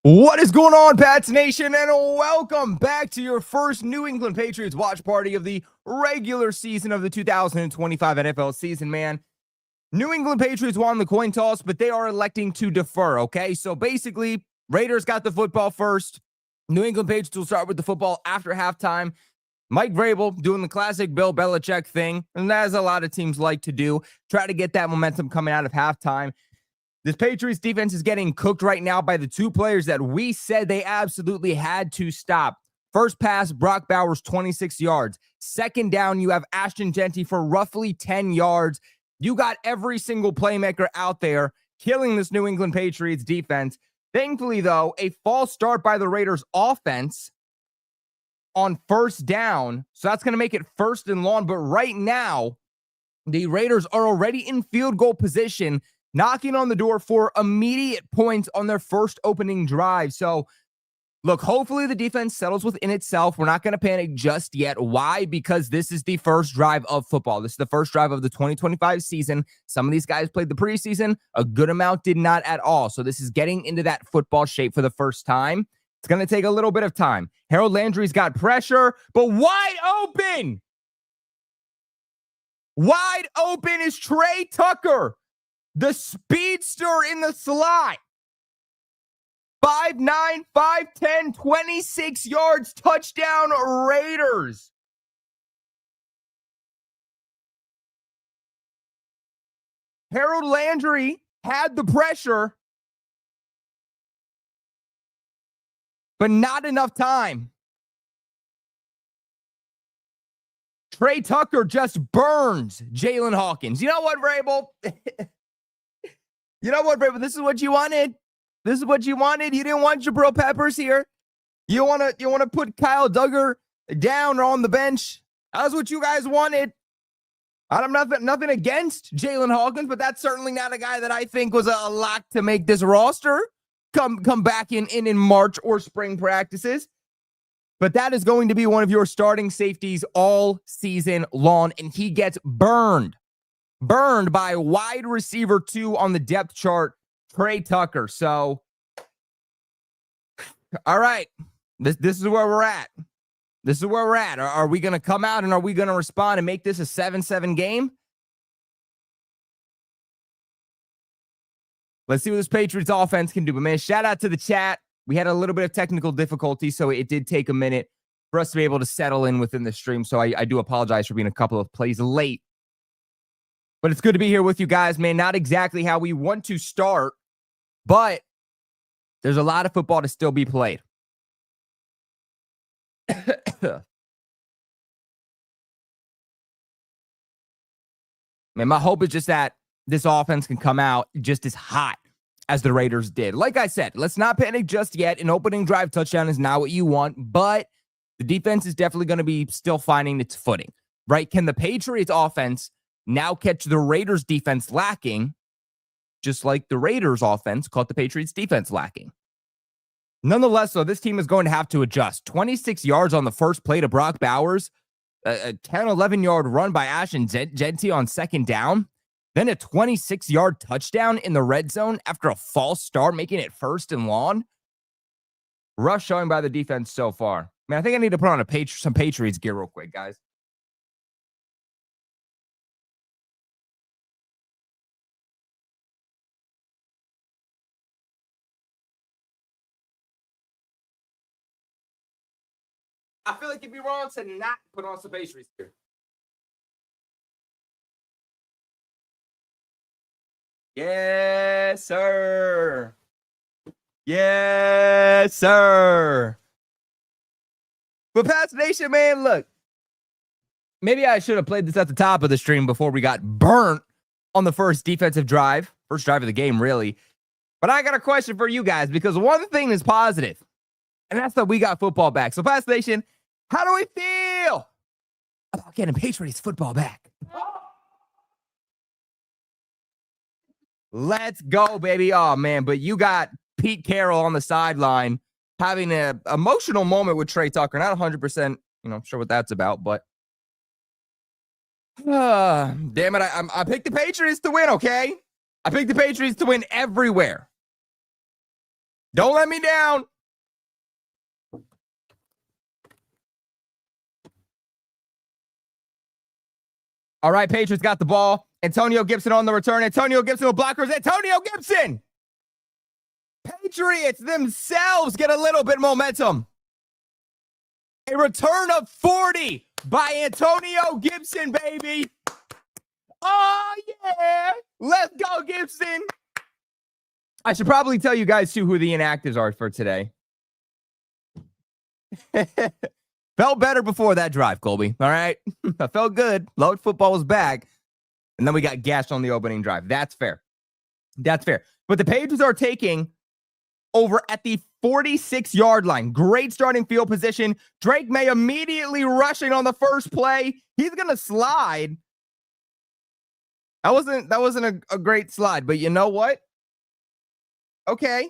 What is going on, Pats Nation, and welcome back to your first New England Patriots watch party of the regular season of the 2025 NFL season, man. New England Patriots won the coin toss, but they are electing to defer, okay? So basically, Raiders got the football first. New England Patriots will start with the football after halftime. Mike Vrabel doing the classic Bill Belichick thing, and as a lot of teams like to do, try to get that momentum coming out of halftime. This Patriots defense is getting cooked right now by the two players that we said they absolutely had to stop. First pass, Brock Bowers, 26 yards. Second down, you have Ashton Jeanty for roughly 10 yards. You got every single playmaker out there killing this New England Patriots defense. Thankfully, though, a false start by the Raiders offense on first down. So that's going to make it first and long. But right now, the Raiders are already in field goal position, knocking on the door for immediate points on their first opening drive. So, look, hopefully the defense settles within itself. We're not going to panic just yet. Why? Because this is the first drive of football. This is the first drive of the 2025 season. Some of these guys played the preseason. A good amount did not at all. So this is getting into that football shape for the first time. It's going to take a little bit of time. Harold Landry's got pressure, but wide open. Wide open is Trey Tucker, the speedster in the slot. 5'9", 5'10", 26 yards, touchdown Raiders. Harold Landry had the pressure, but not enough time. Trey Tucker just burns Jalen Hawkins. You know what, Vrabel? You know what, Vrabel? This is what you wanted. This is what you wanted. You didn't want Jabril Peppers here. You want to put Kyle Duggar down or on the bench. That's what you guys wanted. I'm nothing against Jalen Hawkins, but that's certainly not a guy that I think was a lock to make this roster come back in March or spring practices. But that is going to be one of your starting safeties all season long, and he gets burned by wide receiver 2 on the depth chart, Trey Tucker. So, all right, this is where we're at. This is where we're at. Are we going to come out and are we going to respond and make this a 7-7 game? Let's see what this Patriots offense can do. But, man, shout out to the chat. We had a little bit of technical difficulty, so it did take a minute for us to be able to settle in within the stream. So I do apologize for being a couple of plays late. But it's good to be here with you guys, man. Not exactly how we want to start, but there's a lot of football to still be played. Man, my hope is just that this offense can come out just as hot as the Raiders did. Like I said, let's not panic just yet. An opening drive touchdown is not what you want, but the defense is definitely going to be still finding its footing, right? Can the Patriots offense now catch the Raiders defense lacking, just like the Raiders offense caught the Patriots defense lacking? Nonetheless, though, this team is going to have to adjust. 26 yards on the first play to Brock Bowers, a 10, 11-yard run by Ashton Jeanty on second down, then a 26-yard touchdown in the red zone after a false start, making it first and long. Rough showing by the defense so far. Man, I think I need to put on some Patriots gear real quick, guys. I feel like it'd be wrong to not put on some Patriots gear. Yes, sir. Yes, sir. But Pats Nation, man, look. Maybe I should have played this at the top of the stream before we got burnt on the first defensive drive. First drive of the game, really. But I got a question for you guys, because one thing is positive, and that's that we got football back. So, Pats Nation, how do we feel about getting Patriots football back? Let's go, baby. Oh, man, but you got Pete Carroll on the sideline having an emotional moment with Trey Tucker. Not 100%, sure what that's about, but damn it. I picked the Patriots to win, okay? I picked the Patriots to win everywhere. Don't let me down. All right, Patriots got the ball. Antonio Gibson on the return. Antonio Gibson with blockers. Antonio Gibson. Patriots themselves get a little bit momentum. A return of 40 by Antonio Gibson, baby. Oh, yeah. Let's go, Gibson. I should probably tell you guys, too, who the inactives are for today. Felt better before that drive, Colby. All right? I felt good. Love football was back. And then we got gashed on the opening drive. That's fair. That's fair. But the Patriots are taking over at the 46-yard line. Great starting field position. Drake May immediately rushing on the first play. He's going to slide. That wasn't a great slide, but you know what? Okay.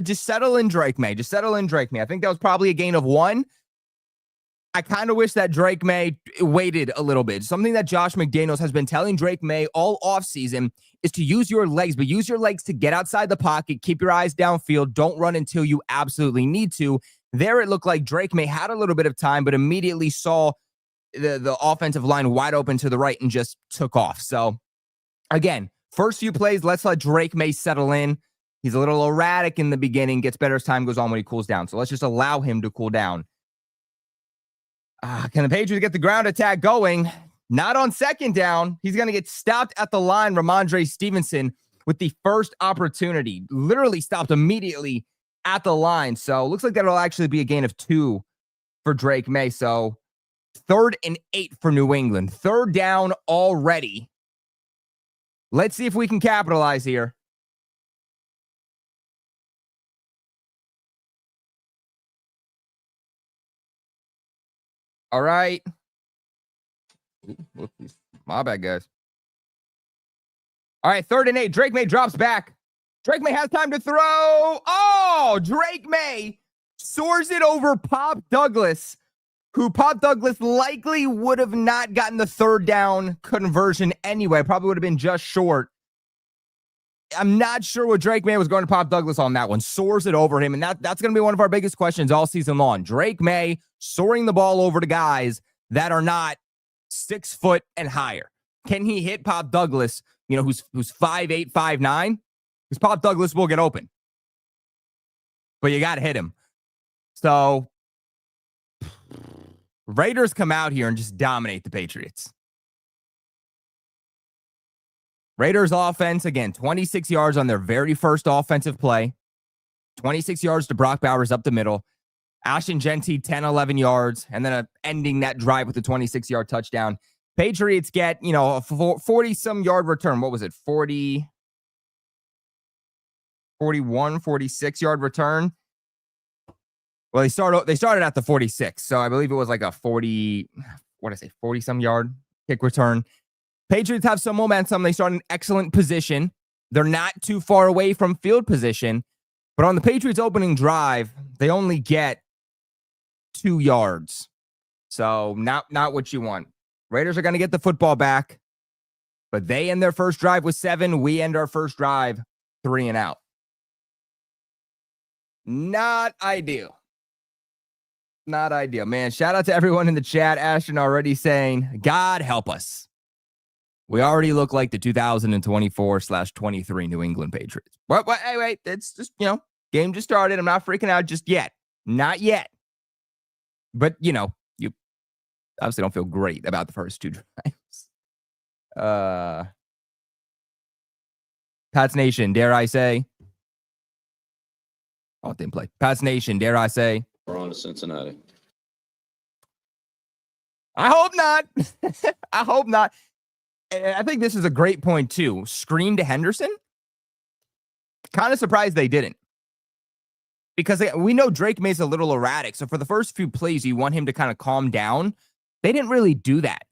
Just settle in, Drake May. Just settle in, Drake May. I think that was probably a gain of 1. I kind of wish that Drake May waited a little bit. Something that Josh McDaniels has been telling Drake May all offseason is to use your legs, but use your legs to get outside the pocket, keep your eyes downfield, don't run until you absolutely need to. There it looked like Drake May had a little bit of time, but immediately saw the offensive line wide open to the right and just took off. So, again, first few plays, let's let Drake May settle in. He's a little erratic in the beginning, gets better as time goes on when he cools down. So let's just allow him to cool down. Can the Patriots get the ground attack going? Not on second down. He's going to get stopped at the line. Ramondre Stevenson with the first opportunity. Literally stopped immediately at the line. So looks like that'll actually be a gain of 2 for Drake May. So 3rd and 8 for New England. 3rd down already. Let's see if we can capitalize here. All right. My bad, guys. All right, 3rd and 8. Drake May drops back. Drake May has time to throw. Oh, Drake May soars it over Pop Douglas, who Pop Douglas likely would have not gotten the 3rd down conversion anyway. Probably would have been just short. I'm not sure what Drake May was going to Pop Douglas on that one. Soars it over him, and that's going to be one of our biggest questions all season long. Drake May soaring the ball over to guys that are not 6 foot and higher. Can he hit Pop Douglas, who's 5'8", 5'9"? Because Pop Douglas will get open. But you got to hit him. So, Raiders come out here and just dominate the Patriots. Raiders offense, again, 26 yards on their very first offensive play. 26 yards to Brock Bowers up the middle. Ashton Genty, 10, 11 yards, and then ending that drive with a 26-yard touchdown. Patriots get, a 40-some yard return. What was it? 41, 46-yard return. Well, they started at the 46, so I believe it was like a 40-some yard kick return. Patriots have some momentum. They start in excellent position. They're not too far away from field position, but on the Patriots opening drive, they only get 2 yards. So not what you want. Raiders are going to get the football back, but they end their first drive with 7. We end our first drive 3 and out. Not ideal. Not ideal, man. Shout out to everyone in the chat. Ashton already saying, God help us. We already look like the 2024/23 New England Patriots. Wait. It's just, game just started. I'm not freaking out just yet. Not yet. But, you obviously don't feel great about the first 2 drives. Pats Nation, dare I say? Oh, it didn't play. Pats Nation, dare I say? We're on to Cincinnati. I hope not. I hope not. I think this is a great point, too. Screen to Henderson? Kind of surprised they didn't. Because we know Drake May's a little erratic. So for the first few plays, you want him to kind of calm down. They didn't really do that.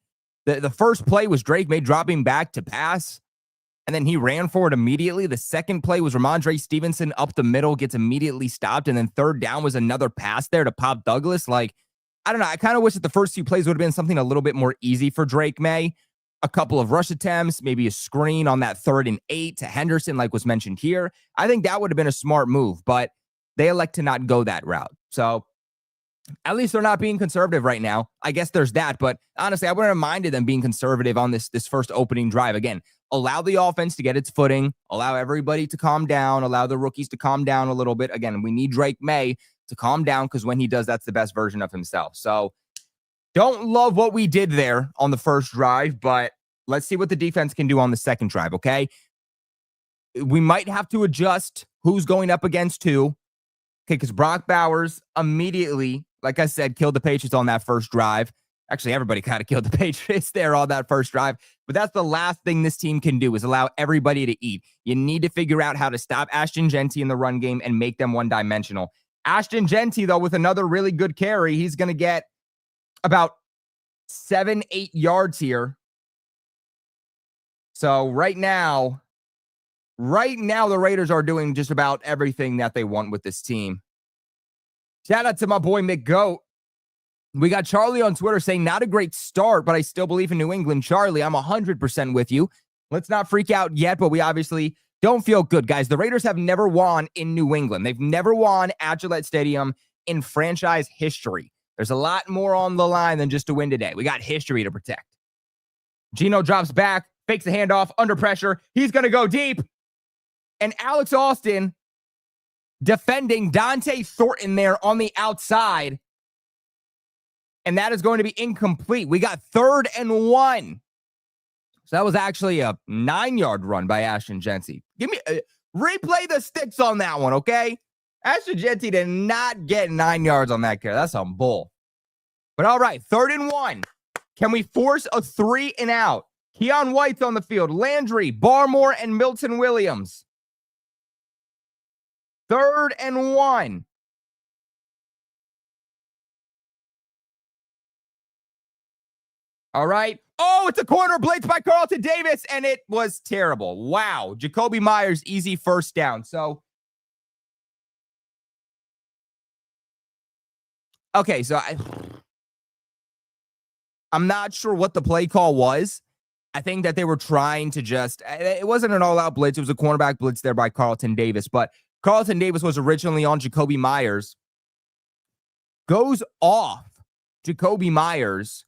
The first play was Drake May dropping back to pass, and then he ran for it immediately. The second play was Ramondre Stevenson up the middle, gets immediately stopped, and then 3rd down was another pass there to Pop Douglas. I don't know. I kind of wish that the first few plays would have been something a little bit more easy for Drake May. a couple of rush attempts, maybe a screen on that 3rd and 8 to Henderson, like was mentioned here. I think that would have been a smart move, but they elect to not go that route. So at least they're not being conservative right now. I guess there's that, but honestly, I wouldn't have minded them being conservative on this first opening drive. Again, allow the offense to get its footing, allow everybody to calm down, allow the rookies to calm down a little bit. Again, we need Drake May to calm down because when he does, that's the best version of himself. So don't love what we did there on the first drive, but let's see what the defense can do on the second drive, okay? We might have to adjust who's going up against who. Okay, because Brock Bowers immediately, like I said, killed the Patriots on that first drive. Actually, everybody kind of killed the Patriots there on that first drive. But that's the last thing this team can do is allow everybody to eat. You need to figure out how to stop Ashton Jeanty in the run game and make them one-dimensional. Ashton Jeanty, though, with another really good carry, he's going to get about 7-8 yards here. So right now, the Raiders are doing just about everything that they want with this team. Shout out to my boy McGoat. We got Charlie on Twitter saying, not a great start, but I still believe in New England. Charlie, I'm 100% with you. Let's not freak out yet, but we obviously don't feel good, guys. The Raiders have never won in New England. They've never won at Gillette Stadium in franchise history. There's a lot more on the line than just a win today. We got history to protect. Geno drops back, fakes the handoff, under pressure. He's going to go deep. And Alex Austin defending Dante Thornton there on the outside. And that is going to be incomplete. We got 3rd and 1. So that was actually a 9-yard run by Ashton Jeanty. Give me replay the sticks on that one, okay? Ashton Jeanty did not get 9 yards on that carry. That's some bull. But all right, 3rd and 1. Can we force a 3 and out? Keon White's on the field. Landry, Barmore, and Milton Williams. 3rd and 1. All right. Oh, it's a corner blitz by Carlton Davis, and it was terrible. Wow. Jacoby Myers, easy first down. So, okay, so I'm not sure what the play call was. I think that they were trying to just, it wasn't an all-out blitz. It was a cornerback blitz there by Carlton Davis, but Carlton Davis was originally on Jacoby Myers. Goes off Jacoby Myers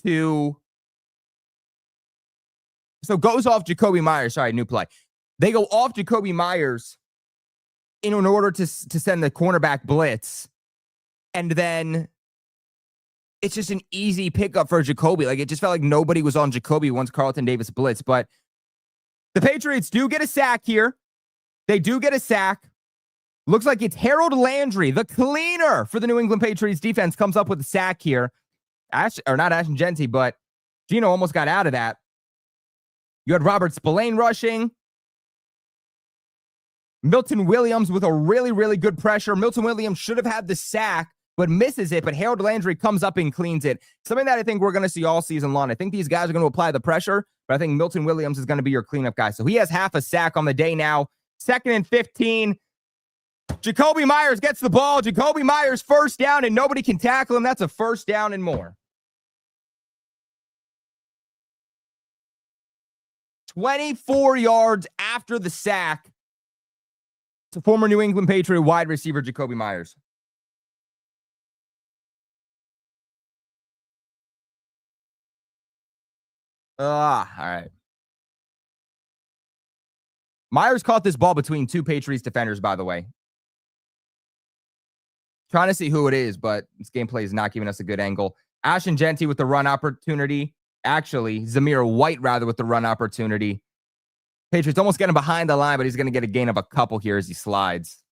goes off Jacoby Myers. Sorry, new play. They go off Jacoby Myers in order to send the cornerback blitz. And then it's just an easy pickup for Jacoby. Like, it just felt like nobody was on Jacoby once Carlton Davis blitzed. But the Patriots do get a sack here. They do get a sack. Looks like it's Harold Landry, the cleaner for the New England Patriots defense, comes up with a sack here. Not Ashton Jeanty, but Geno almost got out of that. You had Robert Spillane rushing. Milton Williams with a really, really good pressure. Milton Williams should have had the sack, but misses it. But Harold Landry comes up and cleans it. Something that I think we're going to see all season long. I think these guys are going to apply the pressure, but I think Milton Williams is going to be your cleanup guy. So he has half a sack on the day now. 2nd and 15. Jacoby Myers gets the ball. Jacoby Myers first down, and nobody can tackle him. That's a first down and more. 24 yards after the sack to former New England Patriot wide receiver Jacoby Myers. All right. Myers caught this ball between two Patriots defenders, by the way. Trying to see who it is, but this gameplay is not giving us a good angle. Ashton Jeanty with the run opportunity. Actually, Zamir White, rather, with the run opportunity. Patriots almost getting behind the line, but he's going to get a gain of a couple here as he slides.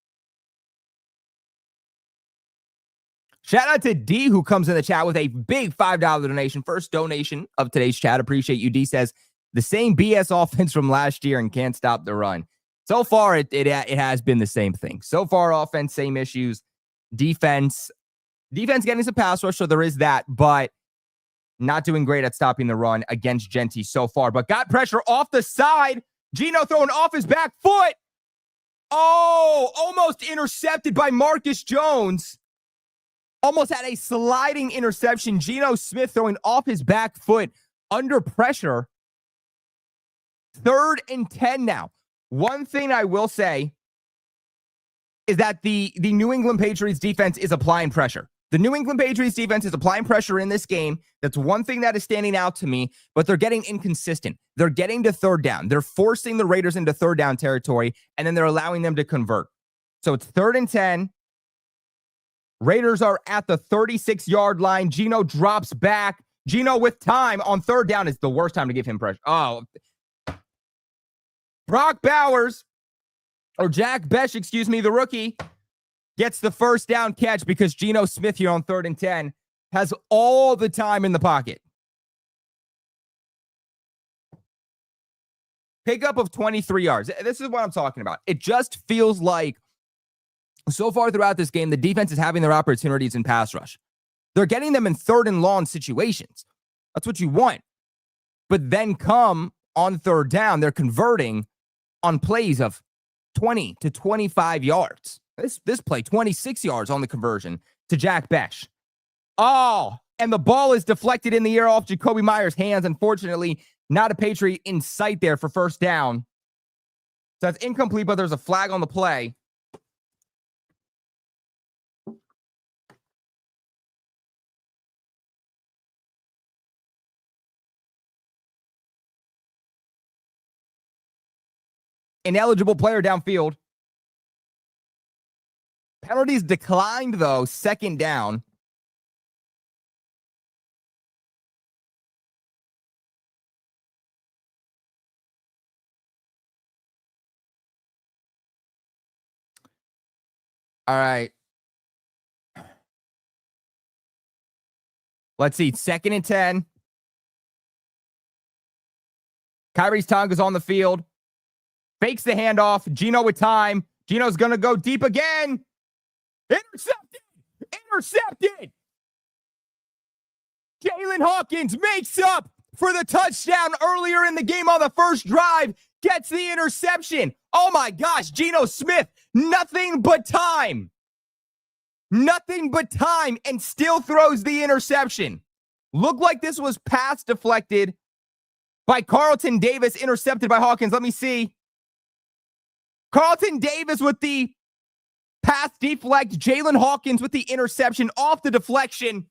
Shout out to D, who comes in the chat with a big $5 donation. First donation of today's chat. Appreciate you. D says, the same BS offense from last year and can't stop the run. So far, it has been the same thing. So far, offense, same issues. Defense getting some pass rush, so there is that, but not doing great at stopping the run against Jeanty so far. But got pressure off the side. Geno throwing off his back foot. Oh, almost intercepted by Marcus Jones. Almost had a sliding interception. Geno Smith throwing off his back foot under pressure. 3rd and 10 now. One thing I will say is that the New England Patriots defense is applying pressure. The New England Patriots defense is applying pressure in this game. That's one thing that is standing out to me, but they're getting inconsistent. They're getting to 3rd down. They're forcing the Raiders into 3rd down territory, and then they're allowing them to convert. So it's 3rd and 10. Raiders are at the 36-yard line. Geno drops back. Geno with time on 3rd down is the worst time to give him pressure. Oh, Brock Bowers, or Jack Bech, excuse me, the rookie, gets the 1st down catch because Geno Smith here on 3rd and 10 has all the time in the pocket. Pickup of 23 yards. This is what I'm talking about. It just feels like so far throughout this game, the defense is having their opportunities in pass rush. They're getting them in 3rd and long situations. That's what you want. But then come on 3rd down, they're converting on plays of 20 to 25 yards. This play, 26 yards on the conversion to Jack Bech. Oh, and the ball is deflected in the air off Jacoby Meyer's hands. Unfortunately, not a Patriot in sight there for 1st down. So that's incomplete, but there's a flag on the play. Ineligible player downfield. Penalties declined, though. 2nd down. All right. Let's see. 2nd and 10. Kyrie's Tonga's on the field. Fakes the handoff. Geno with time. Geno's going to go deep again. Intercepted. Intercepted. Jalen Hawkins makes up for the touchdown earlier in the game on the 1st drive. Gets the interception. Oh my gosh. Geno Smith. Nothing but time. Nothing but time, and still throws the interception. Looked like this was pass deflected by Carlton Davis, intercepted by Hawkins. Let me see. Carlton Davis with the pass deflect. Jalen Hawkins with the interception off the deflection.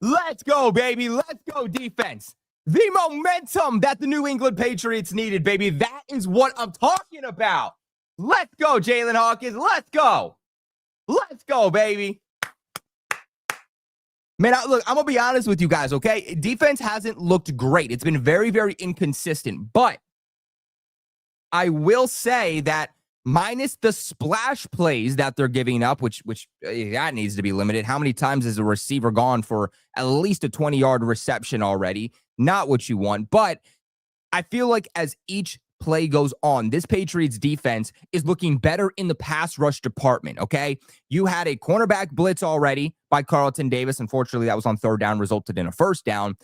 Let's go, baby. Let's go, defense. The momentum that the New England Patriots needed, baby. That is what I'm talking about. Let's go, Jalen Hawkins. Let's go. Let's go, baby. Man, look, I'm going to be honest with you guys, okay? Defense hasn't looked great. It's been very, very inconsistent. But I will say that minus the splash plays that they're giving up, which that needs to be limited. How many times has a receiver gone for at least a 20-yard reception already? Not what you want. But I feel like as each play goes on, this Patriots defense is looking better in the pass rush department, okay? You had a cornerback blitz already by Carlton Davis. Unfortunately, that was on 3rd down, resulted in a 1st down.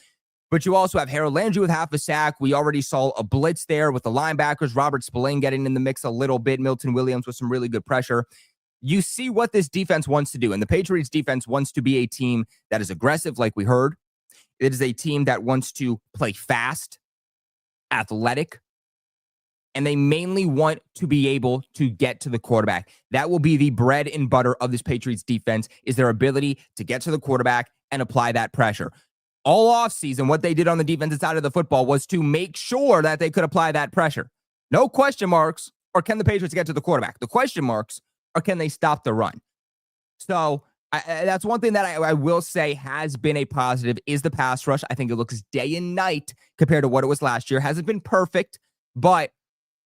But you also have Harold Landry with half a sack. We already saw a blitz there with the linebackers. Robert Spillane getting in the mix a little bit. Milton Williams with some really good pressure. You see what this defense wants to do. And the Patriots defense wants to be a team that is aggressive, like we heard. It is a team that wants to play fast, athletic, and they mainly want to be able to get to the quarterback. That will be the bread and butter of this Patriots defense, is their ability to get to the quarterback and apply that pressure. All offseason, what they did on the defensive side of the football was to make sure that they could apply that pressure. No question marks, or can the Patriots get to the quarterback? The question marks, or can they stop the run? So that's one thing that I will say has been a positive, is the pass rush. I think it looks day and night compared to what it was last year. Hasn't been perfect, but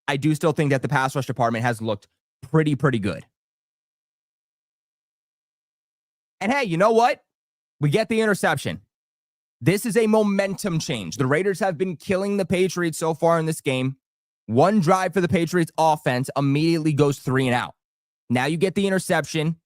I do still think that the pass rush department has looked pretty good. And hey, you know what? We get the interception. This is a momentum change. The Raiders have been killing the Patriots so far in this game. One drive for the Patriots offense immediately goes 3 and out. Now you get the interception.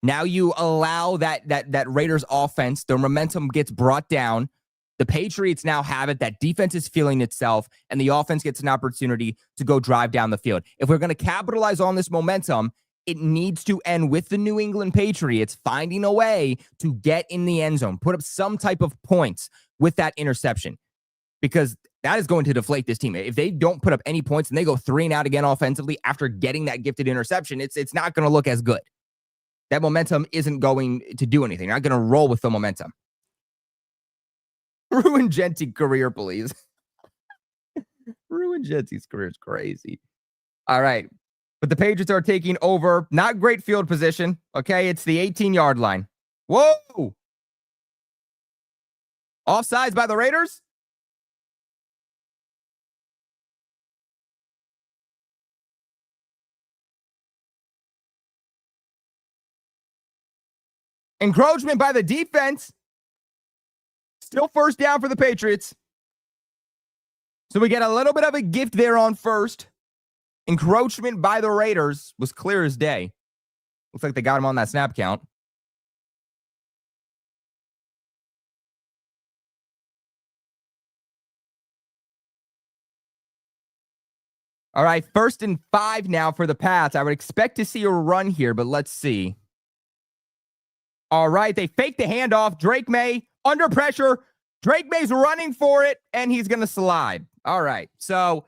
Now you allow that Raiders offense, their momentum gets brought down. The Patriots now have it. That defense is feeling itself, and the offense gets an opportunity to go drive down the field. If we're going to capitalize on this momentum, it needs to end with the New England Patriots finding a way to get in the end zone, put up some type of points. with that interception, because that is going to deflate this team. If they don't put up any points and they go 3 and out again offensively after getting that gifted interception, it's not going to look as good. That momentum isn't going to do anything. You're not going to roll with the momentum. Ruin Gent's career, please. Ruin Gent's career is crazy. All right. But the Patriots are taking over. Not great field position. Okay. It's the 18-yard line. Whoa. Offsides by the Raiders. Encroachment by the defense. Still first down for the Patriots. So we get a little bit of a gift there on first. Encroachment by the Raiders was clear as day. Looks like they got him on that snap count. All right, 1st and 5 now for the Pats. I would expect to see a run here, but let's see. All right, they fake the handoff. Drake May under pressure. Drake May's running for it, and he's going to slide. All right, so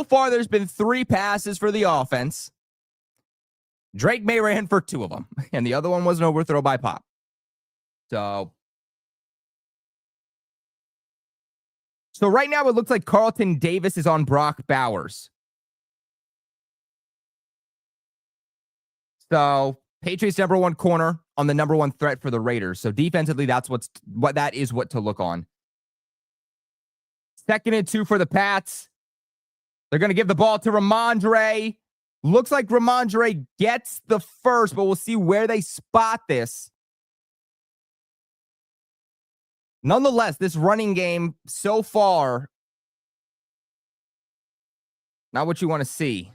far there's been 3 passes for the offense. Drake May ran for 2 of them, and the other one was an overthrow by Pop. So right now it looks like Carlton Davis is on Brock Bowers. So Patriots #1 corner on the #1 threat for the Raiders. So defensively, that's what to look on. 2nd and 2 for the Pats. They're going to give the ball to Ramondre. Looks like Ramondre gets the first, but we'll see where they spot this. Nonetheless, this running game so far, not what you want to see.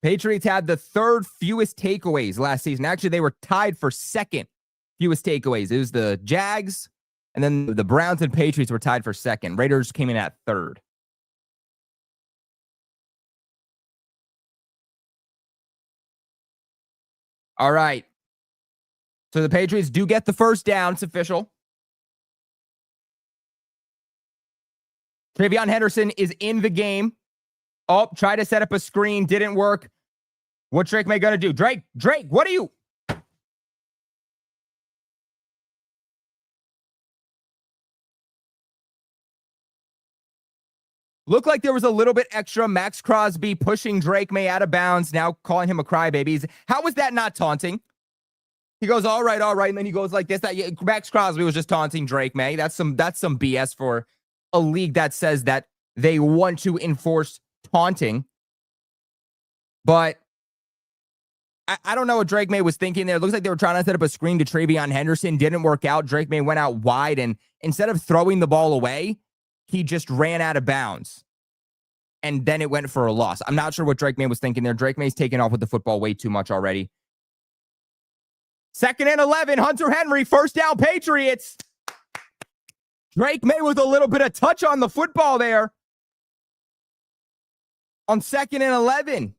Patriots had the 3rd fewest takeaways last season. Actually, they were tied for 2nd fewest takeaways. It was the Jags, and then the Browns and Patriots were tied for 2nd. Raiders came in at 3rd. All right. So the Patriots do get the first down. It's official. Travion Henderson is in the game. Oh, try to set up a screen. Didn't work. What's Drake May going to do? Drake, what are you? Looked like there was a little bit extra. Max Crosby pushing Drake May out of bounds, now calling him a crybaby. How was that not taunting? He goes, all right, and then he goes like this. Max Crosby was just taunting Drake May. That's some BS for a league that says that they want to enforce taunting. But I don't know what Drake May was thinking there. It looks like they were trying to set up a screen to Travion Henderson. Didn't work out. Drake May went out wide, and instead of throwing the ball away, he just ran out of bounds. And then it went for a loss. I'm not sure what Drake May was thinking there. Drake May's taken off with the football way too much already. 2nd and 11, Hunter Henry, first down Patriots. Drake May with a little bit of touch on the football there. On 2nd and 11.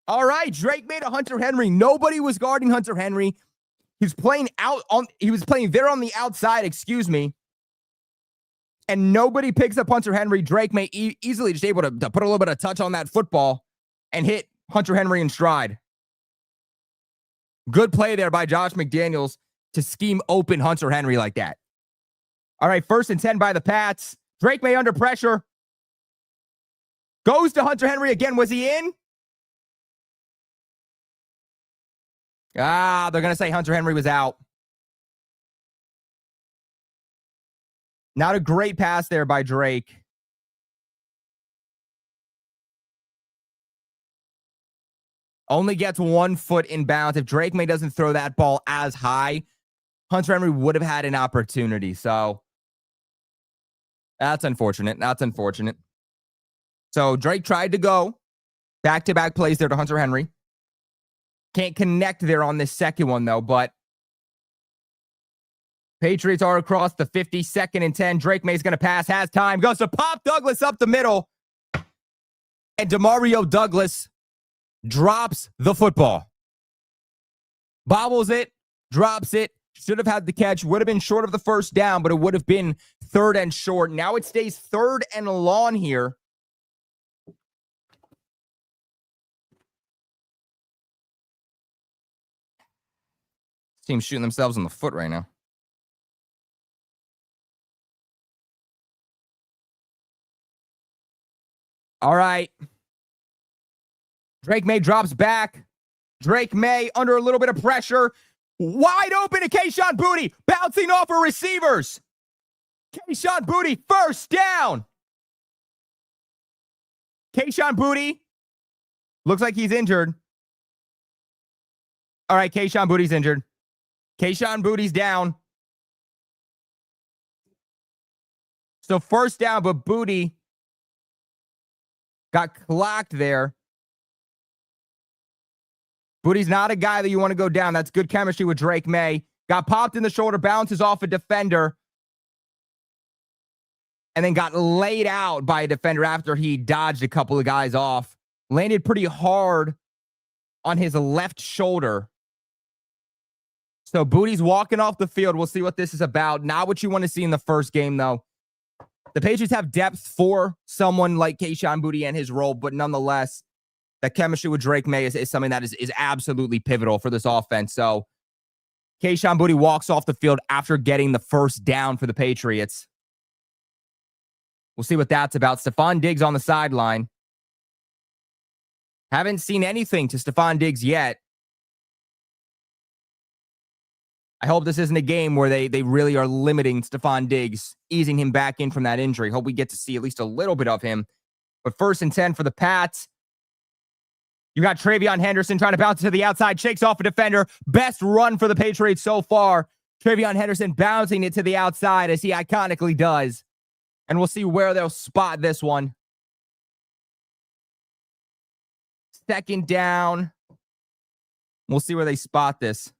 All right, Drake May to Hunter Henry. Nobody was guarding Hunter Henry. He was playing there on the outside, and nobody picks up Hunter Henry. Drake May easily just able to put a little bit of touch on that football and hit Hunter Henry in stride. Good play there by Josh McDaniels to scheme open Hunter Henry like that. All right, 1st and 10 by the Pats. Drake May under pressure. Goes to Hunter Henry again. Was he in? They're going to say Hunter Henry was out. Not a great pass there by Drake. Only gets 1 foot in bounds. If Drake May doesn't throw that ball as high, Hunter Henry would have had an opportunity. So that's unfortunate. So Drake tried to go back-to-back plays there to Hunter Henry. Can't connect there on this second one, though, but Patriots are across the 50, 2nd and 10. Drake May's going to pass, has time, goes to Pop Douglas up the middle. And Demario Douglas drops the football. Bobbles it. drops it. Should have had the catch. Would have been short of the first down, but it would have been 3rd and short. Now it stays 3rd and long here. Team's shooting themselves in the foot right now. All right. Drake May drops back. Drake May under a little bit of pressure. Wide open to Kayshon Boutte. Bouncing off of receivers. Kayshon Boutte, first down. Kayshon Boutte looks like he's injured. All right, Kayshon Boutte's injured. Kayshon Boutte's down. So first down, but Boutte got clocked there. Boutte's not a guy that you want to go down. That's good chemistry with Drake May. Got popped in the shoulder, bounces off a defender, and then got laid out by a defender after he dodged a couple of guys off. Landed pretty hard on his left shoulder. So Boutte's walking off the field. We'll see what this is about. Not what you want to see in the first game, though. The Patriots have depth for someone like Kayshon Boutte and his role, but nonetheless, that chemistry with Drake May is something that is absolutely pivotal for this offense. So Kayshon Boutte walks off the field after getting the first down for the Patriots. We'll see what that's about. Stephon Diggs on the sideline. Haven't seen anything to Stephon Diggs yet. I hope this isn't a game where they really are limiting Stephon Diggs, easing him back in from that injury. Hope we get to see at least a little bit of him. But 1st and 10 for the Pats. You got Travion Henderson trying to bounce to the outside, shakes off a defender. Best run for the Patriots so far. Travion Henderson bouncing it to the outside as he iconically does. And we'll see where they'll spot this one. 2nd down. We'll see where they spot this.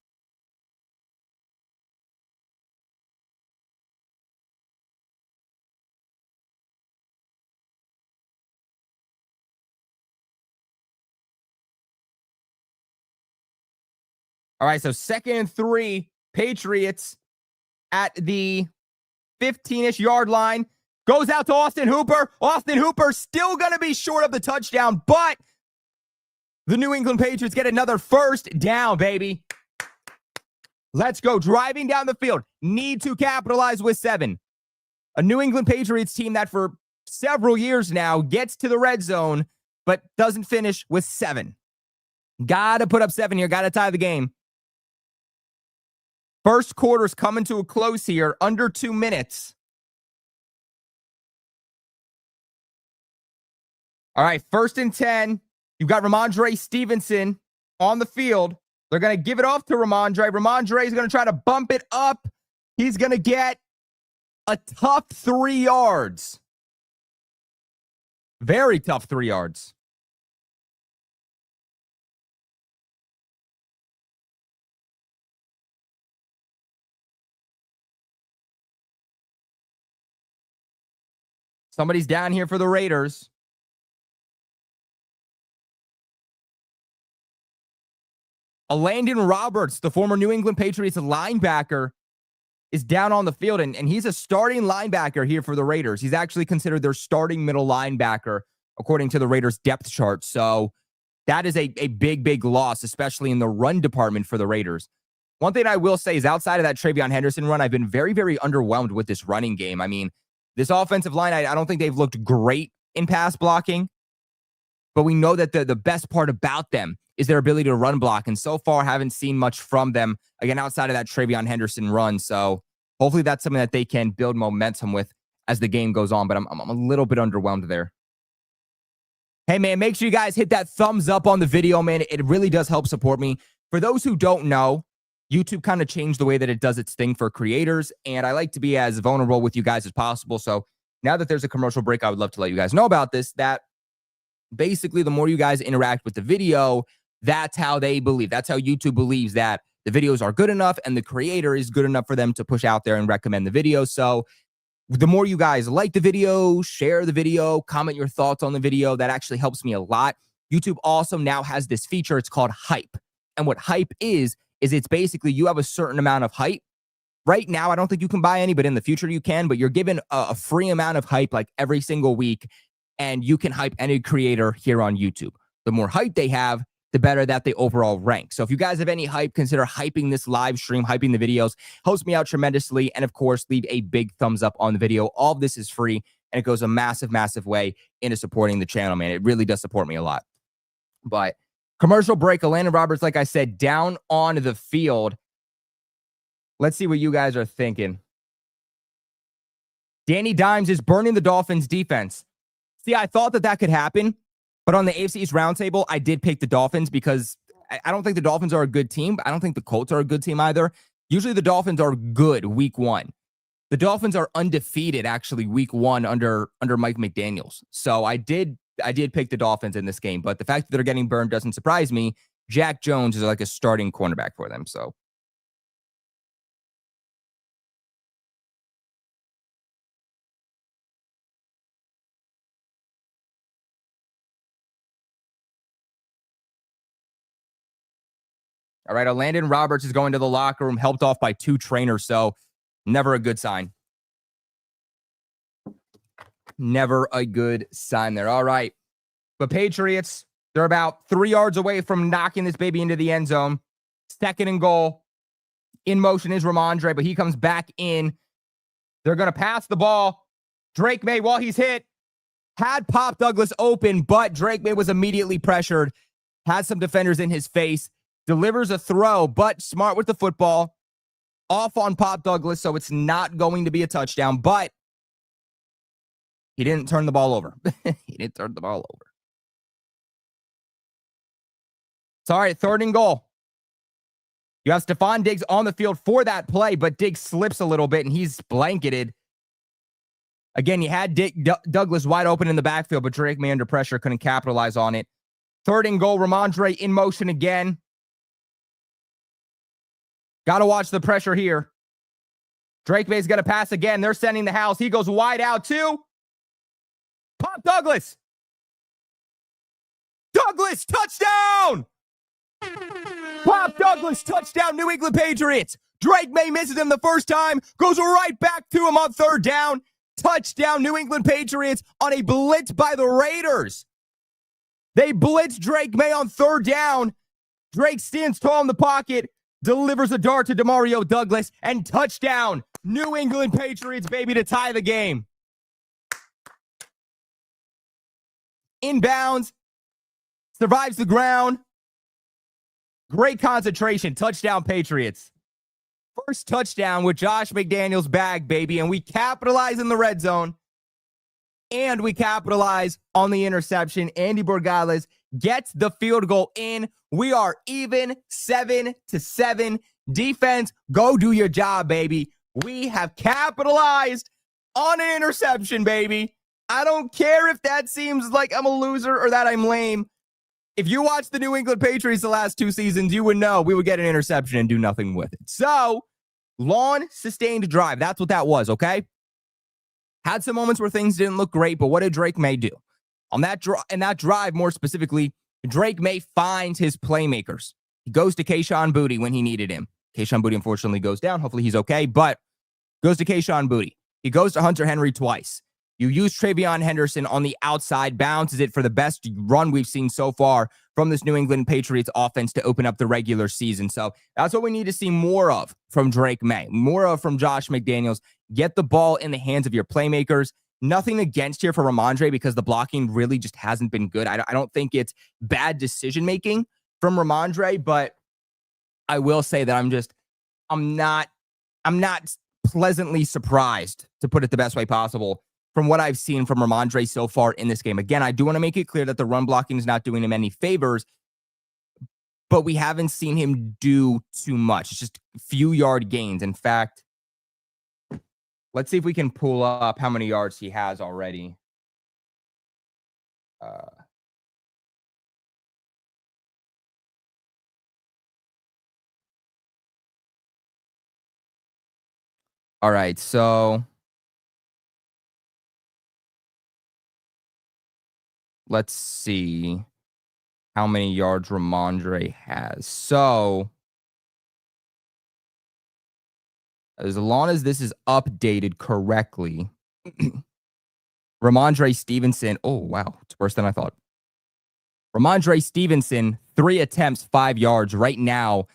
All right, so 2nd and 3, Patriots at the 15-ish yard line. Goes out to Austin Hooper. Austin Hooper still going to be short of the touchdown, but the New England Patriots get another first down, baby. Let's go. Driving down the field. Need to capitalize with 7. A New England Patriots team that for several years now gets to the red zone, but doesn't finish with 7. Got to put up 7 here. Got to tie the game. First quarter's coming to a close here. Under 2 minutes. All right, 1st and 10. You've got Ramondre Stevenson on the field. They're going to give it off to Ramondre. Ramondre is going to try to bump it up. He's going to get a tough 3 yards. Very tough 3 yards. Somebody's down here for the Raiders. Landon Roberts, the former New England Patriots linebacker, is down on the field, and he's a starting linebacker here for the Raiders. He's actually considered their starting middle linebacker, according to the Raiders depth chart. So that is a big, big loss, especially in the run department for the Raiders. One thing I will say is outside of that Travion Henderson run, I've been very, very underwhelmed with this running game. I mean, this offensive line, I don't think they've looked great in pass blocking, but we know that the best part about them is their ability to run block. And so far, haven't seen much from them, again, outside of that Travion Henderson run. So hopefully that's something that they can build momentum with as the game goes on. But I'm a little bit underwhelmed there. Hey, man, make sure you guys hit that thumbs up on the video, man. It really does help support me. For those who don't know, YouTube kind of changed the way that it does its thing for creators. And I like to be as vulnerable with you guys as possible. So now that there's a commercial break, I would love to let you guys know about this, that basically the more you guys interact with the video, that's how they believe. That's how YouTube believes that the videos are good enough and the creator is good enough for them to push out there and recommend the video. So the more you guys like the video, share the video, comment your thoughts on the video, that actually helps me a lot. YouTube also now has this feature. It's called Hype. And what Hype is is it's basically you have a certain amount of hype. Right now, I don't think you can buy any, but in the future you can. But you're given a free amount of hype like every single week, and you can hype any creator here on YouTube. The more hype they have, the better that they overall rank. So if you guys have any hype, consider hyping this live stream, hyping the videos. Helps me out tremendously. And of course, leave a big thumbs up on the video. All of this is free, and it goes a massive, massive way into supporting the channel, man. It really does support me a lot. But commercial break, Landon Roberts, like I said, down on the field. Let's see what you guys are thinking. Danny Dimes is burning the Dolphins defense. See, I thought that could happen, but on the AFC East roundtable, I did pick the Dolphins because I don't think the Dolphins are a good team. I don't think the Colts are a good team either. Usually the Dolphins are good week one. The Dolphins are undefeated actually week one under Mike McDaniels. So I did pick the Dolphins in this game, but the fact that they're getting burned doesn't surprise me. Jack Jones is like a starting cornerback for them, so. All right, Landon Roberts is going to the locker room, helped off by 2 trainers, so never a good sign. Never a good sign there. All right. But Patriots, they're about 3 yards away from knocking this baby into the end zone. 2nd and goal. In motion is Ramondre, but he comes back in. They're going to pass the ball. Drake May, while he's hit, had Pop Douglas open, but Drake May was immediately pressured. Had some defenders in his face. Delivers a throw, but smart with the football. Off on Pop Douglas, so it's not going to be a touchdown, but he didn't turn the ball over. He didn't turn the ball over. Sorry, 3rd and goal. You have Stephon Diggs on the field for that play, but Diggs slips a little bit, and he's blanketed. Again, you had Douglas wide open in the backfield, but Drake May under pressure couldn't capitalize on it. 3rd and goal, Ramondre in motion again. Got to watch the pressure here. Drake May's going to pass again. They're sending the house. He goes wide out too. Pop Douglas. Douglas, touchdown! Pop Douglas, touchdown, New England Patriots. Drake May misses him the first time, goes right back to him on 3rd down. Touchdown, New England Patriots on a blitz by the Raiders. They blitz Drake May on 3rd down. Drake stands tall in the pocket, delivers a dart to Demario Douglas, and touchdown. New England Patriots, baby, to tie the game. Inbounds, survives the ground. Great concentration. Touchdown, Patriots. First touchdown with Josh McDaniels' bag, baby, and we capitalize in the red zone. And we capitalize on the interception. Andy Borgales gets the field goal in. We are even 7-7. Defense, go do your job, baby. We have capitalized on an interception, baby. I don't care if that seems like I'm a loser or that I'm lame. If you watch the New England Patriots the last 2 seasons, you would know we would get an interception and do nothing with it. So, long, sustained drive. That's what that was, okay? Had some moments where things didn't look great, but what did Drake May do? On that in that drive, more specifically, Drake May finds his playmakers. He goes to Kayshon Boutte when he needed him. Kayshon Boutte unfortunately goes down. Hopefully he's okay, but goes to Kayshon Boutte. He goes to Hunter Henry twice. You use Travion Henderson on the outside, bounces it for the best run we've seen so far from this New England Patriots offense to open up the regular season. So that's what we need to see more of from Drake May, more of from Josh McDaniels. Get the ball in the hands of your playmakers. Nothing against here for Ramondre because the blocking really just hasn't been good. I don't think it's bad decision-making from Ramondre, but I will say that I'm not pleasantly surprised, to put it the best way possible, from what I've seen from Ramondre so far in this game. Again, I do want to make it clear that the run blocking is not doing him any favors, but we haven't seen him do too much. It's just a few yard gains. In fact, let's see if we can pull up how many yards he has already. All right, so let's see how many yards Ramondre has. So As long as this is updated correctly. Ramondre Stevenson. Oh, wow. It's worse than I thought. Ramondre Stevenson, 3 attempts, 5 yards. Right now,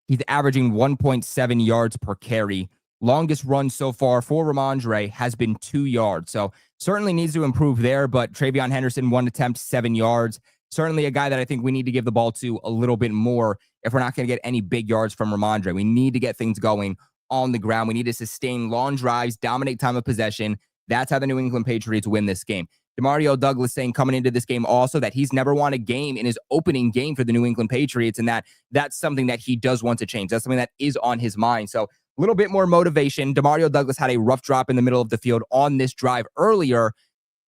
he's averaging 1.7 yards per carry. Longest run so far for Ramondre has been 2 yards. So certainly needs to improve there, but Travion Henderson, 1 attempt, 7 yards. Certainly a guy that I think we need to give the ball to a little bit more if we're not going to get any big yards from Ramondre. We need to get things going on the ground. We need to sustain long drives, dominate time of possession. That's how the New England Patriots win this game. Demario Douglas saying coming into this game also that he's never won a game in his opening game for the New England Patriots, and that's something that he does want to change. That's something that is on his mind. So a little bit more motivation. Demario Douglas had a rough drop in the middle of the field on this drive earlier.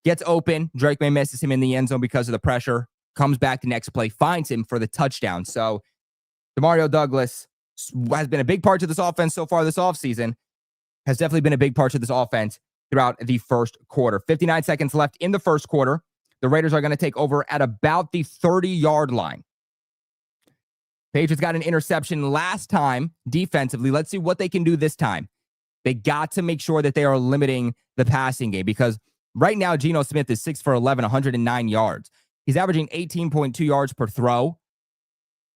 Gets open. Drake May misses him in the end zone because of the pressure. Comes back the next play, finds him for the touchdown. So Demario Douglas has been a big part to this offense so far this offseason. Has definitely been a big part to this offense throughout the first quarter. 59 seconds left in the first quarter. The Raiders are going to take over at about the 30-yard line. Patriots got an interception last time defensively. Let's see what they can do this time. They got to make sure that they are limiting the passing game because right now Geno Smith is 6 for 11, 109 yards. He's averaging 18.2 yards per throw.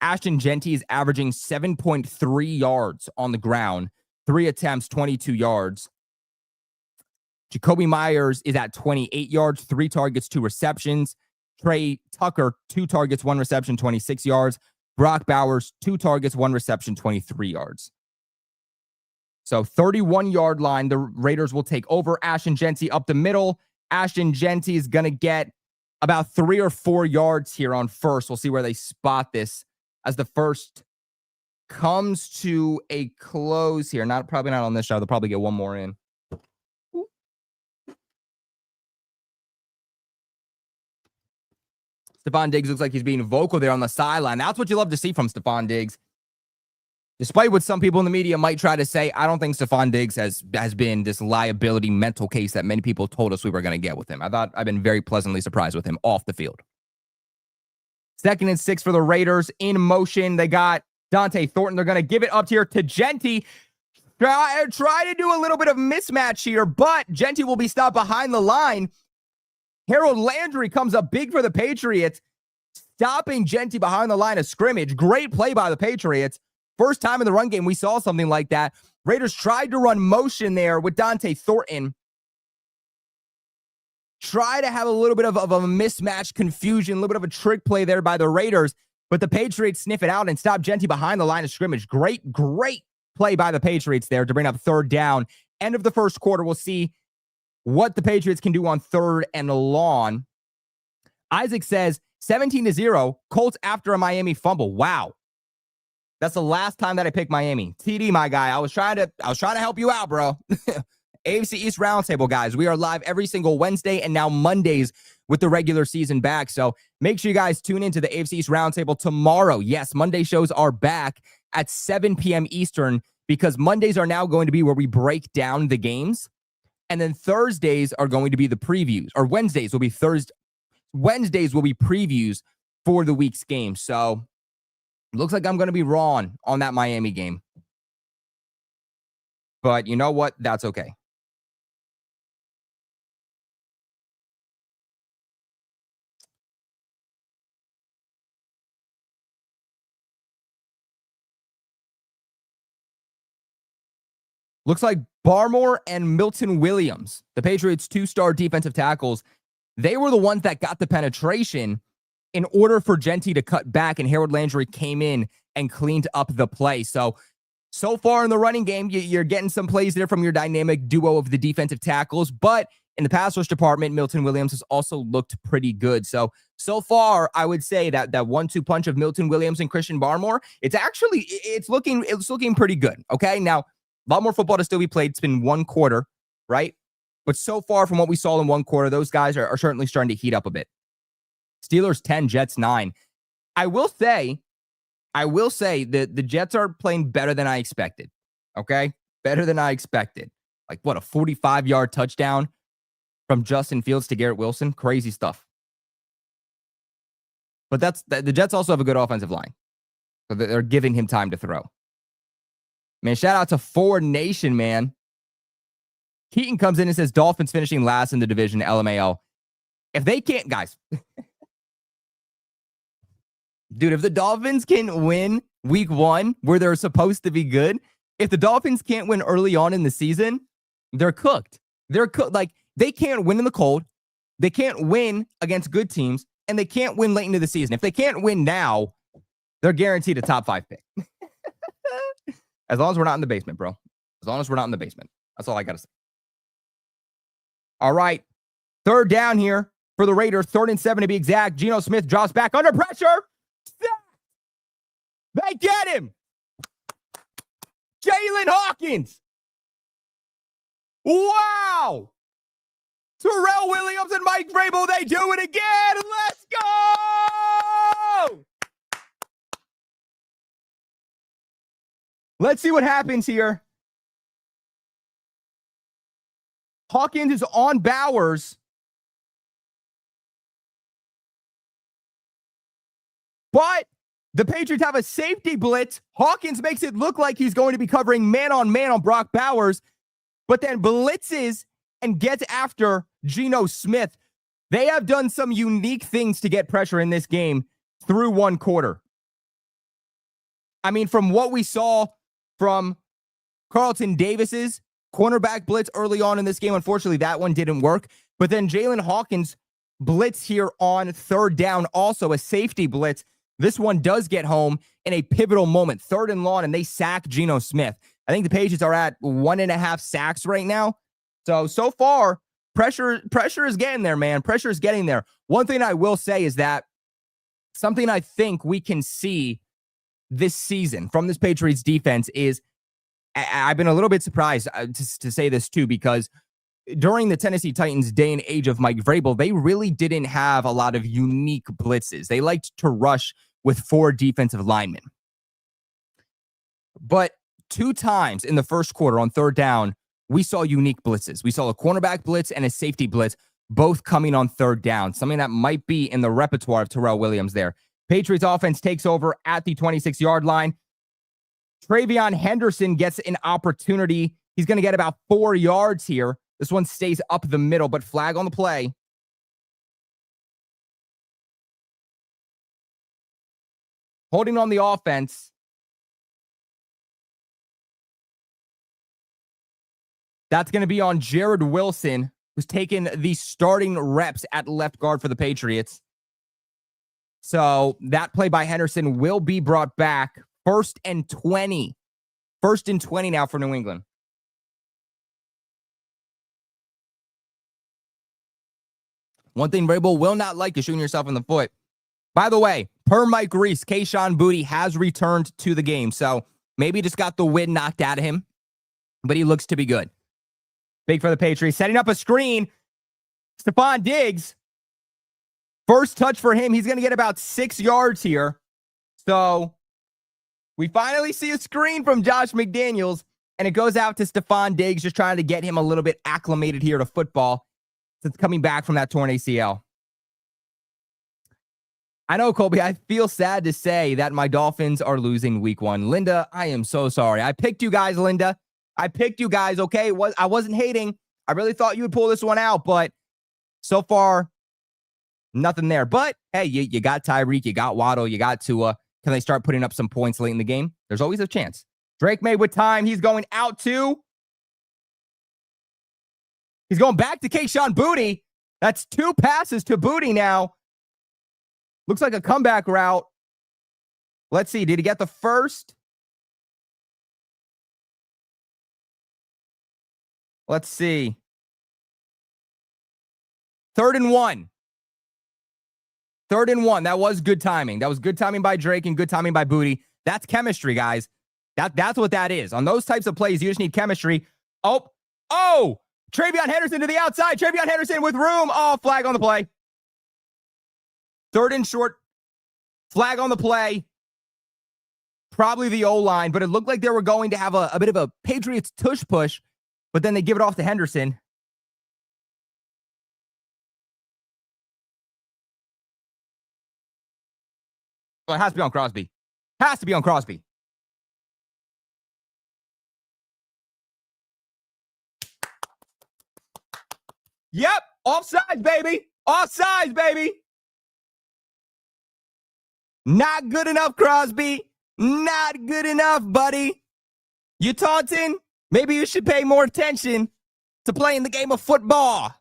Ashton Jeanty is averaging 7.3 yards on the ground. 3 attempts, 22 yards. Jacoby Myers is at 28 yards, 3 targets, 2 receptions. Trey Tucker, 2 targets, 1 reception, 26 yards. Brock Bowers, 2 targets, 1 reception, 23 yards. So 31-yard line, the Raiders will take over. Ashton Jeanty up the middle. Ashton Jeanty is going to get about 3 or 4 yards here on first. We'll see where they spot this as the first comes to a close here. Probably not on this shot. They'll probably get one more in. Stephon Diggs looks like he's being vocal there on the sideline. That's what you love to see from Stephon Diggs. Despite what some people in the media might try to say, I don't think Stephon Diggs has been this liability mental case that many people told us we were going to get with him. I've been very pleasantly surprised with him off the field. 2nd and 6 for the Raiders in motion. They got Dante Thornton. They're going to give it up here to Jeanty. Try to do a little bit of mismatch here, but Jeanty will be stopped behind the line. Harold Landry comes up big for the Patriots, stopping Jeanty behind the line of scrimmage. Great play by the Patriots. First time in the run game we saw something like that. Raiders tried to run motion there with Dante Thornton. Try to have a little bit of a mismatch confusion, a little bit of a trick play there by the Raiders, but the Patriots sniff it out and stop Jeanty behind the line of scrimmage. Great play by the Patriots there to bring up 3rd down. End of the first quarter, we'll see what the Patriots can do on 3rd and long. Isaac says 17-0, Colts after a Miami fumble. Wow. That's the last time that I picked Miami. TD, my guy. I was trying to help you out, bro. AFC East Roundtable, guys. We are live every single Wednesday and now Mondays with the regular season back. So make sure you guys tune into the AFC East Roundtable tomorrow. Yes, Monday shows are back at 7 p.m. Eastern because Mondays are now going to be where we break down the games. And then Thursdays are going to be the previews, or Wednesdays will be previews for the week's game. So looks like I'm going to be wrong on that Miami game. But you know what? That's okay. Looks like Barmore and Milton Williams, the Patriots' 2-star defensive tackles, they were the ones that got the penetration in order for Jeanty to cut back, and Harold Landry came in and cleaned up the play. So far in the running game, you're getting some plays there from your dynamic duo of the defensive tackles, but in the pass rush department, Milton Williams has also looked pretty good. So far, I would say that 1-2 punch of Milton Williams and Christian Barmore, it's looking pretty good. Okay, now a lot more football to still be played. It's been 1 quarter, right? But so far from what we saw in 1 quarter, those guys are certainly starting to heat up a bit. Steelers 10, Jets 9. I will say that the Jets are playing better than I expected. Okay? Better than I expected. Like, what, a 45-yard touchdown from Justin Fields to Garrett Wilson? Crazy stuff. But the Jets also have a good offensive line. So they're giving him time to throw. Man, shout out to Four Nation, man. Keaton comes in and says Dolphins finishing last in the division, LMAO. If they can't, guys, dude, if the Dolphins can win week 1 where they're supposed to be good, if the Dolphins can't win early on in the season, they're cooked. They're cooked. Like, they can't win in the cold. They can't win against good teams, and they can't win late into the season. If they can't win now, they're guaranteed a top 5 pick. As long as we're not in the basement, bro. As long as we're not in the basement. That's all I got to say. All right. 3rd down here for the Raiders. 3rd and 7 to be exact. Geno Smith drops back under pressure. They get him. Jalen Hawkins. Wow. Terrell Williams and Mike Vrabel, they do it again. Let's go. Let's see what happens here. Hawkins is on Bowers. But the Patriots have a safety blitz. Hawkins makes it look like he's going to be covering man-on-man on Brock Bowers, but then blitzes and gets after Geno Smith. They have done some unique things to get pressure in this game through 1 quarter. I mean, from what we saw from Carlton Davis's cornerback blitz early on in this game, unfortunately, that one didn't work. But then Jalen Hawkins blitz here on 3rd down, also a safety blitz. This one does get home in a pivotal moment, 3rd and long, and they sack Geno Smith. I think the Patriots are at 1.5 sacks right now. So far, pressure is getting there, man. Pressure is getting there. One thing I will say is that something I think we can see this season from this Patriots defense is I've been a little bit surprised to say this too, because during the Tennessee Titans day and age of Mike Vrabel, they really didn't have a lot of unique blitzes. They liked to rush with 4 defensive linemen. But 2 times in the first quarter on 3rd down, we saw unique blitzes. We saw a cornerback blitz and a safety blitz, both coming on 3rd down, something that might be in the repertoire of Terrell Williams there. Patriots offense takes over at the 26-yard line. Travion Henderson gets an opportunity. He's going to get about 4 yards here. This one stays up the middle, but flag on the play. Holding on the offense. That's going to be on Jared Wilson, who's taken the starting reps at left guard for the Patriots. So that play by Henderson will be brought back. 1st and 20. 1st and 20 now for New England. One thing Vrabel will not like is shooting yourself in the foot. By the way, per Mike Reese, Kayshon Boutte has returned to the game. So maybe just got the wind knocked out of him, but he looks to be good. Big for the Patriots. Setting up a screen. Stephon Diggs. First touch for him. He's going to get about 6 yards here. So we finally see a screen from Josh McDaniels, and it goes out to Stephon Diggs, just trying to get him a little bit acclimated here to football since coming back from that torn ACL. I know, Colby, I feel sad to say that my Dolphins are losing week 1. Linda, I am so sorry. I picked you guys, Linda. I picked you guys, okay? I wasn't hating. I really thought you would pull this one out, but so far, nothing there. But, hey, you got Tyreek, you got Waddle, you got Tua. Can they start putting up some points late in the game? There's always a chance. Drake May with time. He's going out to. He's going back to Kayshon Boutte. That's 2 passes to Boutte now. Looks like a comeback route. Let's see. Did he get the first? Let's see. 3rd and 1. 3rd and 1. That was good timing. That was good timing by Drake and good timing by Boutte. That's chemistry, guys. That's what that is. On those types of plays, you just need chemistry. Oh! Travion Henderson to the outside. Travion Henderson with room. Oh, flag on the play. 3rd and short. Flag on the play. Probably the O-line, but it looked like they were going to have a bit of a Patriots tush push, but then they give it off to Henderson. Well, it has to be on Crosby. Has to be on Crosby. Yep. Offsides, baby. Offsides, baby. Not good enough, Crosby. Not good enough, buddy. You taunting? Maybe you should pay more attention to playing the game of football.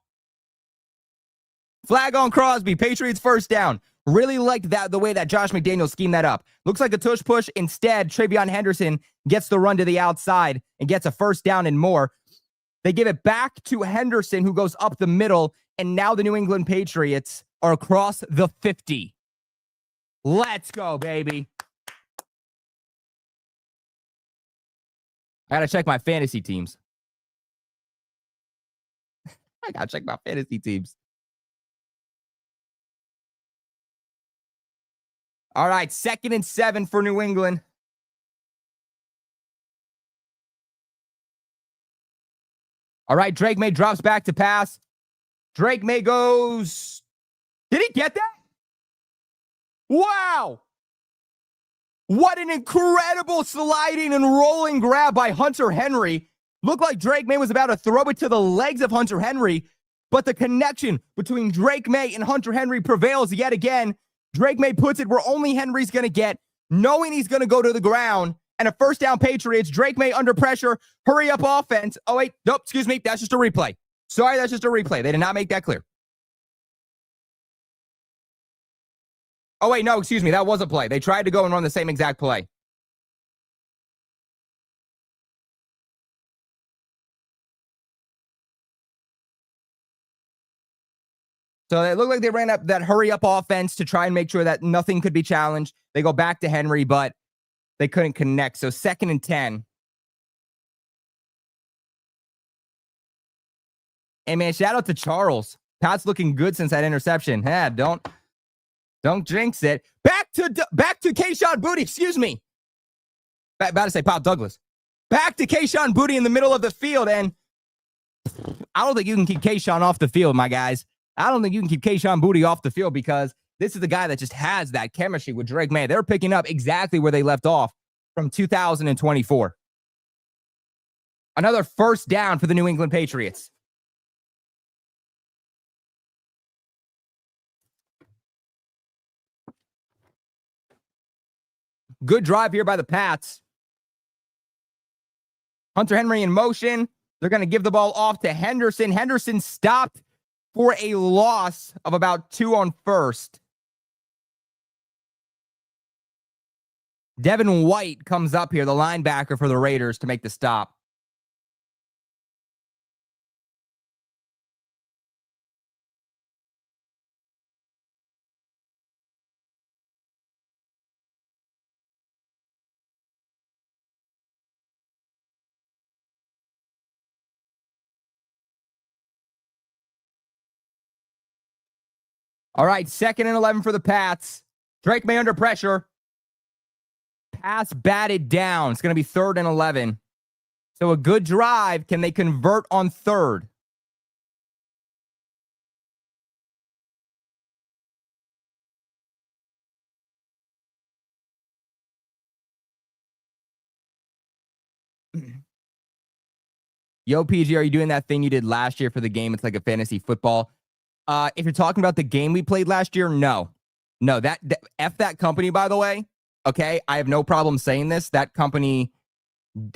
Flag on Crosby. Patriots first down. Really liked that the way that Josh McDaniels schemed that up. Looks like a tush push. Instead, Travion Henderson gets the run to the outside and gets a first down and more. They give it back to Henderson, who goes up the middle, and now the New England Patriots are across the 50. Let's go, baby. I got to check my fantasy teams. I got to check my fantasy teams. All right, 2nd and 7 for New England. All right, Drake May drops back to pass. Drake May goes. Did he get that? Wow. What an incredible sliding and rolling grab by Hunter Henry. Looked like Drake May was about to throw it to the legs of Hunter Henry, but the connection between Drake May and Hunter Henry prevails yet again. Drake May puts it where only Henry's going to get, knowing he's going to go to the ground, and a first down Patriots. Drake May under pressure. Hurry up offense. Oh, wait. Nope. Excuse me. That's just a replay. Sorry, that's just a replay. They did not make that clear. Oh, wait. No, excuse me. That was a play. They tried to go and run the same exact play. So it looked like they ran up that hurry up offense to try and make sure that nothing could be challenged. They go back to Henry, but they couldn't connect. So 2nd and 10. Hey, man, shout out to Charles. Pat's looking good since that interception. Yeah, don't jinx it. Back to Kayshon Boutte. Excuse me. About to say Pop Douglas. Back to Kayshon Boutte in the middle of the field, and I don't think you can keep Kayshon off the field, my guys. I don't think you can keep Kayshon Boutte off the field because this is the guy that just has that chemistry with Drake May. They're picking up exactly where they left off from 2024. Another first down for the New England Patriots. Good drive here by the Pats. Hunter Henry in motion. They're going to give the ball off to Henderson. Henderson stopped for a loss of about 2 on first. Devin White comes up here, the linebacker for the Raiders, to make the stop. All right, 2nd and 11 for the Pats. Drake May under pressure. Pass batted down. It's going to be 3rd and 11. So a good drive. Can they convert on 3rd? Yo, PG, are you doing that thing you did last year for the game? It's like a fantasy football. If you're talking about the game we played last year, no. That F that company, by the way. Okay, I have no problem saying this. That company,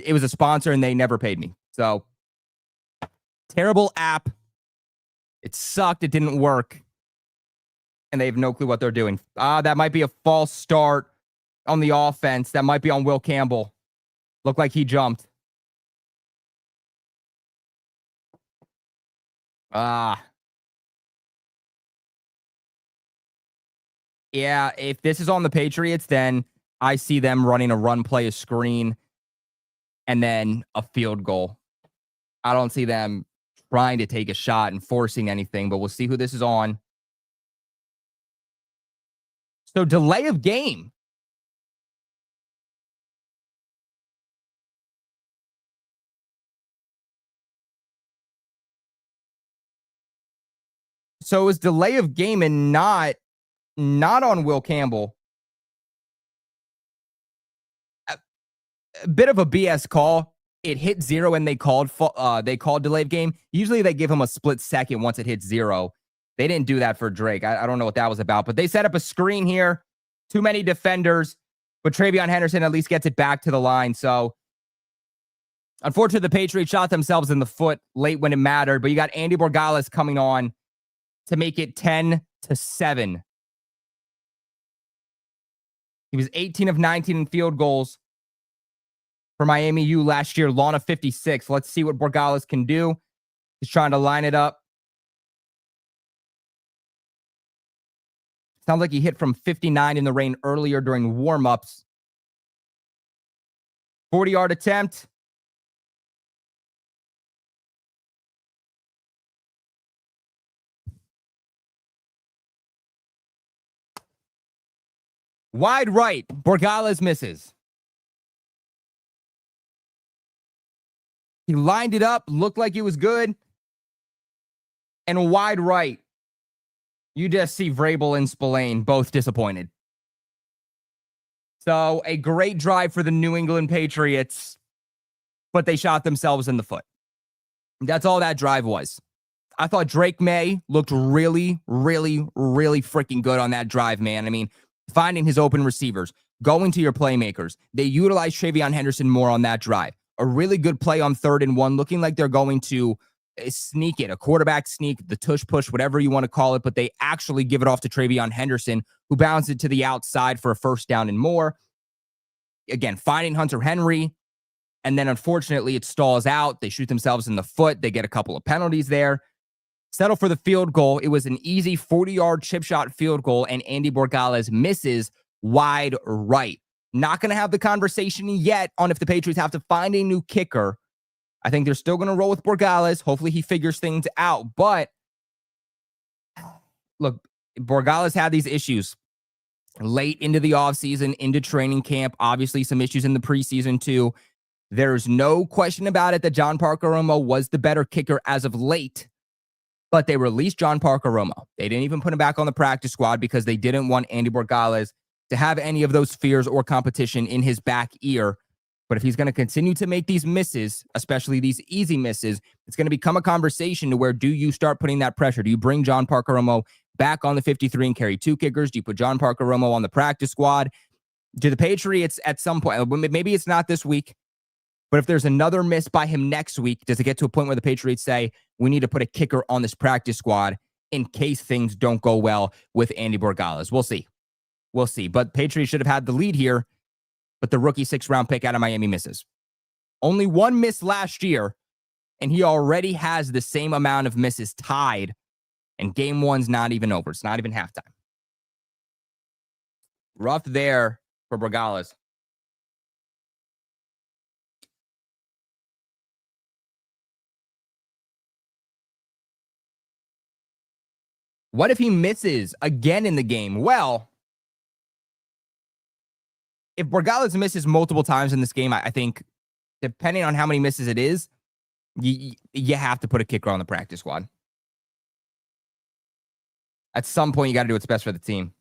it was a sponsor and they never paid me. So, terrible app. It sucked. It didn't work. And they have no clue what they're doing. That might be a false start on the offense. That might be on Will Campbell. Looked like he jumped. Yeah, if this is on the Patriots, then I see them running a run play, a screen, and then a field goal. I don't see them trying to take a shot and forcing anything, but we'll see who this is on. So delay of game. So it was delay of game and not on Will Campbell. A bit of a BS call. it hit 0 and they called delayed game. Usually they give him a split second once it hits 0. They didn't do that for Drake. I don't know what that was about, but they set up a screen here. Too many defenders, but TreVeyon Henderson at least gets it back to the line. So unfortunately, the Patriots shot themselves in the foot late when it mattered, but you got Andy Borregales coming on to make it 10-7. He was 18 of 19 in field goals for Miami U last year, lawn of 56. Let's see what Borregales can do. He's trying to line it up. Sounds like he hit from 59 in the rain earlier during warmups. 40-yard attempt. Wide right. Borregales misses. He lined it up, looked like it was good. And wide right. You just see Vrabel and Spillane both disappointed. So a great drive for the New England Patriots, but they shot themselves in the foot. That's all that drive was. I thought Drake May looked really, really, really freaking good on that drive, man. I mean, finding his open receivers, going to your playmakers. They utilized TreVeyon Henderson more on that drive. A really good play on 3rd and 1, looking like they're going to sneak it, a quarterback sneak, the tush push, whatever you want to call it, but they actually give it off to TreVeyon Henderson, who bounced it to the outside for a first down and more. Again, finding Hunter Henry, and then unfortunately it stalls out. They shoot themselves in the foot. They get a couple of penalties there. Settle for the field goal. It was an easy 40-yard chip shot field goal, and Andy Borregales misses wide right. Not going to have the conversation yet on if the Patriots have to find a new kicker. I think they're still going to roll with Borregales. Hopefully he figures things out. But look, Borregales had these issues late into the offseason, into training camp. Obviously some issues in the preseason too. There's no question about it that John Parker Romo was the better kicker as of late. But they released John Parker Romo. They didn't even put him back on the practice squad because they didn't want Andy Borregales to have any of those fears or competition in his back ear. But if he's going to continue to make these misses, especially these easy misses, it's going to become a conversation to where do you start putting that pressure? Do you bring John Parker Romo back on the 53 and carry 2 kickers? Do you put John Parker Romo on the practice squad? Do the Patriots at some point, maybe it's not this week, but if there's another miss by him next week, does it get to a point where the Patriots say, we need to put a kicker on this practice squad in case things don't go well with Andy Borregales? We'll see. We'll see. But Patriots should have had the lead here, but the rookie 6th-round pick out of Miami misses. Only 1 miss last year, and he already has the same amount of misses tied, and game 1's not even over. It's not even halftime. Rough there for Borregales. What if he misses again in the game? Well, if Borregales misses multiple times in this game, I think, depending on how many misses it is, you have to put a kicker on the practice squad. At some point, you got to do what's best for the team.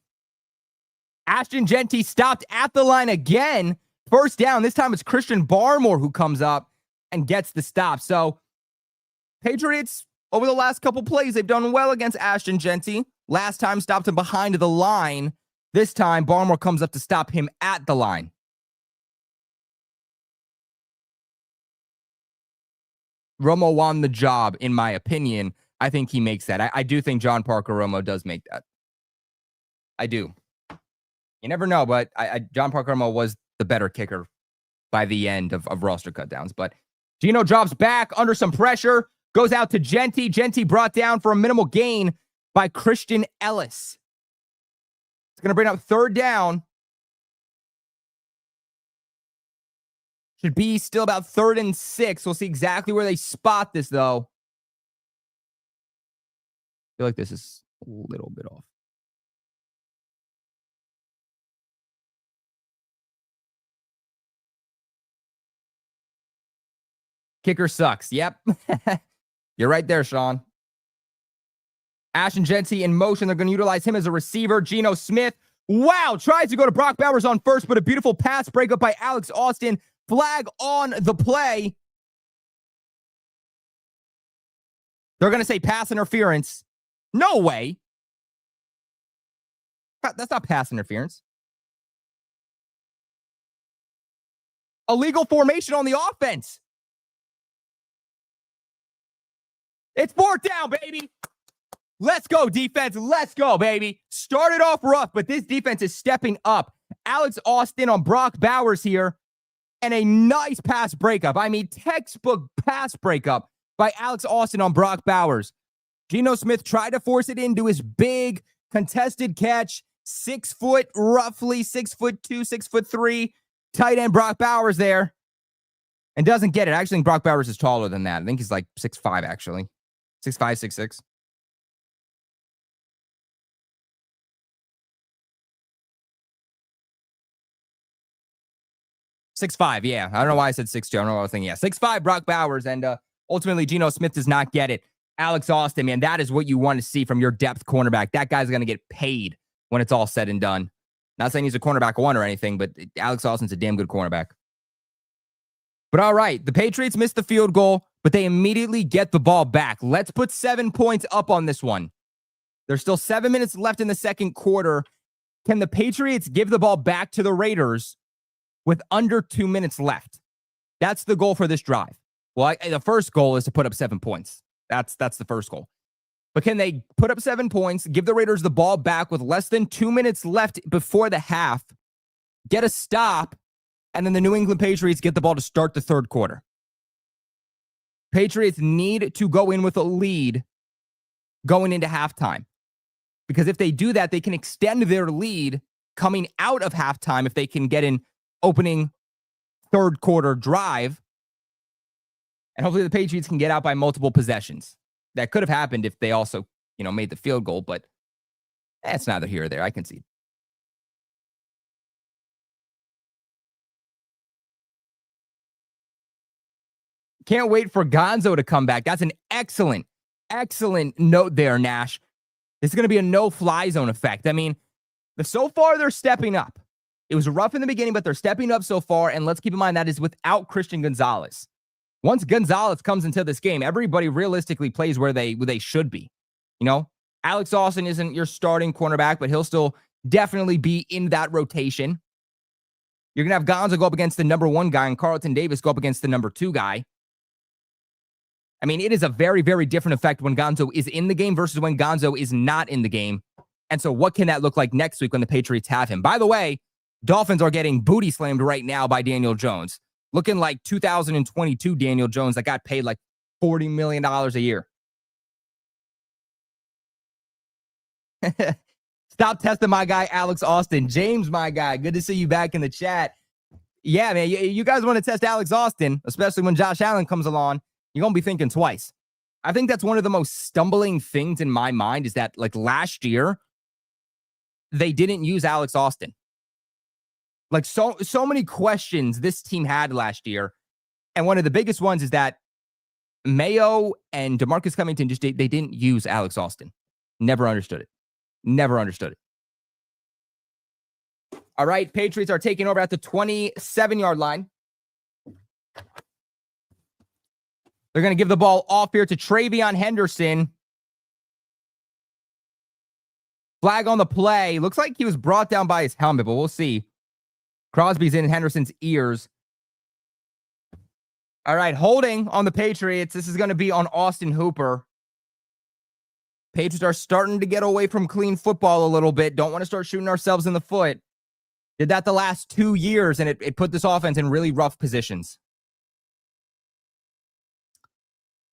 Ashton Jeanty stopped at the line again. First down. This time it's Christian Barmore who comes up and gets the stop. So, Patriots, over the last couple plays, they've done well against Ashton Jeanty. Last time, stopped him behind the line. This time, Barmore comes up to stop him at the line. Romo won the job, in my opinion. I think he makes that. I do think John Parker Romo does make that. I do. You never know, but John Parker Romo was the better kicker by the end of roster cutdowns. But Geno drops back under some pressure, goes out to Jeanty. Jeanty brought down for a minimal gain by Christian Ellis. It's going to bring up 3rd down. Should be still about 3rd and 6. We'll see exactly where they spot this, though. I feel like this is a little bit off. Kicker sucks. Yep. You're right there, Sean. Ashton Jeanty in motion. They're going to utilize him as a receiver. Geno Smith. Wow. Tries to go to Brock Bowers on first, but a beautiful pass breakup by Alex Austin. Flag on the play. They're going to say pass interference. No way. That's not pass interference. Illegal formation on the offense. It's 4th down, baby. Let's go, defense. Let's go, baby. Started off rough, but this defense is stepping up. Alex Austin on Brock Bowers here, and a nice pass breakup. I mean, textbook pass breakup by Alex Austin on Brock Bowers. Geno Smith tried to force it into his big contested catch. 6 foot, roughly 6'2", 6'3", tight end Brock Bowers there, and doesn't get it. I actually think Brock Bowers is taller than that. I think he's like 6'5", actually. 6'5", 6'6". Yeah. I don't know why I said 6'2". I don't know what I was thinking. Yeah, 6'5", Brock Bowers, and ultimately Geno Smith does not get it. Alex Austin, man, that is what you want to see from your depth cornerback. That guy's going to get paid when it's all said and done. Not saying he's a cornerback one or anything, but Alex Austin's a damn good cornerback. But all right, the Patriots missed the field goal, but they immediately get the ball back. Let's put 7 points up on this one. There's still 7 minutes left in the second quarter. Can the Patriots give the ball back to the Raiders with under 2 minutes left? That's the goal for this drive. Well, the first goal is to put up 7 points. That's the first goal. But can they put up 7 points, give the Raiders the ball back with less than 2 minutes left before the half, get a stop, and then the New England Patriots get the ball to start the third quarter? Patriots need to go in with a lead going into halftime. Because if they do that, they can extend their lead coming out of halftime if they can get an opening third quarter drive. And hopefully the Patriots can get out by multiple possessions. That could have happened if they also, made the field goal, but that's neither here or there. I can see. Can't wait for Gonzo to come back. That's an excellent note there, Nash. This is going to be a no-fly zone effect. I mean, so far they're stepping up. It was rough in the beginning, but they're stepping up so far, and let's keep in mind that is without Christian Gonzalez. Once Gonzalez comes into this game, everybody realistically plays where they should be. Alex Austin isn't your starting cornerback, but he'll still definitely be in that rotation. You're going to have Gonzo go up against the number 1 guy and Carlton Davis go up against the number 2 guy. I mean, it is a very, very different effect when Gonzo is in the game versus when Gonzo is not in the game. And so what can that look like next week when the Patriots have him? By the way, Dolphins are getting booty slammed right now by Daniel Jones. Looking like 2022 Daniel Jones that got paid like $40 million a year. Stop testing my guy, Alex Austin. James, my guy, good to see you back in the chat. Yeah, man, you guys want to test Alex Austin, especially when Josh Allen comes along, you're going to be thinking twice. I think that's one of the most stumbling things in my mind is that, like, last year, they didn't use Alex Austin. Like, so many questions this team had last year. And one of the biggest ones is that Mayo and DeMarcus Covington they didn't use Alex Austin. Never understood it. All right, Patriots are taking over at the 27-yard line. They're going to give the ball off here to Travion Henderson. Flag on the play. Looks like he was brought down by his helmet, but we'll see. Crosby's in Henderson's ears. All right, holding on the Patriots. This is going to be on Austin Hooper. Patriots are starting to get away from clean football a little bit. Don't want to start shooting ourselves in the foot. Did that the last 2 years, and it put this offense in really rough positions.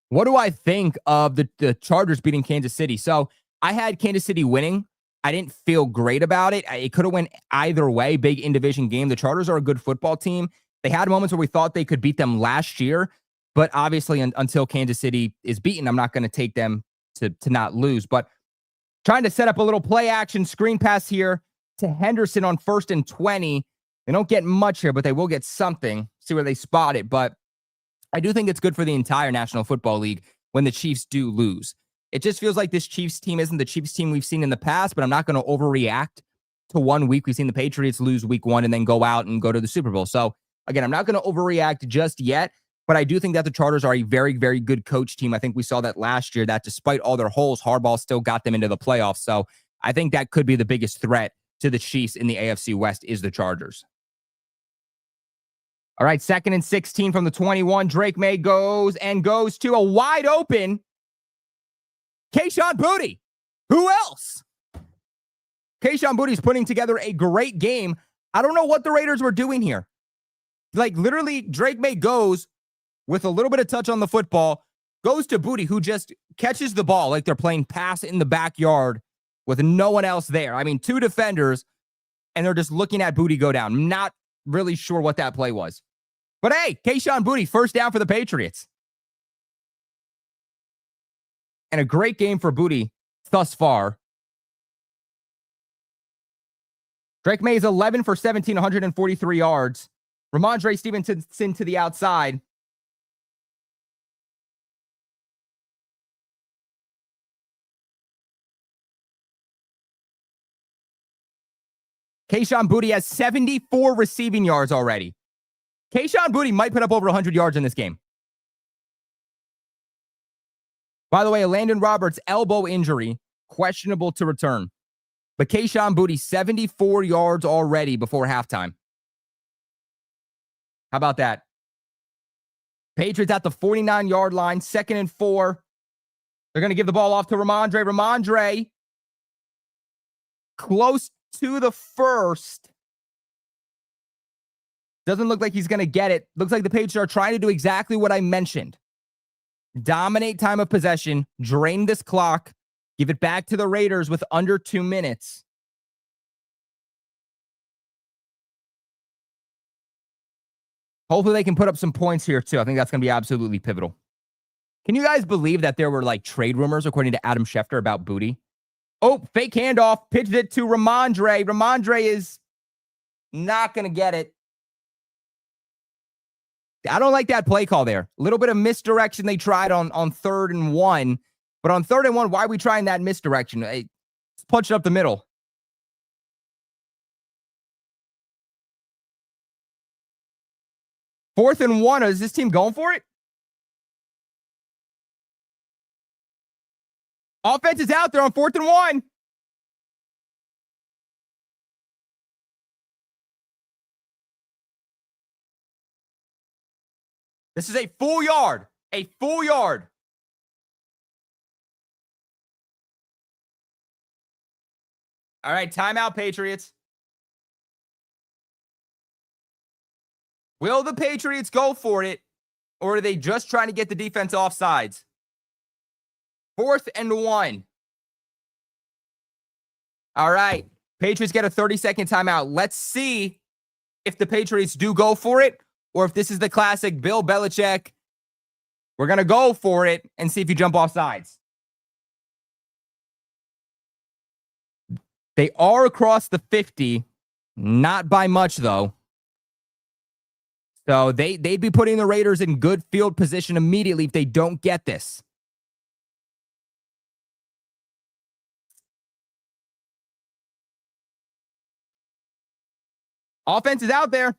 What do I think of the Chargers beating Kansas City? So I had Kansas City winning. I didn't feel great about it. It could have went either way. Big in-division game. The Chargers are a good football team. They had moments where we thought they could beat them last year, but obviously until Kansas City is beaten, I'm not going to take them to not lose. But trying to set up a little play action screen pass here to Henderson on 1st and 20. They don't get much here, but they will get something. See where they spot it. But I do think it's good for the entire National Football League when the Chiefs do lose. It just feels like this Chiefs team isn't the Chiefs team we've seen in the past, but I'm not going to overreact to 1 week. We've seen the Patriots lose week 1 and then go out and go to the Super Bowl. So again, I'm not going to overreact just yet. But I do think that the Chargers are a very, very good coach team. I think we saw that last year, that despite all their holes, Harbaugh still got them into the playoffs. So I think that could be the biggest threat to the Chiefs in the AFC West is the Chargers. All right, 2nd and 16 from the 21. Drake May goes to a wide open Kayshon Boutte. Who else? Kayshon Boutte's putting together a great game. I don't know what the Raiders were doing here. Like, literally, Drake May goes with a little bit of touch on the football, goes to Boutte, who just catches the ball like they're playing pass in the backyard with no one else there. I mean, 2 defenders, and they're just looking at Boutte go down. I'm not really sure what that play was. But hey, Kayshon Boutte, first down for the Patriots. And a great game for Boutte thus far. Drake May is 11 for 17, 143 yards. Ramondre Stevenson to the outside. Kayshon Boutte has 74 receiving yards already. Kayshon Boutte might put up over 100 yards in this game. By the way, a Landon Roberts elbow injury, questionable to return. But Kayshon Boutte, 74 yards already before halftime. How about that? Patriots at the 49-yard line, 2nd and 4. They're going to give the ball off to Ramondre. Ramondre, close to the first. Doesn't look like he's going to get it. Looks like the Patriots are trying to do exactly what I mentioned. Dominate time of possession, drain this clock, give it back to the Raiders with under 2 minutes. Hopefully they can put up some points here too. I think that's going to be absolutely pivotal. Can you guys believe that there were like trade rumors, according to Adam Schefter, about Boutte? Oh, fake handoff, pitched it to Ramondre. Ramondre is not going to get it. I don't like that play call there. A little bit of misdirection they tried on 3rd and 1. But on 3rd and 1, why are we trying that misdirection? Hey, let's punch it up the middle. Fourth and 1. Is this team going for it? Offense is out there on 4th and 1. This is a full yard. A full yard. All right, timeout, Patriots. Will the Patriots go for it, or are they just trying to get the defense off sides? 4th and 1. All right, Patriots get a 30-second timeout. Let's see if the Patriots do go for it, or if this is the classic Bill Belichick, we're going to go for it and see if you jump off sides. They are across the 50, not by much, though. So they'd be putting the Raiders in good field position immediately if they don't get this. Offense is out there.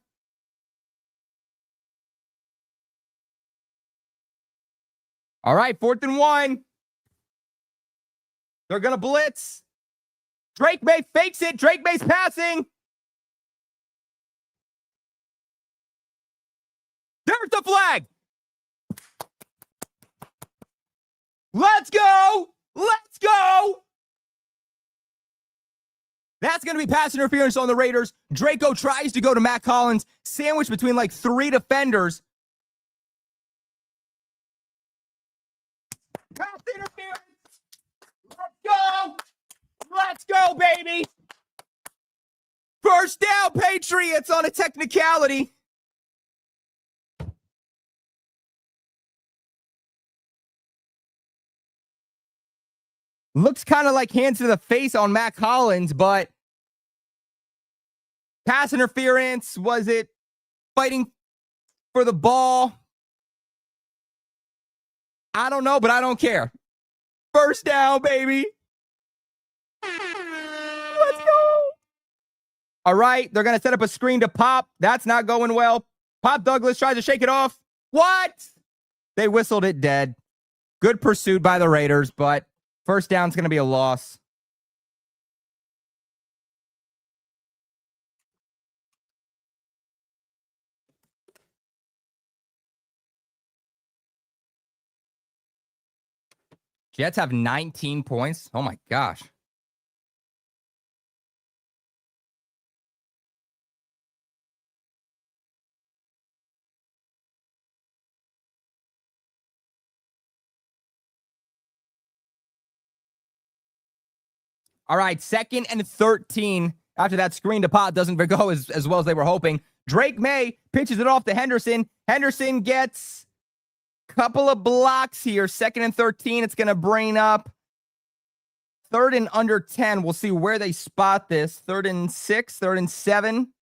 All right, 4th and 1. They're going to blitz. Drake May fakes it. Drake May's passing. There's the flag. Let's go. Let's go. That's going to be pass interference on the Raiders. Draco tries to go to Matt Collins, sandwiched between like 3 defenders. Pass interference. Let's go. Let's go, baby. First down, Patriots on a technicality. Looks kind of like hands to the face on Matt Collins, but pass interference. Was it fighting for the ball? I don't know, but I don't care. First down, baby. Let's go. All right, they're going to set up a screen to Pop. That's not going well. Pop Douglas tries to shake it off. What? They whistled it dead. Good pursuit by the Raiders, but first down's going to be a loss. Jets have 19 points. Oh my gosh. All right, 2nd and 13. After that screen to pot doesn't go as well as they were hoping. Drake May pitches it off to Henderson. Henderson gets a couple of blocks here. 2nd and 13. It's going to bring up 3rd and under 10. We'll see where they spot this. 3rd and 6, 3rd and 7.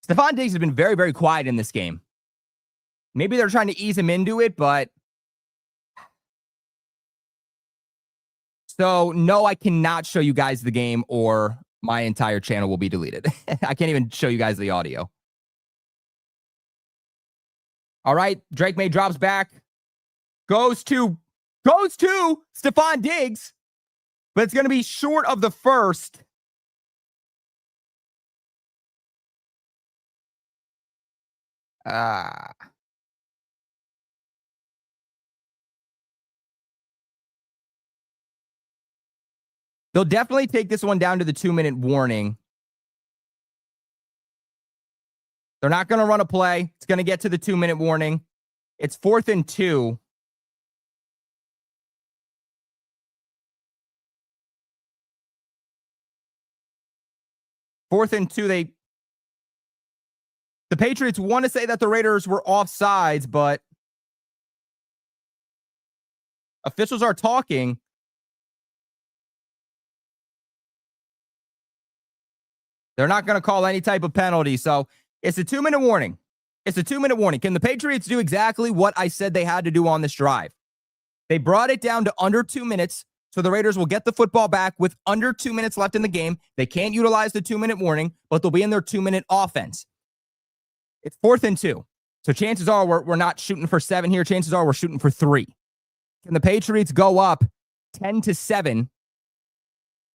Stephon Diggs has been very, very quiet in this game. Maybe they're trying to ease him into it, but so no, I cannot show you guys the game or my entire channel will be deleted. I can't even show you guys the audio. All right, Drake May drops back, goes to Stephon Diggs, but it's going to be short of the first. They'll definitely take this one down to the 2-minute warning. They're not going to run a play. It's going to get to the 2-minute warning. It's 4th and 2. Fourth and 2. The Patriots want to say that the Raiders were offsides, but officials are talking. They're not going to call any type of penalty. So it's a 2-minute warning. It's a 2-minute warning. Can the Patriots do exactly what I said they had to do on this drive? They brought it down to under 2 minutes. So the Raiders will get the football back with under 2 minutes left in the game. They can't utilize the 2-minute warning, but they'll be in their 2-minute offense. It's 4th and 2. So chances are we're not shooting for 7 here. Chances are we're shooting for 3. Can the Patriots go up 10-7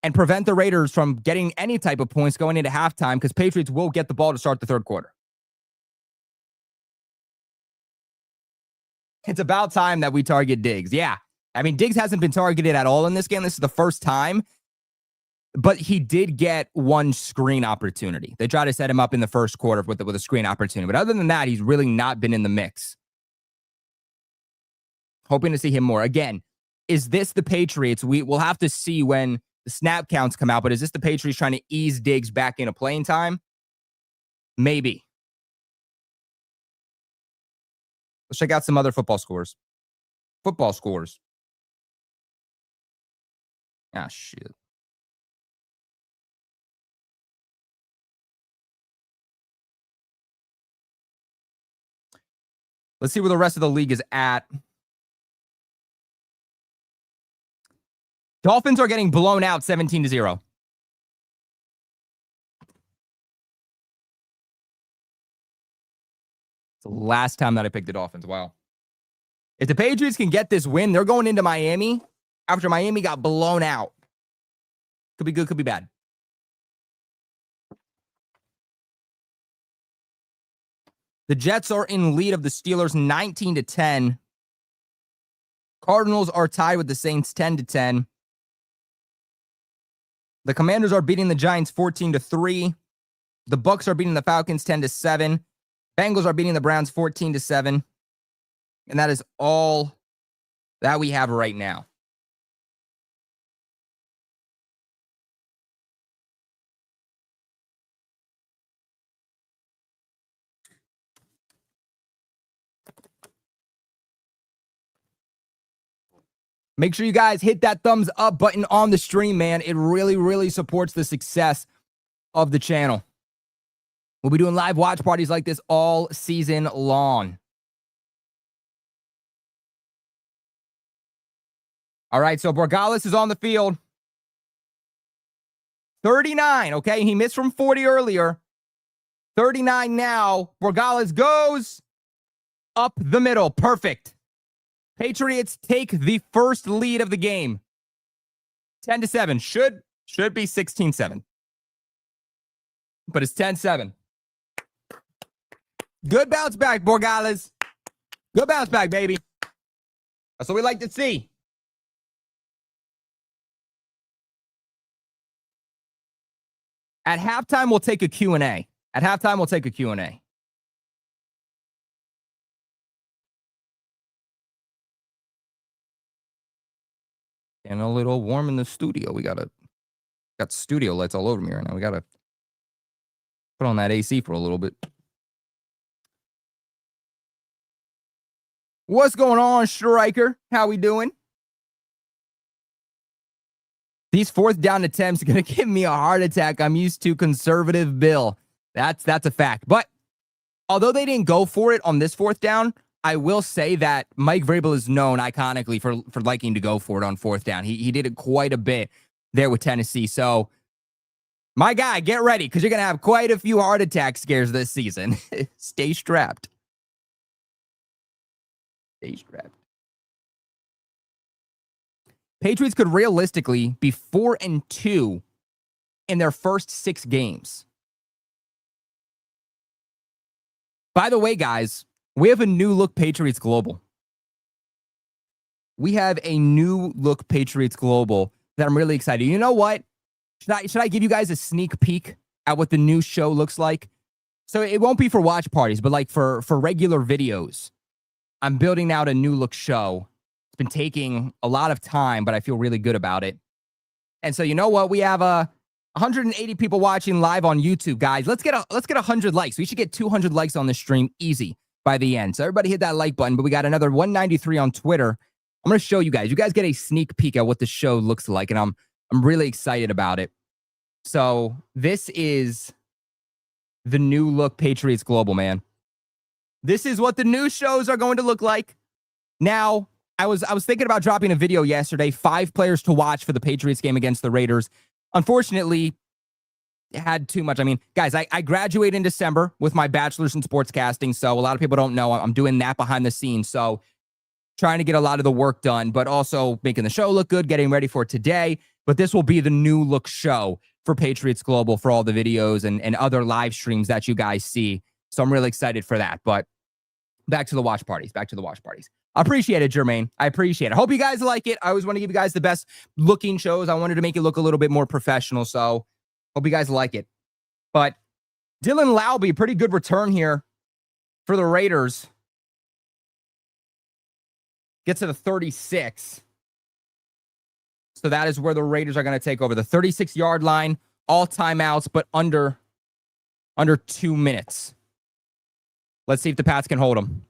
and prevent the Raiders from getting any type of points going into halftime? Because Patriots will get the ball to start the third quarter. It's about time that we target Diggs. Yeah. I mean, Diggs hasn't been targeted at all in this game. This is the first time. But he did get one screen opportunity. They tried to set him up in the first quarter with a screen opportunity. But other than that, he's really not been in the mix. Hoping to see him more. Again, is this the Patriots? We'll have to see when the snap counts come out. But is this the Patriots trying to ease Diggs back into playing time? Maybe. Let's check out some other football scores. Football scores. Ah, shit. Let's see where the rest of the league is at. Dolphins are getting blown out 17-0. It's the last time that I picked the Dolphins. Wow. If the Patriots can get this win, they're going into Miami after Miami got blown out. Could be good, could be bad. The Jets are in lead of the Steelers 19-10. Cardinals are tied with the Saints 10-10. The Commanders are beating the Giants 14-3. The Bucs are beating the Falcons 10-7. Bengals are beating the Browns 14-7. And that is all that we have right now. Make sure you guys hit that thumbs up button on the stream, man. It really, really supports the success of the channel. We'll be doing live watch parties like this all season long. All right, so Borgales is on the field. 39, okay? He missed from 40 earlier. 39 now. Borgales goes up the middle. Perfect. Patriots take the first lead of the game. 10-7. Should be 16-7. But it's 10-7. Good bounce back, Borgales. Good bounce back, baby. That's what we like to see. At halftime, we'll take a Q&A. At halftime, we'll take a Q&A. Getting a little warm in the studio. Got studio lights all over me right now. We got to put on that AC for a little bit. What's going on, Striker? How we doing? These fourth down attempts are going to give me a heart attack. I'm used to conservative Bill. That's a fact. But although they didn't go for it on this fourth down, I will say that Mike Vrabel is known iconically for liking to go for it on fourth down. He did it quite a bit there with Tennessee. So, my guy, get ready because you're going to have quite a few heart attack scares this season. Stay strapped. Stay strapped. Patriots could realistically be 4-2 in their first 6 games. By the way, guys, we have a new look Patriots Global. We have a new look Patriots Global that I'm really excited. You know what? Should I give you guys a sneak peek at what the new show looks like? So it won't be for watch parties, but like for regular videos. I'm building out a new look show. It's been taking a lot of time, but I feel really good about it. And so you know what? We have 180 people watching live on YouTube, guys. Let's get 100 likes. We should get 200 likes on this stream easy by the end. So everybody hit that like button, but we got another 193 on Twitter. I'm going to show you guys. You guys get a sneak peek at what the show looks like, and I'm really excited about it. So this is the new look Patriots Global, man. This is what the new shows are going to look like. Now, I was thinking about dropping a video yesterday, 5 players to watch for the Patriots game against the Raiders. Unfortunately, it had too much. I mean, guys, I graduated in December with my bachelor's in sportscasting, so a lot of people don't know I'm doing that behind the scenes. So trying to get a lot of the work done, but also making the show look good, getting ready for today. But this will be the new look show for Patriots Global for all the videos and other live streams that you guys see. So I'm really excited for that. But back to the watch parties. I appreciate it, Jermaine. I appreciate it. Hope you guys like it. I always want to give you guys the best looking shows. I wanted to make it look a little bit more professional. So hope you guys like it. But Dylan Laube, pretty good return here for the Raiders. Gets to the 36. So that is where the Raiders are going to take over. The 36-yard line, all timeouts, but under 2 minutes. Let's see if the Pats can hold them.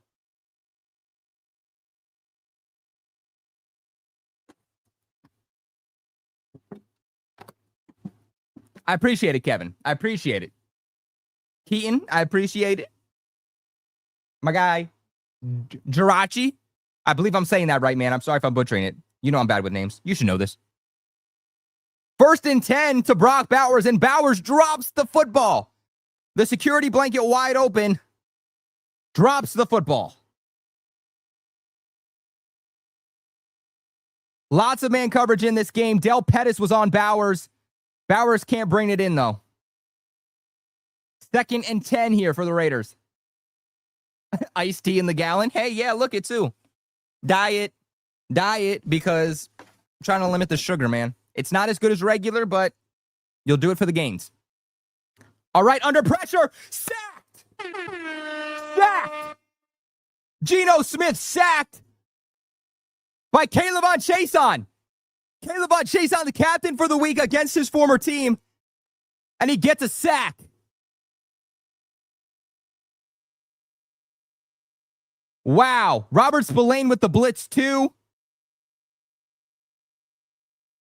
I appreciate it, Kevin. I appreciate it. Keaton, I appreciate it. My guy, Jirachi. I believe I'm saying that right, man. I'm sorry if I'm butchering it. You know I'm bad with names. You should know this. 1st and 10 to Brock Bowers, and Bowers drops the football. The security blanket wide open. Drops the football. Lots of man coverage in this game. Del Pettis was on Bowers. Bowers can't bring it in, though. 2nd and 10 here for the Raiders. Iced tea in the gallon. Hey, yeah, look it too. Diet, because I'm trying to limit the sugar, man. It's not as good as regular, but you'll do it for the gains. All right, under pressure. Sacked. Geno Smith sacked by Caleb Chason. Caleb Chason, the captain for the week against his former team, and he gets a sack. Wow. Robert Spillane with the blitz too.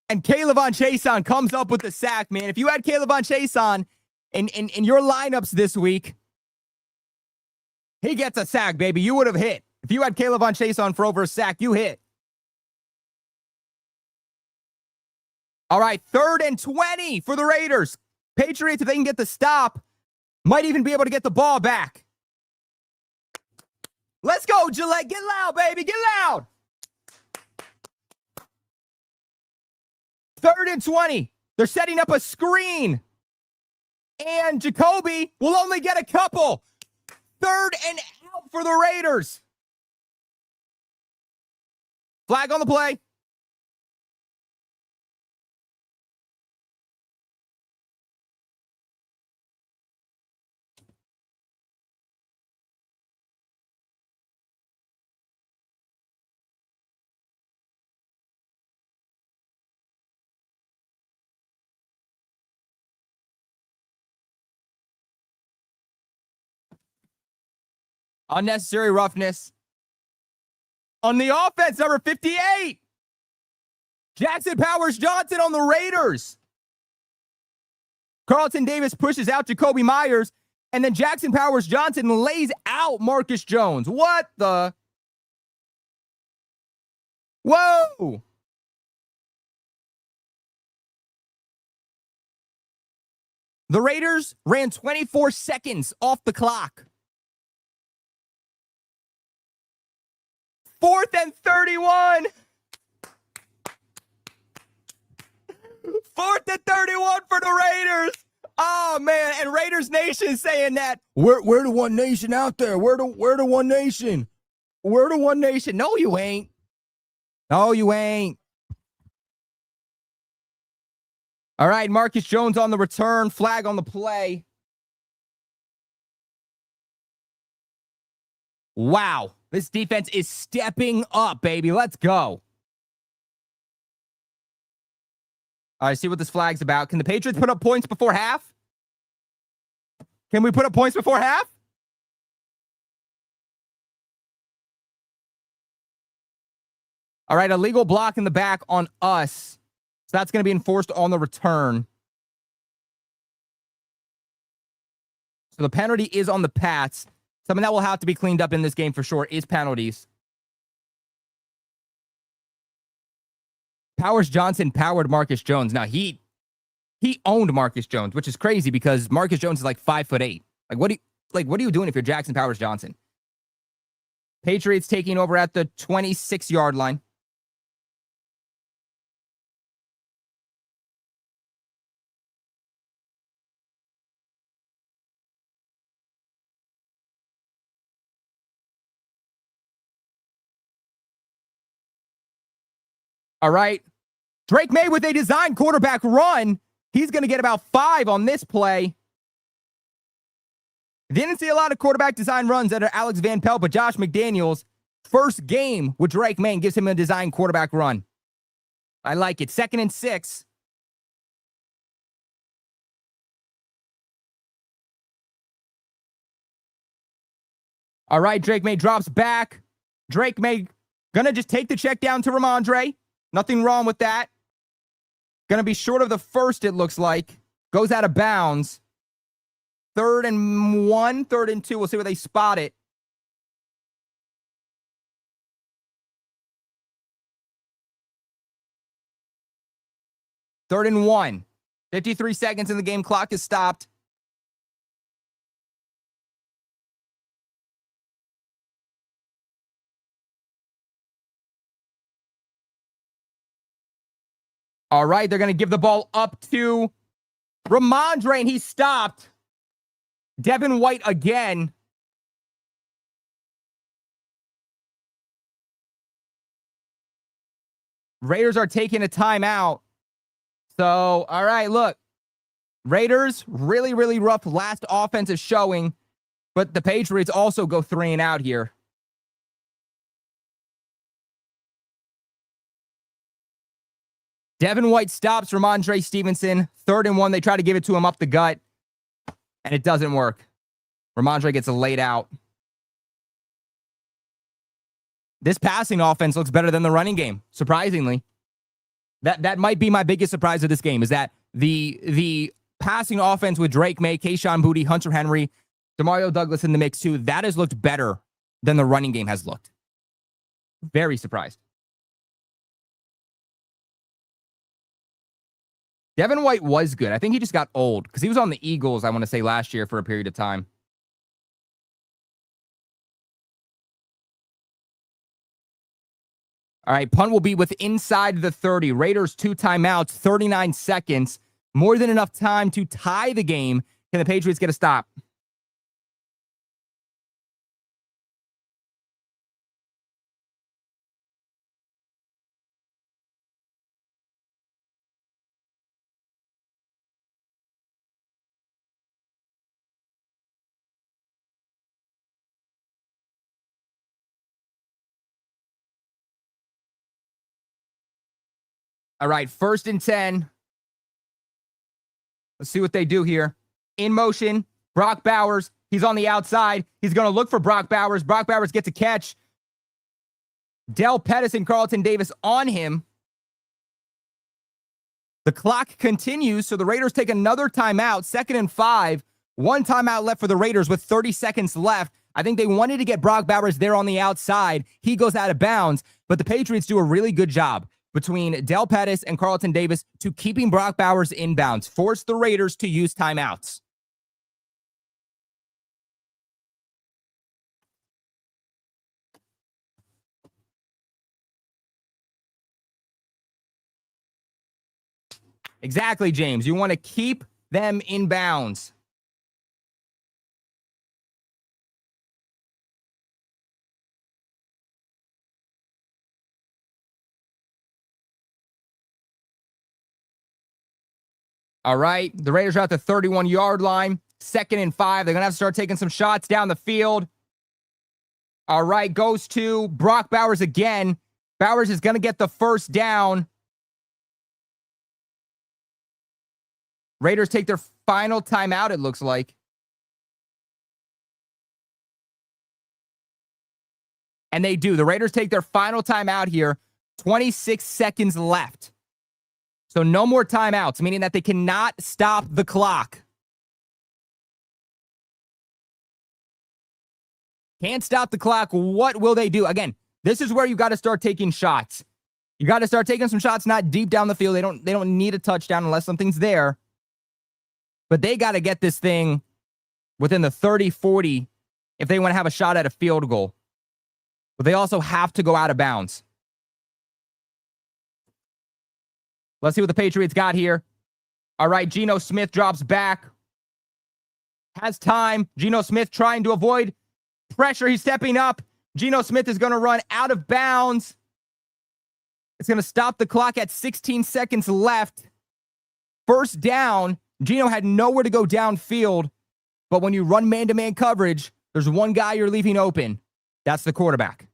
And Caleb Chason comes up with the sack, man. If you had Caleb Chason in your lineups this week, he gets a sack, baby. You would have hit. If you had Caleb Chason for over a sack, you hit. All right, 3rd and 20 for the Raiders. Patriots, if they can get the stop, might even be able to get the ball back. Let's go, Gillette. Get loud, baby. Get loud. 3rd and 20. They're setting up a screen. And Jacoby will only get a couple. 3rd and out for the Raiders. Flag on the play. Unnecessary roughness. On the offense, number 58. Jackson Powers Johnson on the Raiders. Carlton Davis pushes out Jacoby Myers, and then Jackson Powers Johnson lays out Marcus Jones. What the? Whoa! The Raiders ran 24 seconds off the clock. 4th and 31. 4th and 31 for the Raiders. Oh, man. And Raiders Nation saying that. We're the one nation out there. We're the one nation. We're the one nation. No, you ain't. No, you ain't. All right, Marcus Jones on the return. Flag on the play. Wow. This defense is stepping up, baby. Let's go. All right, see what this flag's about. Can the Patriots put up points before half? Can we put up points before half? All right, illegal block in the back on us. So that's going to be enforced on the return. So the penalty is on the Pats. Something that will have to be cleaned up in this game for sure is penalties. Powers Johnson powered Marcus Jones. Now, he owned Marcus Jones, which is crazy because Marcus Jones is like 5'8". What are you doing if you're Jackson Powers Johnson? Patriots taking over at the 26-yard line. All right. Drake May with a design quarterback run. He's going to get about 5 on this play. Didn't see a lot of quarterback design runs under Alex Van Pelt, but Josh McDaniels, first game with Drake May, gives him a design quarterback run. I like it. 2nd and 6. All right, Drake May drops back. Drake May gonna just take the check down to Ramondre. Nothing wrong with that. Gonna be short of the first, it looks like. Goes out of bounds. 3rd and 1, 3rd and 2. We'll see where they spot it. Third and 1. 53 seconds and the game clock is stopped. All right, they're going to give the ball up to Ramondre, and he stopped. Devin White again. Raiders are taking a timeout. So, all right, look. Raiders, really, really rough last offensive showing, but the Patriots also go 3 and out here. Devin White stops Ramondre Stevenson. 3rd and 1. They try to give it to him up the gut, and it doesn't work. Ramondre gets laid out. This passing offense looks better than the running game, surprisingly. That might be my biggest surprise of this game, is that the passing offense with Drake May, Kayshon Boutte, Hunter Henry, Demario Douglas in the mix too, that has looked better than the running game has looked. Very surprised. Devin White was good. I think he just got old because he was on the Eagles, I want to say, last year for a period of time. All right, punt will be with inside the 30. Raiders 2 timeouts, 39 seconds. More than enough time to tie the game. Can the Patriots get a stop? All right, 1st and 10. Let's see what they do here. In motion, Brock Bowers. He's on the outside. He's going to look for Brock Bowers. Brock Bowers gets a catch. Del Pettis and Carlton Davis on him. The clock continues, so the Raiders take another timeout, 2nd and 5. 1 timeout left for the Raiders with 30 seconds left. I think they wanted to get Brock Bowers there on the outside. He goes out of bounds, but the Patriots do a really good job between Del Pettis and Carlton Davis to keeping Brock Bowers inbounds, force the Raiders to use timeouts. Exactly, James. You want to keep them in bounds. All right. The Raiders are at the 31-yard line. 2nd and 5. They're going to have to start taking some shots down the field. All right. Goes to Brock Bowers again. Bowers is going to get the first down. Raiders take their final timeout, it looks like. And they do. The Raiders take their final timeout here. 26 seconds left. So no more timeouts, meaning that they cannot stop the clock. Can't stop the clock. What will they do? Again, this is where you got to start taking shots. You got to start taking some shots, not deep down the field. They don't need a touchdown unless something's there. But they got to get this thing within the 30, 40 if they want to have a shot at a field goal. But they also have to go out of bounds. Let's see what the Patriots got here. All right, Geno Smith drops back. Has time. Geno Smith trying to avoid pressure. He's stepping up. Geno Smith is going to run out of bounds. It's going to stop the clock at 16 seconds left. 1st down. Geno had nowhere to go downfield, but when you run man-to-man coverage, there's one guy you're leaving open. That's the quarterback.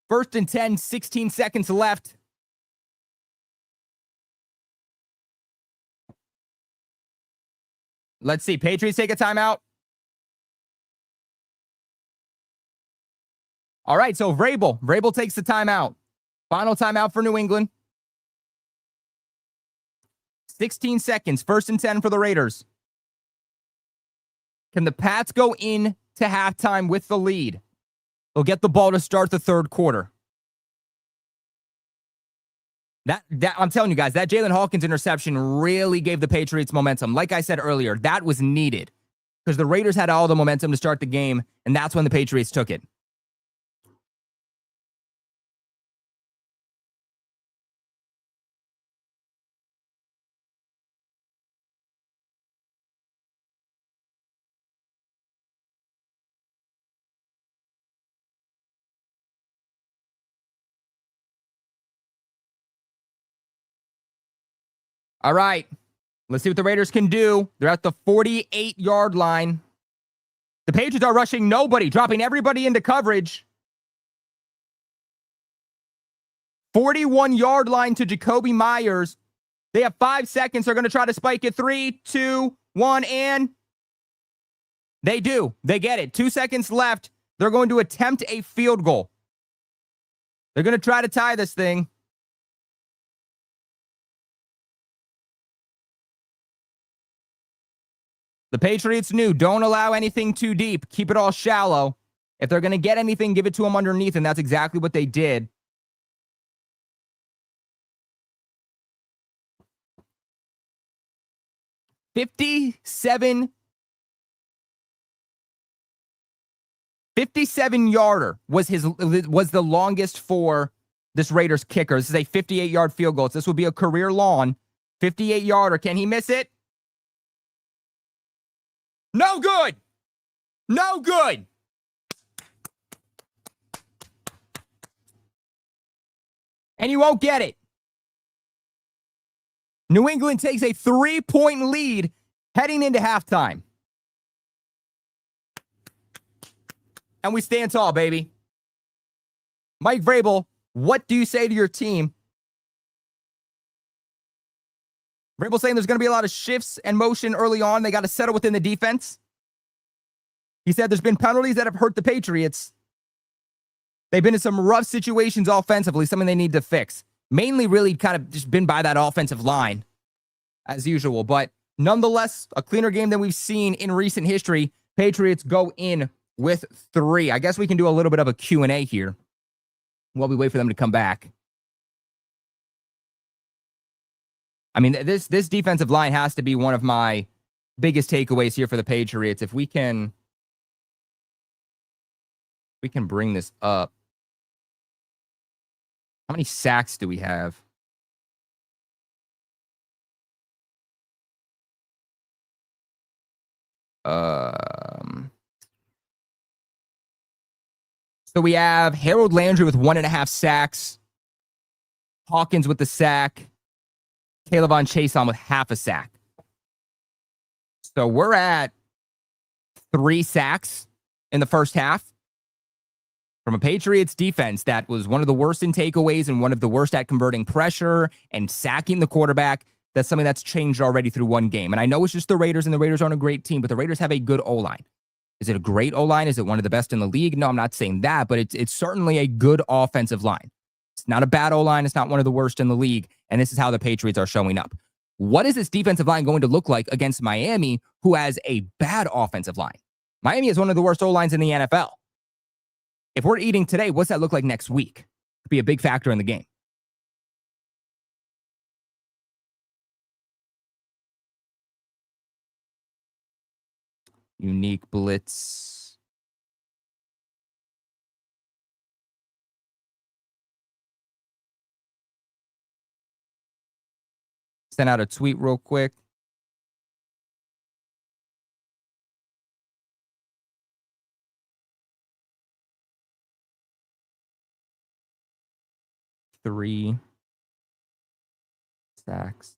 1st and 10, 16 seconds left. Let's see. Patriots take a timeout. All right, so Vrabel takes the timeout. Final timeout for New England. 16 seconds, 1st and 10 for the Raiders. Can the Pats go in to halftime with the lead? They'll get the ball to start the 3rd quarter. That I'm telling you guys, that Jalen Hawkins interception really gave the Patriots momentum. Like I said earlier, that was needed because the Raiders had all the momentum to start the game, and that's when the Patriots took it. All right, let's see what the Raiders can do. They're at the 48-yard line. The Patriots are rushing nobody, dropping everybody into coverage. 41-yard line to Jacoby Myers. They have 5 seconds. They're going to try to spike it. 3, 2, 1, and they do. They get it. 2 seconds left. They're going to attempt a field goal. They're going to try to tie this thing. The Patriots knew, don't allow anything too deep. Keep it all shallow. If they're going to get anything, give it to them underneath, and that's exactly what they did. 57-yarder was the longest for this Raiders kicker. This is a 58-yard field goal. So this would be a career long 58-yarder. Can he miss it? No good. No good. And you won't get it. New England takes a 3-point lead heading into halftime. And we stand tall, baby. Mike Vrabel, what do you say to your team? Vrabel saying there's going to be a lot of shifts and motion early on. They got to settle within the defense. He said there's been penalties that have hurt the Patriots. They've been in some rough situations offensively, something they need to fix. Mainly really kind of just been by that offensive line, as usual. But nonetheless, a cleaner game than we've seen in recent history. Patriots go in with 3. I guess we can do a little bit of a Q&A here while we wait for them to come back. I mean, this defensive line has to be one of my biggest takeaways here for the Patriots. If we can bring this up. How many sacks do we have? So we have Harold Landry with 1.5 sacks. Hawkins with the sack. Kayvon Chason with 0.5 sack. So we're at 3 sacks in the first half from a Patriots defense that was one of the worst in takeaways and one of the worst at converting pressure and sacking the quarterback. That's something that's changed already through one game. And I know it's just the Raiders, and the Raiders aren't a great team, but the Raiders have a good O-line. Is it a great O-line? Is it one of the best in the league? No, I'm not saying that, but it's certainly a good offensive line. It's not a bad O-line. It's not one of the worst in the league. And this is how the Patriots are showing up. What is this defensive line going to look like against Miami, who has a bad offensive line? Miami is one of the worst O-lines in the NFL. If we're eating today, what's that look like next week? It'd be a big factor in the game. Unique blitz. Send out a tweet real quick. Three sacks.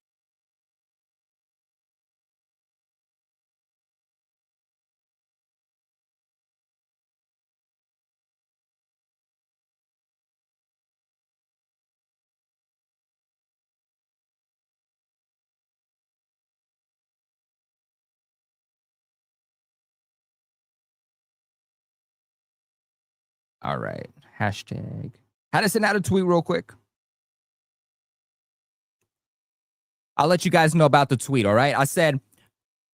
All right. Hashtag. How to send out a tweet real quick. I'll let you guys know about the tweet, all right? I said,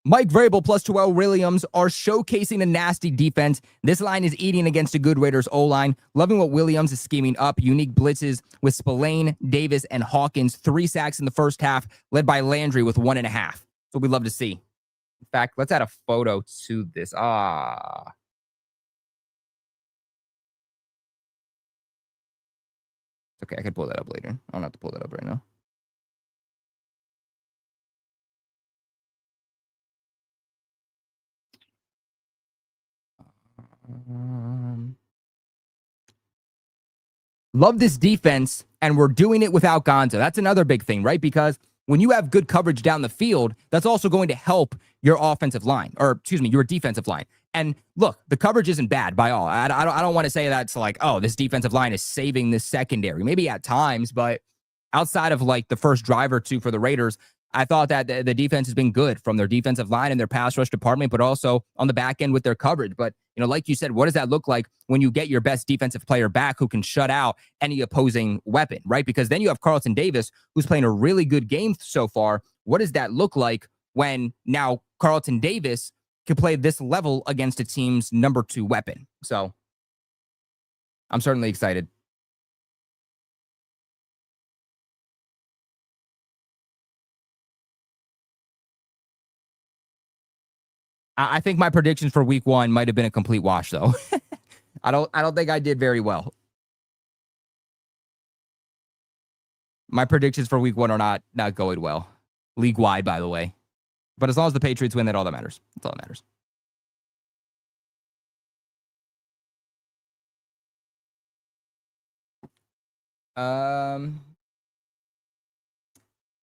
Mike Vrabel plus Terrell Williams are showcasing a nasty defense. This line is eating against a good Raiders O-line. Loving what Williams is scheming up. Unique blitzes with Spillane, Davis, and Hawkins. 3 sacks in the first half, led by Landry with 1.5. That's what we'd love to see. In fact, let's add a photo to this. Okay, I can pull that up later. I don't have to pull that up right now. Love this defense, and we're doing it without Gonzo. That's another big thing, right? Because when you have good coverage down the field, that's also going to help your offensive line, or excuse me, your defensive line. And look, the coverage isn't bad by all. I don't want to say that's like, oh, this defensive line is saving this secondary. Maybe at times, but outside of like the first drive or two for the Raiders, I thought that the defense has been good from their defensive line and their pass rush department, but also on the back end with their coverage. But, you know, like you said, what does that look like when you get your best defensive player back who can shut out any opposing weapon, right? Because then you have Carlton Davis, who's playing a really good game so far. What does that look like when now Carlton Davis can play this level against a team's number 2 weapon? So I'm certainly excited. I think my predictions for week 1 might have been a complete wash, though. I don't think I did very well. My predictions for week 1 are not going well. League-wide, by the way. But as long as the Patriots win, that's all that matters. That's all that matters.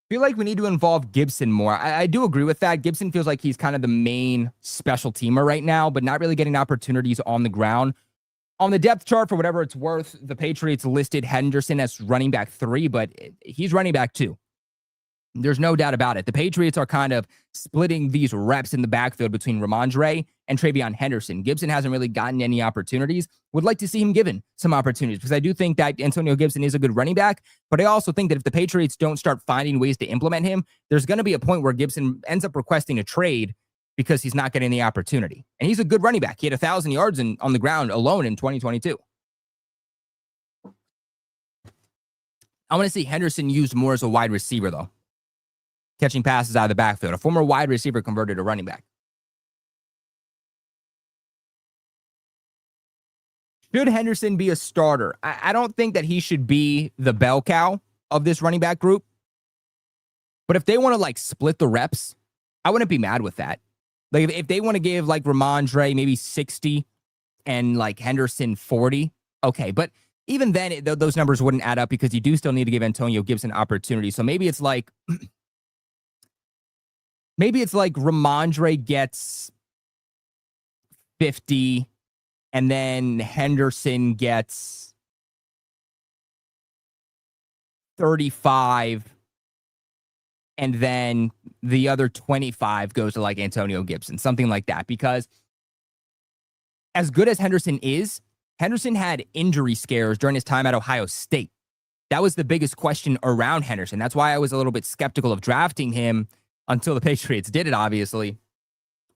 Feel like we need to involve Gibson more. I do agree with that. Gibson feels like he's kind of the main special teamer right now, but not really getting opportunities on the ground. On the depth chart, for whatever it's worth, the Patriots listed Henderson as running back 3, but he's running back 2. There's no doubt about it. The Patriots are kind of splitting these reps in the backfield between Ramondre and Travion Henderson. Gibson hasn't really gotten any opportunities. Would like to see him given some opportunities because I do think that Antonio Gibson is a good running back, but I also think that if the Patriots don't start finding ways to implement him, there's going to be a point where Gibson ends up requesting a trade because he's not getting the opportunity. And he's a good running back. He had 1,000 yards on the ground alone in 2022. I want to see Henderson used more as a wide receiver, though. Catching passes out of the backfield. A former wide receiver converted to running back. Should Henderson be a starter? I don't think that he should be the bell cow of this running back group. But if they want to like split the reps, I wouldn't be mad with that. Like if they want to give like Ramondre maybe 60 and like Henderson 40, okay. But even then, those numbers wouldn't add up because you do still need to give Antonio Gibson opportunity. So maybe it's like Ramondre gets 50 and then Henderson gets 35 and then the other 25 goes to like Antonio Gibson, something like that. Because as good as Henderson is, Henderson had injury scares during his time at Ohio State. That was the biggest question around Henderson. That's why I was a little bit skeptical of drafting him until the Patriots did it, obviously,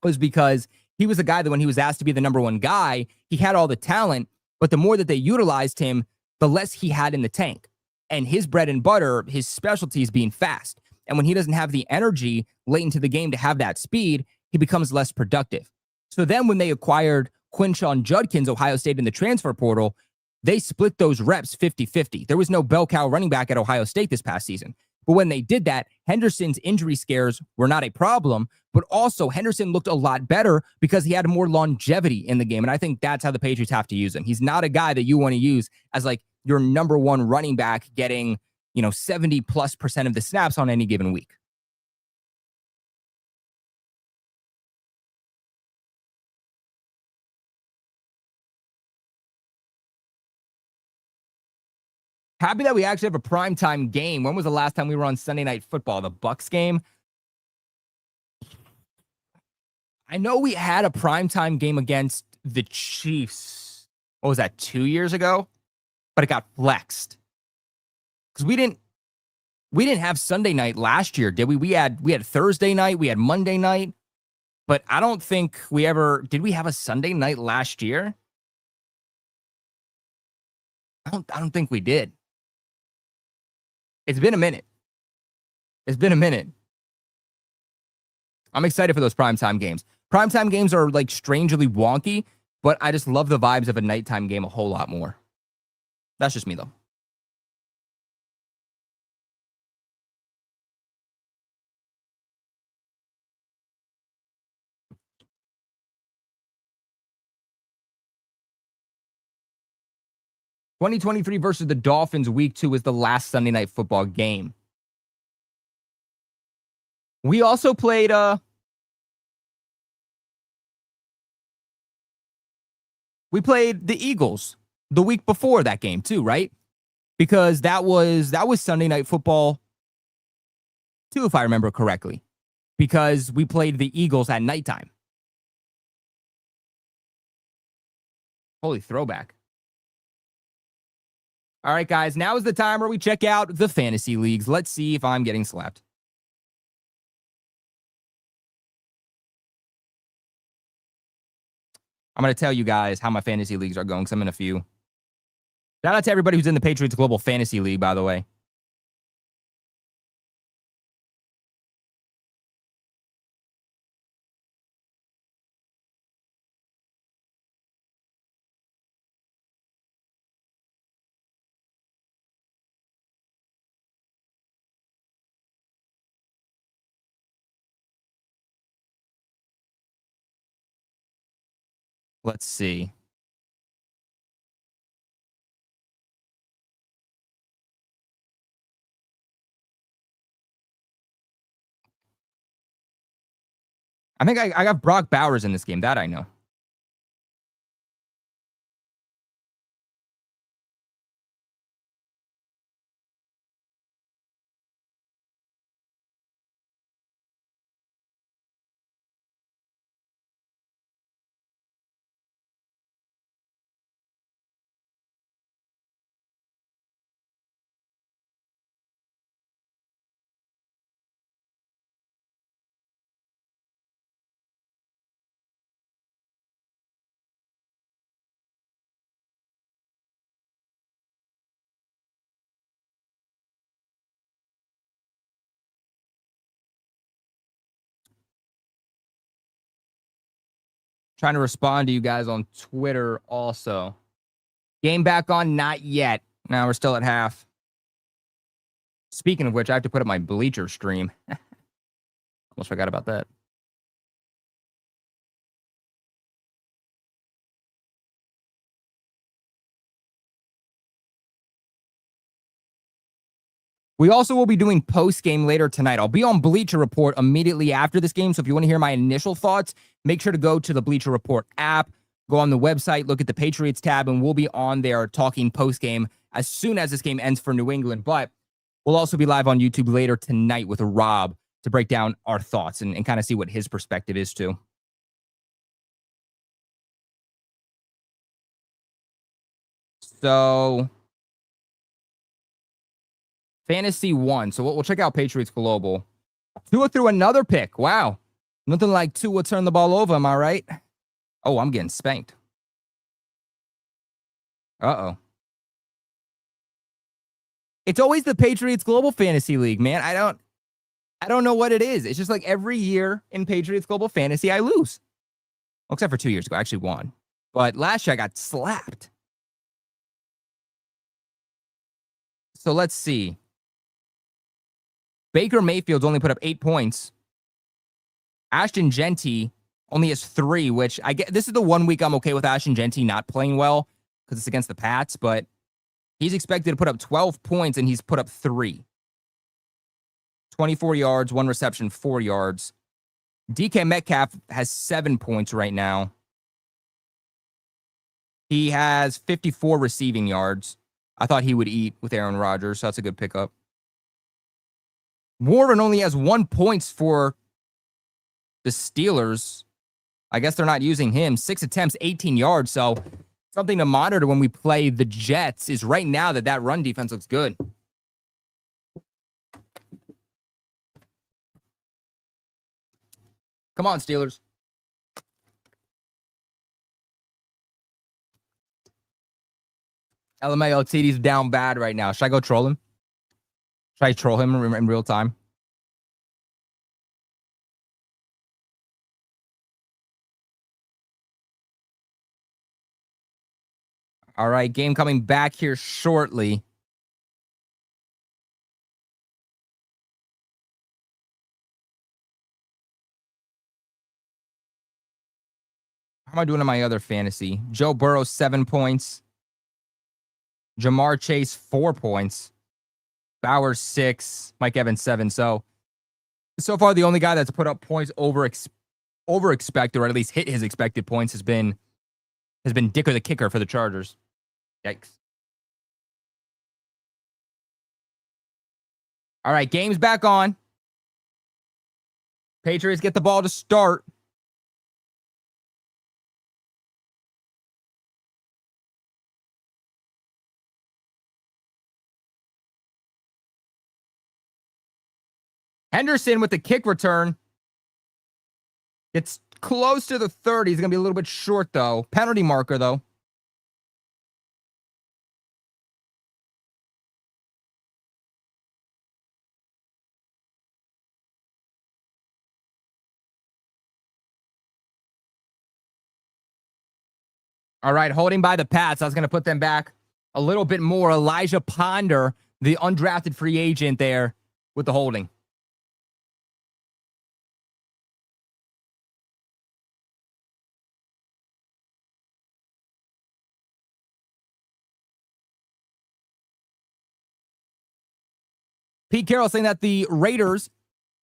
was because he was a guy that when he was asked to be the number 1 guy, he had all the talent, but the more that they utilized him, the less he had in the tank. And his bread and butter, his specialty is being fast. And when he doesn't have the energy late into the game to have that speed, he becomes less productive. So then when they acquired Quinshon Judkins, Ohio State in the transfer portal, they split those reps 50-50. There was no bell cow running back at Ohio State this past season. But when they did that, Henderson's injury scares were not a problem, but also Henderson looked a lot better because he had more longevity in the game. And I think that's how the Patriots have to use him. He's not a guy that you want to use as like your number 1 running back getting, 70+% of the snaps on any given week. Happy that we actually have a primetime game. When was the last time we were on Sunday Night Football? The Bucks game? I know we had a primetime game against the Chiefs. What was that, 2 years ago? But it got flexed. Because we didn't have Sunday night last year, did we? We had Thursday night, we had Monday night. But I don't think did we have a Sunday night last year? I don't think we did. It's been a minute. I'm excited for those primetime games. Primetime games are like strangely wonky, but I just love the vibes of a nighttime game a whole lot more. That's just me, though. (2023) versus the Dolphins, week 2 is the last Sunday Night Football game. We also played we played the Eagles the week before that game too, right? Because that was Sunday Night Football too, if I remember correctly. Because we played the Eagles at nighttime. Holy throwback. All right, guys, now is the time where we check out the fantasy leagues. Let's see if I'm getting slapped. I'm going to tell you guys how my fantasy leagues are going because I'm in a few. Shout out to everybody who's in the Patriots Global Fantasy League, by the way. Let's see. I think I got Brock Bowers in this game. That I know. Trying to respond to you guys on Twitter also. Game back on? Not yet. Now we're still at half. Speaking of which, I have to put up my Bleacher stream. Almost forgot about that. We also will be doing post-game later tonight. I'll be on Bleacher Report immediately after this game, so if you want to hear my initial thoughts, make sure to go to the Bleacher Report app, go on the website, look at the Patriots tab, and we'll be on there talking post-game as soon as this game ends for New England. But we'll also be live on YouTube later tonight with Rob to break down our thoughts and kind of see what his perspective is too. So Fantasy 1. So we'll check out Patriots Global. Tua threw another pick. Wow. Nothing like Tua turn the ball over, am I right? Oh, I'm getting spanked. Uh-oh. It's always the Patriots Global Fantasy League, man. I don't know what it is. It's just like every year in Patriots Global Fantasy, I lose. Well, except for 2 years ago. I actually won. But last year, I got slapped. So let's see. Baker Mayfield's only put up 8 points. Ashton Genty only has 3, which I get. This is the 1 week I'm okay with Ashton Genty not playing well because it's against the Pats, but he's expected to put up 12 points and he's put up 3. 24 yards, 1 reception, 4 yards. DK Metcalf has 7 points right now. He has 54 receiving yards. I thought he would eat with Aaron Rodgers, so that's a good pickup. Warren only has 1 point for the Steelers. I guess they're not using him. 6 attempts, 18 yards. So something to monitor when we play the Jets is right now that run defense looks good. Come on, Steelers. LMAO TD's down bad right now. Should I go troll him? Should I troll him in real time? All right, game coming back here shortly. How am I doing in my other fantasy? Joe Burrow, 7 points. Jamar Chase, 4 points. Bowers, 6. Mike Evans, 7. So far, the only guy that's put up points over expected, or at least hit his expected points, has been Dicker the kicker for the Chargers. Yikes. All right, game's back on. Patriots get the ball to start. Henderson with the kick return. It's close to the 30. He's going to be a little bit short, though. Penalty marker, though. All right, holding by the Pats. I was going to put them back a little bit more. Elijah Ponder, the undrafted free agent there with the holding. Pete Carroll saying that the Raiders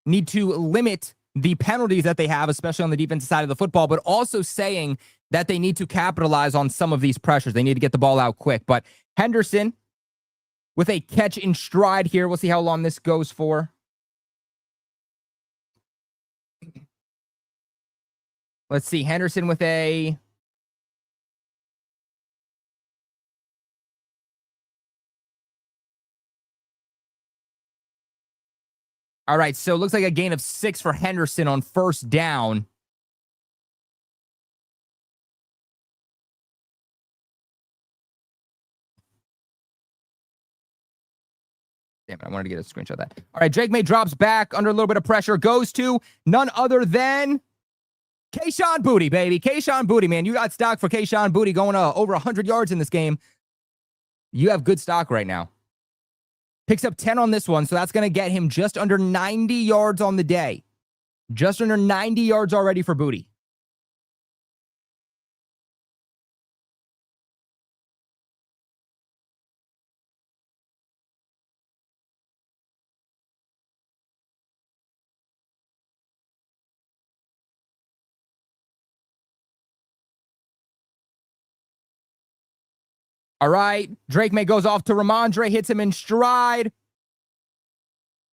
need to limit the penalties that they have, especially on the defensive side of the football, but also saying that they need to capitalize on some of these pressures. They need to get the ball out quick. But Henderson with a catch in stride here. We'll see how long this goes for. Let's see. Henderson with a... All right, so it looks like a gain of 6 for Henderson on first down. Damn it, I wanted to get a screenshot of that. All right, Drake May drops back under a little bit of pressure. Goes to none other than Kayshon Boutte, baby. Kayshon Boutte, man. You got stock for Kayshon Boutte going over 100 yards in this game. You have good stock right now. Picks up 10 on this one, so that's going to get him just under 90 yards on the day. Just under 90 yards already for Boutte. All right, Drake May goes off to Ramondre, hits him in stride.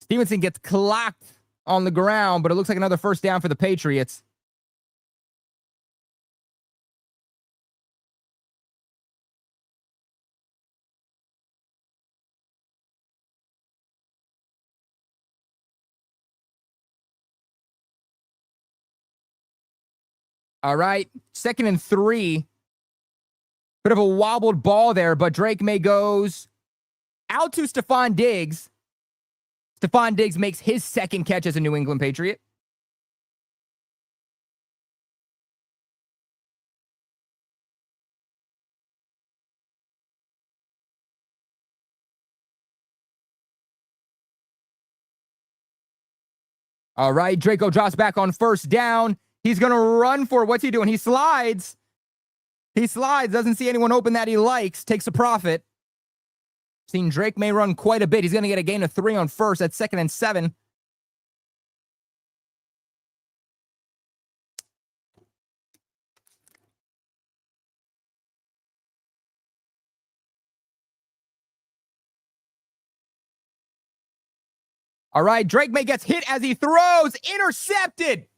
Stevenson gets clocked on the ground, but it looks like another first down for the Patriots. All right, 2nd and 3. Bit of a wobbled ball there, but Drake May goes out to Stephon Diggs. Stephon Diggs makes his 2nd catch as a New England Patriot. All right, Draco drops back on first down. He's going to run for it. What's he doing? He slides. He slides, doesn't see anyone open that he likes, takes a profit. Seen Drake May run quite a bit. He's going to get a gain of 3 on first. That's 2nd and 7. All right, Drake May gets hit as he throws. Intercepted.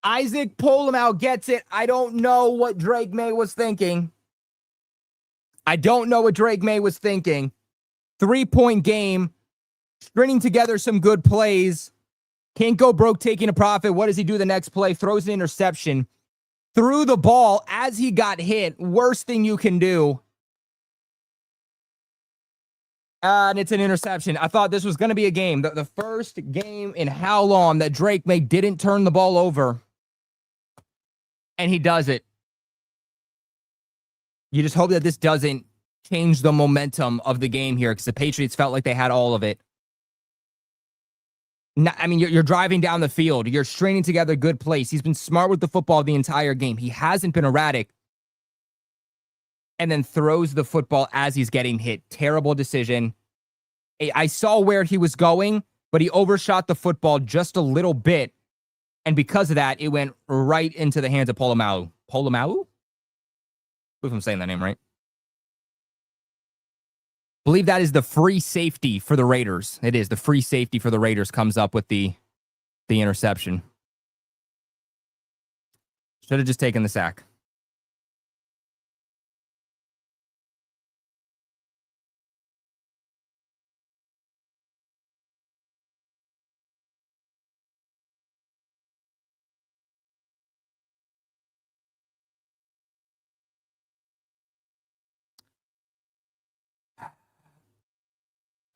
Isaac Polamau gets it. I don't know what Drake May was thinking. 3-point game. Stringing together some good plays. Can't go broke taking a profit. What does he do the next play? Throws an interception. Threw the ball as he got hit. Worst thing you can do. And it's an interception. I thought this was going to be a game. The first game in how long that Drake May didn't turn the ball over. And he does it. You just hope that this doesn't change the momentum of the game here, because the Patriots felt like they had all of it. I mean, you're driving down the field. You're stringing together good plays. He's been smart with the football the entire game. He hasn't been erratic. And then throws the football as he's getting hit. Terrible decision. I saw where he was going, but he overshot the football just a little bit. And because of that, it went right into the hands of Polamau. Polamau? If I'm saying that name right. Believe that is the free safety for the Raiders. It is. The free safety for the Raiders comes up with the interception. Should have just taken the sack.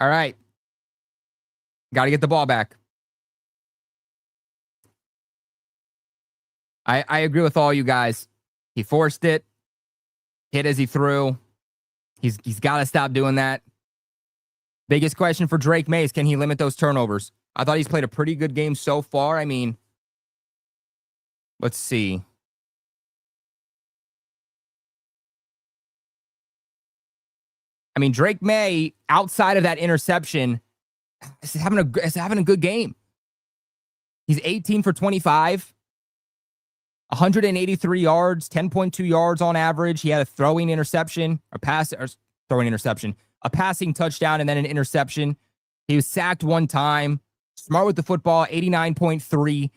All right. Got to get the ball back. I agree with all you guys. He forced it. Hit as he threw. He's got to stop doing that. Biggest question for Drake May is, can he limit those turnovers? I thought he's played a pretty good game so far. I mean, let's see. I mean, Drake May, outside of that interception, is having a good game. He's 18 for 25, 183 yards, 10.2 yards on average. He had a throwing interception, a passing touchdown, and then an interception. He was sacked one time. Smart with the football, 89.3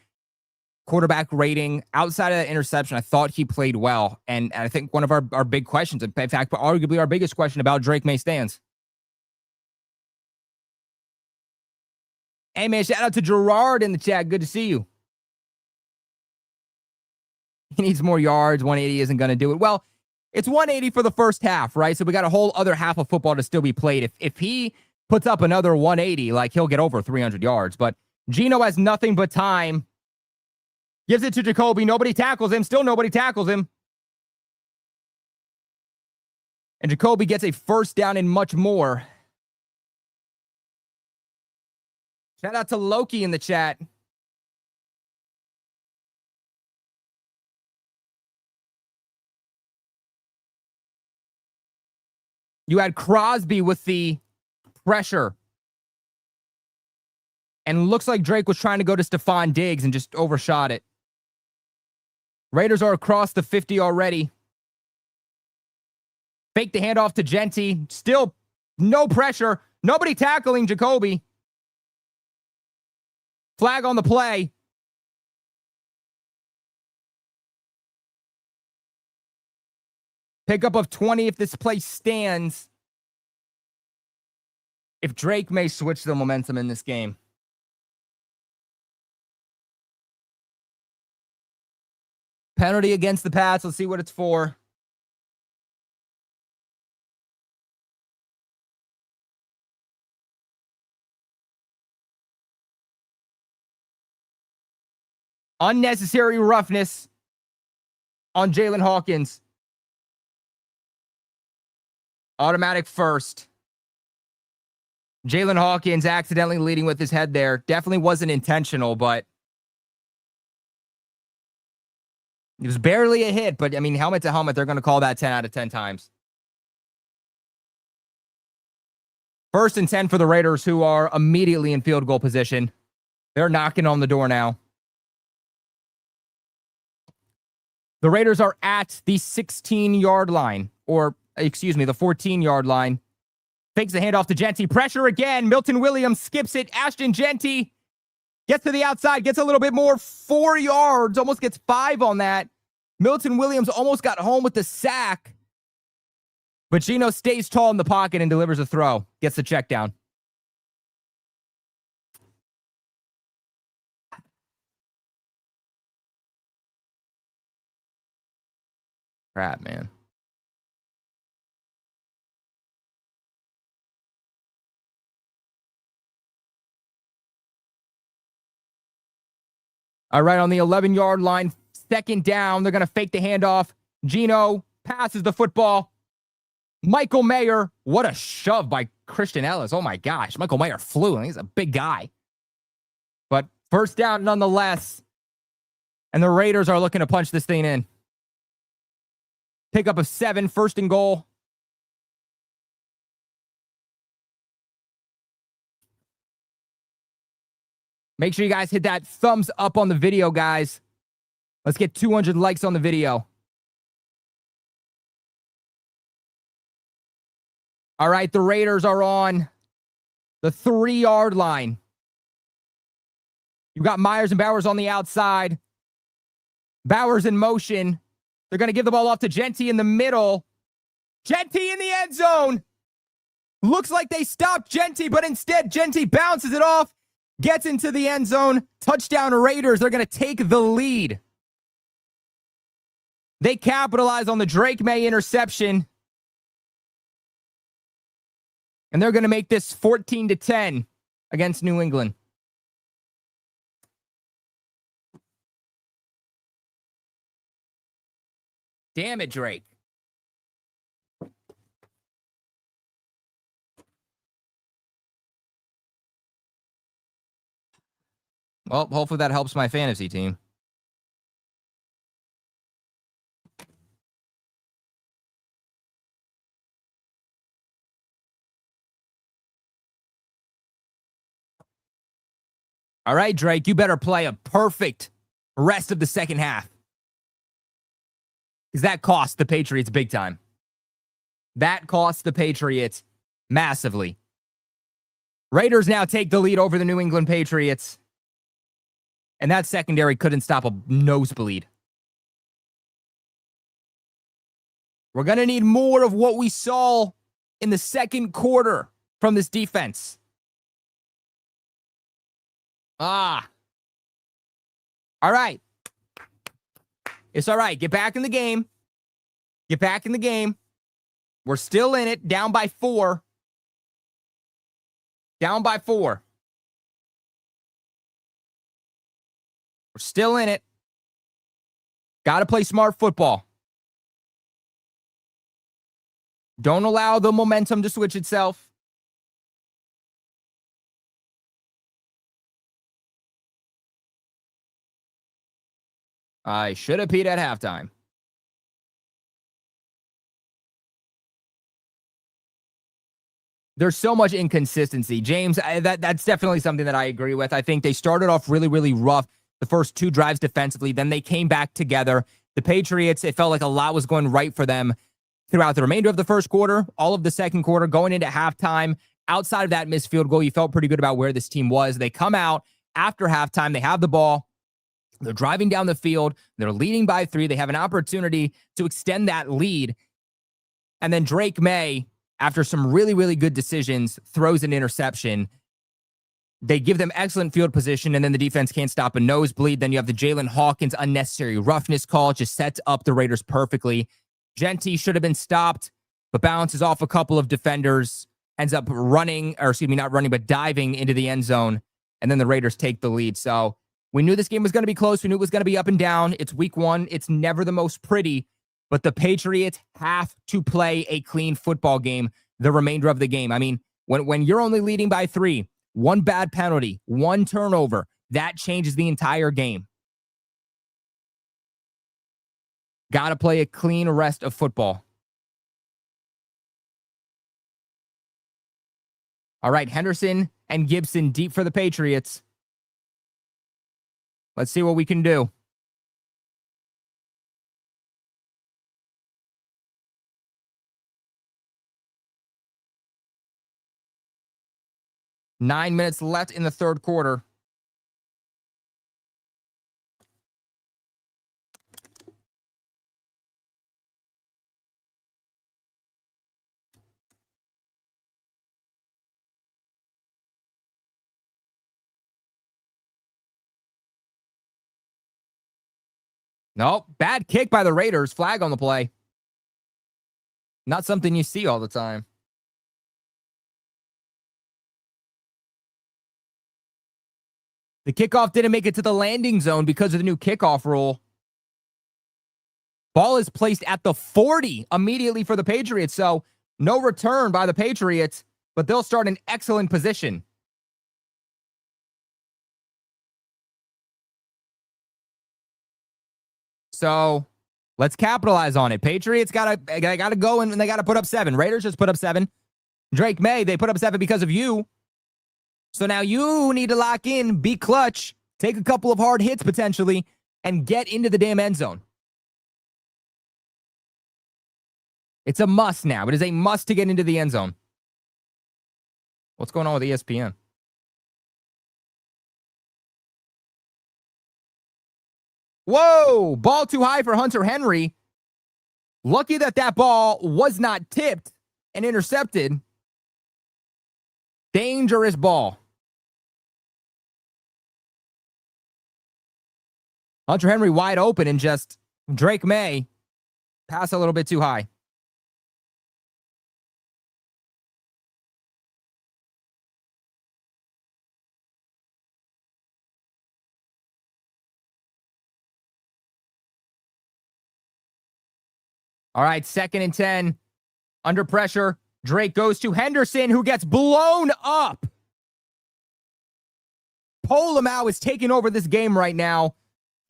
quarterback rating. Outside of that interception, I thought he played well. And I think one of our big questions, in fact, arguably our biggest question about Drake May stands. Hey, man, shout out to Gerard in the chat. Good to see you. He needs more yards. 180 isn't going to do it. Well, it's 180 for the first half, right? So we got a whole other half of football to still be played. If he puts up another 180, like, he'll get over 300 yards. But Geno has nothing but time. Gives it to Jacoby. Nobody tackles him. Still nobody tackles him. And Jacoby gets a first down and much more. Shout out to Loki in the chat. You had Crosby with the pressure. And looks like Drake was trying to go to Stephon Diggs and just overshot it. Raiders are across the 50 already. Fake the handoff to Genty. Still no pressure. Nobody tackling Jacoby. Flag on the play. Pickup of 20 if this play stands. If Drake may switch the momentum in this game. Penalty against the Pats. Let's see what it's for. Unnecessary roughness on Jalen Hawkins. Automatic first. Jalen Hawkins accidentally leading with his head there. Definitely wasn't intentional, but it was barely a hit. But, I mean, helmet to helmet, they're going to call that 10 out of 10 times. 1st and 10 for the Raiders, who are immediately in field goal position. They're knocking on the door now. The Raiders are at the 16-yard line, or, excuse me, the 14-yard line. Fakes the handoff to Genty. Pressure again. Milton Williams skips it. Ashton Genty gets to the outside, gets a little bit more. 4 yards, almost gets 5 on that. Milton Williams almost got home with the sack. But Geno stays tall in the pocket and delivers a throw. Gets the check down. Crap, man. All right, on the 11-yard line, 2nd down. They're going to fake the handoff. Geno passes the football. Michael Mayer, what a shove by Christian Ellis. Oh, my gosh. Michael Mayer flew. He's a big guy. But first down nonetheless. And the Raiders are looking to punch this thing in. Pickup of 7, 1st and goal. Make sure you guys hit that thumbs up on the video, guys. Let's get 200 likes on the video. All right, the Raiders are on the 3-yard line. You got Myers and Bowers on the outside. Bowers in motion. They're going to give the ball off to Genty in the middle. Genty in the end zone. Looks like they stopped Genty, but instead Genty bounces it off. Gets into the end zone. Touchdown Raiders. They're going to take the lead. They capitalize on the Drake May interception. And they're going to make this 14-10 against New England. Damn it, Drake. Well, hopefully that helps my fantasy team. All right, Drake, you better play a perfect rest of the second half. Because that cost the Patriots big time. That cost the Patriots massively. Raiders now take the lead over the New England Patriots. And that secondary couldn't stop a nosebleed. We're going to need more of what we saw in the second quarter from this defense. All right. It's all right. Get back in the game. Get back in the game. We're still in it. Down by 4. Down by 4. We're still in it. Got to play smart football. Don't allow the momentum to switch itself. I should have peed at halftime. There's so much inconsistency. James, that's definitely something that I agree with. I think they started off really, really rough the first 2 drives defensively. Then they came back together. The Patriots, it felt like a lot was going right for them throughout the remainder of the first quarter, all of the second quarter, going into halftime. Outside of that missed field goal, you felt pretty good about where this team was. They come out after halftime. They have the ball. They're driving down the field. They're leading by 3. They have an opportunity to extend that lead. And then Drake May, after some really, really good decisions, throws an interception. They give them excellent field position, and then the defense can't stop a nosebleed. Then you have the Jalen Hawkins unnecessary roughness call. Just sets up the Raiders perfectly. Genty should have been stopped, but bounces off a couple of defenders, ends up running, or excuse me, not running, but diving into the end zone, and then the Raiders take the lead. So we knew this game was going to be close. We knew it was going to be up and down. It's week 1. It's never the most pretty, but the Patriots have to play a clean football game the remainder of the game. I mean, when you're only leading by 3, 1 bad penalty, 1 turnover, that changes the entire game. Got to play a clean rest of football. All right, Henderson and Gibson deep for the Patriots. Let's see what we can do. Nine minutes left in the third quarter. Nope. Bad kick by the Raiders. Flag on the play. Not something you see all the time. The kickoff didn't make it to the landing zone because of the new kickoff rule. Ball is placed at the 40 immediately for the Patriots. So no return by the Patriots, but they'll start in excellent position. So let's capitalize on it. Patriots gotta go and they gotta put up 7. Raiders just put up 7. Drake May, they put up 7 because of you. So now you need to lock in, be clutch, take a couple of hard hits potentially, and get into the damn end zone. It's a must now. It is a must to get into the end zone. What's going on with ESPN? Whoa! Ball too high for Hunter Henry. Lucky that ball was not tipped and intercepted. Dangerous ball. Hunter Henry wide open and just Drake May pass a little bit too high. All right, 2nd and 10. Under pressure. Drake goes to Henderson, who gets blown up. Polamau is taking over this game right now.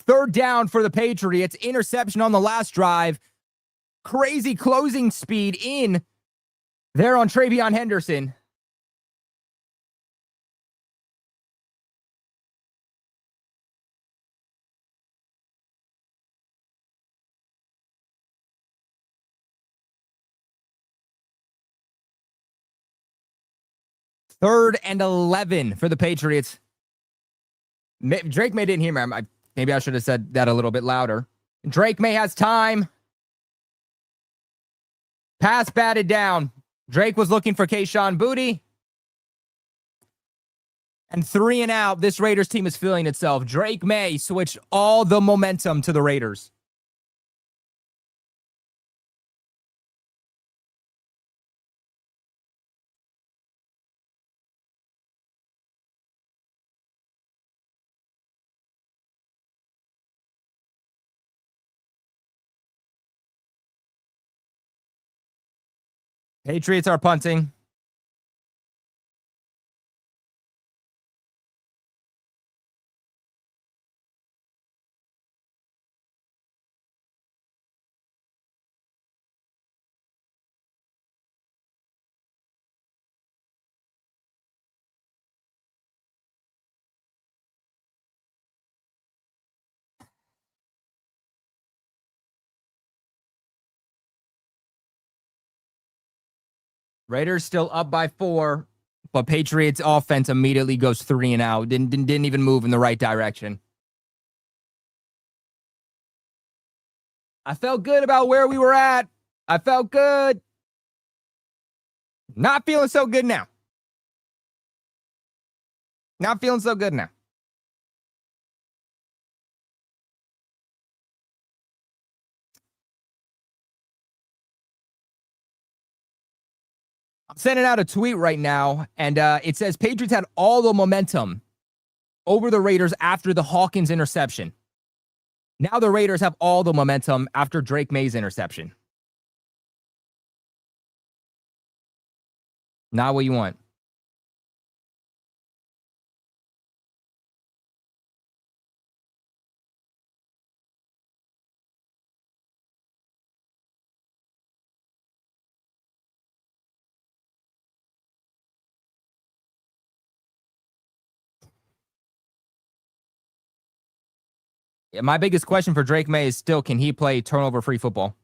3rd down for the Patriots. Interception on the last drive. Crazy closing speed in there on Travion Henderson. 3rd and 11 for the Patriots. Drake May didn't hear me. Maybe I should have said that a little bit louder. Drake May has time. Pass batted down. Drake was looking for Kayshon Boutte. And 3 and out. This Raiders team is feeling itself. Drake May switched all the momentum to the Raiders. Patriots are punting. Raiders still up by 4, but Patriots offense immediately goes 3 and out. Didn't even move in the right direction. I felt good about where we were at. I felt good. Not feeling so good now. Not feeling so good now. I'm sending out a tweet right now, and it says Patriots had all the momentum over the Raiders after the Hawkins interception. Now the Raiders have all the momentum after Drake May's interception. Not what you want. Yeah, my biggest question for Drake May is still, can he play turnover-free football?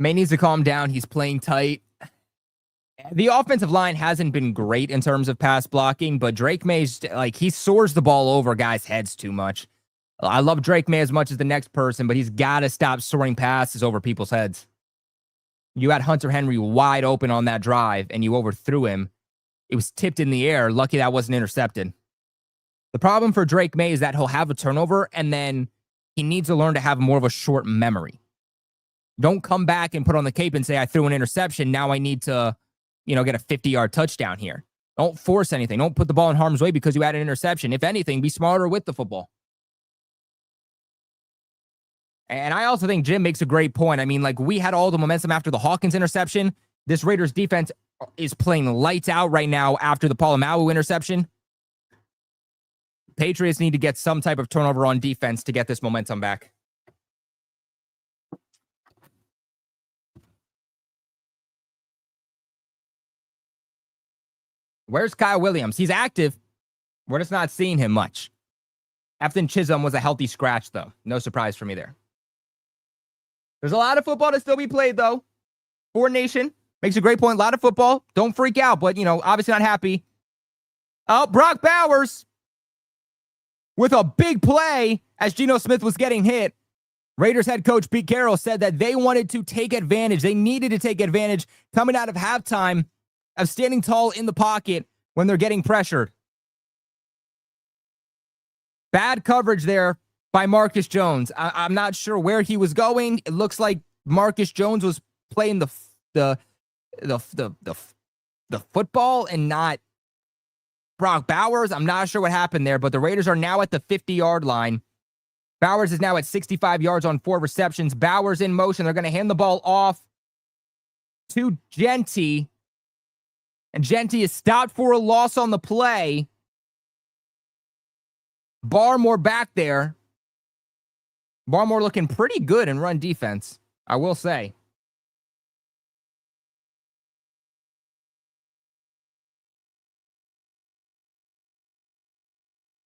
May needs to calm down. He's playing tight. The offensive line hasn't been great in terms of pass blocking, but Drake May's he soars the ball over guys' heads too much. I love Drake May as much as the next person, but he's got to stop soaring passes over people's heads. You had Hunter Henry wide open on that drive, and you overthrew him. It was tipped in the air. Lucky that wasn't intercepted. The problem for Drake May is that he'll have a turnover, and then he needs to learn to have more of a short memory. Don't come back and put on the cape and say, I threw an interception. Now I need to, get a 50-yard touchdown here. Don't force anything. Don't put the ball in harm's way because you had an interception. If anything, be smarter with the football. And I also think Jim makes a great point. I mean, we had all the momentum after the Hawkins interception. This Raiders defense is playing lights out right now after the Polamalu interception. Patriots need to get some type of turnover on defense to get this momentum back. Where's Kyle Williams? He's active. We're just not seeing him much. Afton Chisholm was a healthy scratch, though. No surprise for me there. There's a lot of football to still be played, though. Four Nation makes a great point. A lot of football. Don't freak out, but, obviously not happy. Oh, Brock Bowers with a big play as Geno Smith was getting hit. Raiders head coach Pete Carroll said that they wanted to take advantage. They needed to take advantage coming out of halftime of standing tall in the pocket when they're getting pressured. Bad coverage there by Marcus Jones. I'm not sure where he was going. It looks like Marcus Jones was playing the football and not Brock Bowers. I'm not sure what happened there, but the Raiders are now at the 50-yard line. Bowers is now at 65 yards on 4 receptions. Bowers in motion. They're going to hand the ball off to Genty. And Genty is stopped for a loss on the play. Barmore back there. Barmore looking pretty good in run defense, I will say.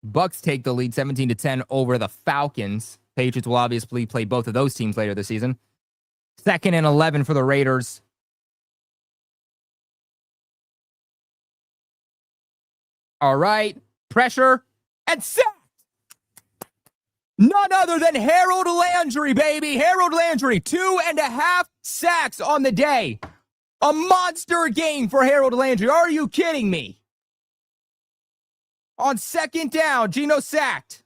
Bucks take the lead 17-10 over the Falcons. Patriots will obviously play both of those teams later this season. 2nd and 11 for the Raiders. All right. Pressure and sack. None other than Harold Landry, baby. Harold Landry, 2.5 sacks on the day. A monster game for Harold Landry. Are you kidding me? On 2nd down, Geno sacked.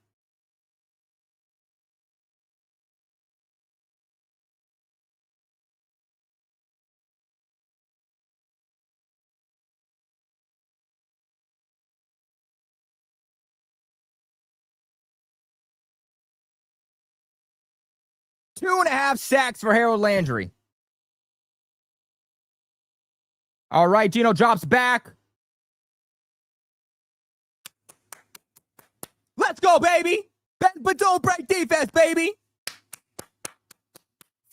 Two and a half sacks for Harold Landry. All right, Geno drops back. Let's go, baby. Bend but don't break defense, baby.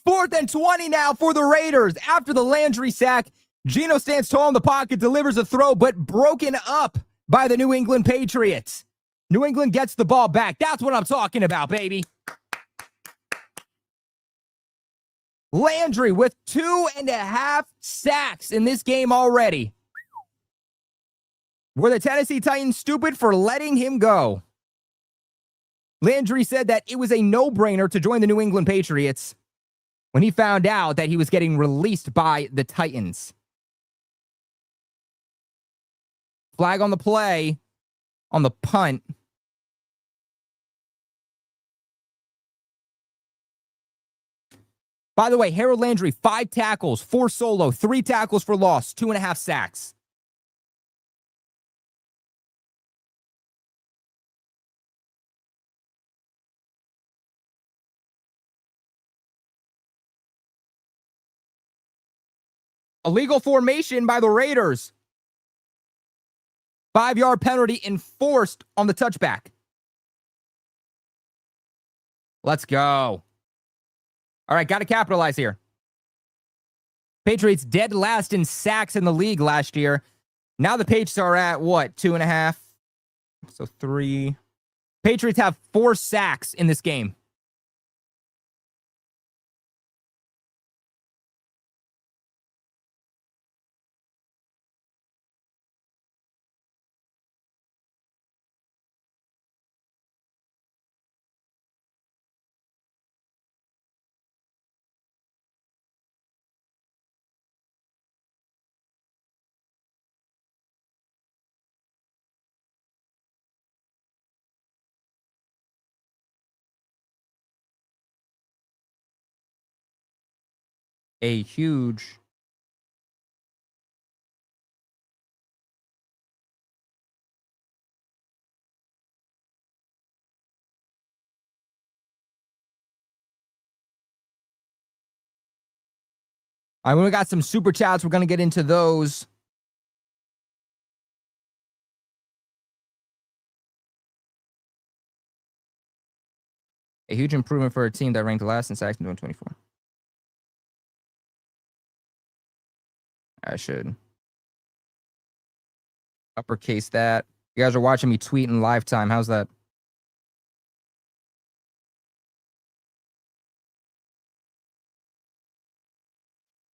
4th and 20 now for the Raiders. After the Landry sack, Geno stands tall in the pocket, delivers a throw, but broken up by the New England Patriots. New England gets the ball back. That's what I'm talking about, baby. Landry with 2.5 sacks in this game already. Were the Tennessee Titans stupid for letting him go? Landry said that it was a no-brainer to join the New England Patriots when he found out that he was getting released by the Titans. Flag on the play, on the punt. By the way, Harold Landry, 5 tackles, 4 solo, 3 tackles for loss, 2.5 sacks. Illegal formation by the Raiders. 5-yard penalty enforced on the touchback. Let's go. All right, got to capitalize here. Patriots dead last in sacks in the league last year. Now the Patriots are at what? 2.5? So 3. Patriots have 4 sacks in this game. A huge All right, we got some super chats. We're going to get into those. A huge improvement for a team that ranked last in sacks in 2024. I should uppercase that. You guys are watching me tweet in live time. How's that?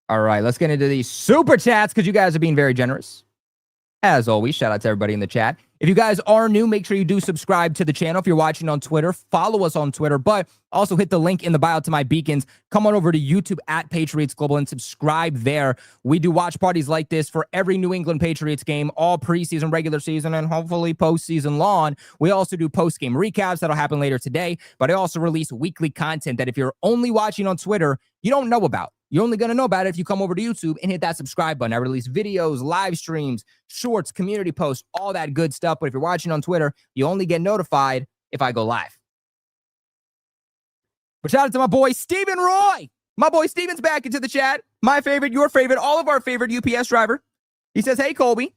All right, let's get into these super chats because you guys are being very generous. As always, shout out to everybody in the chat. If you guys are new, make sure you do subscribe to the channel. If you're watching on Twitter, follow us on Twitter, but also hit the link in the bio to my beacons. Come on over to YouTube at Patriots Global and subscribe there. We do watch parties like this for every New England Patriots game, all preseason, regular season, and hopefully postseason long. We also do post-game recaps that'll happen later today, but I also release weekly content that if you're only watching on Twitter, you don't know about. You're only going to know about it if you come over to YouTube and hit that subscribe button. I release videos, live streams, shorts, community posts, all that good stuff. But if you're watching on Twitter, you only get notified if I go live. But shout out to my boy, Stephen Roy. My boy Steven's back into the chat. My favorite, your favorite, all of our favorite UPS driver. He says, hey, Colby.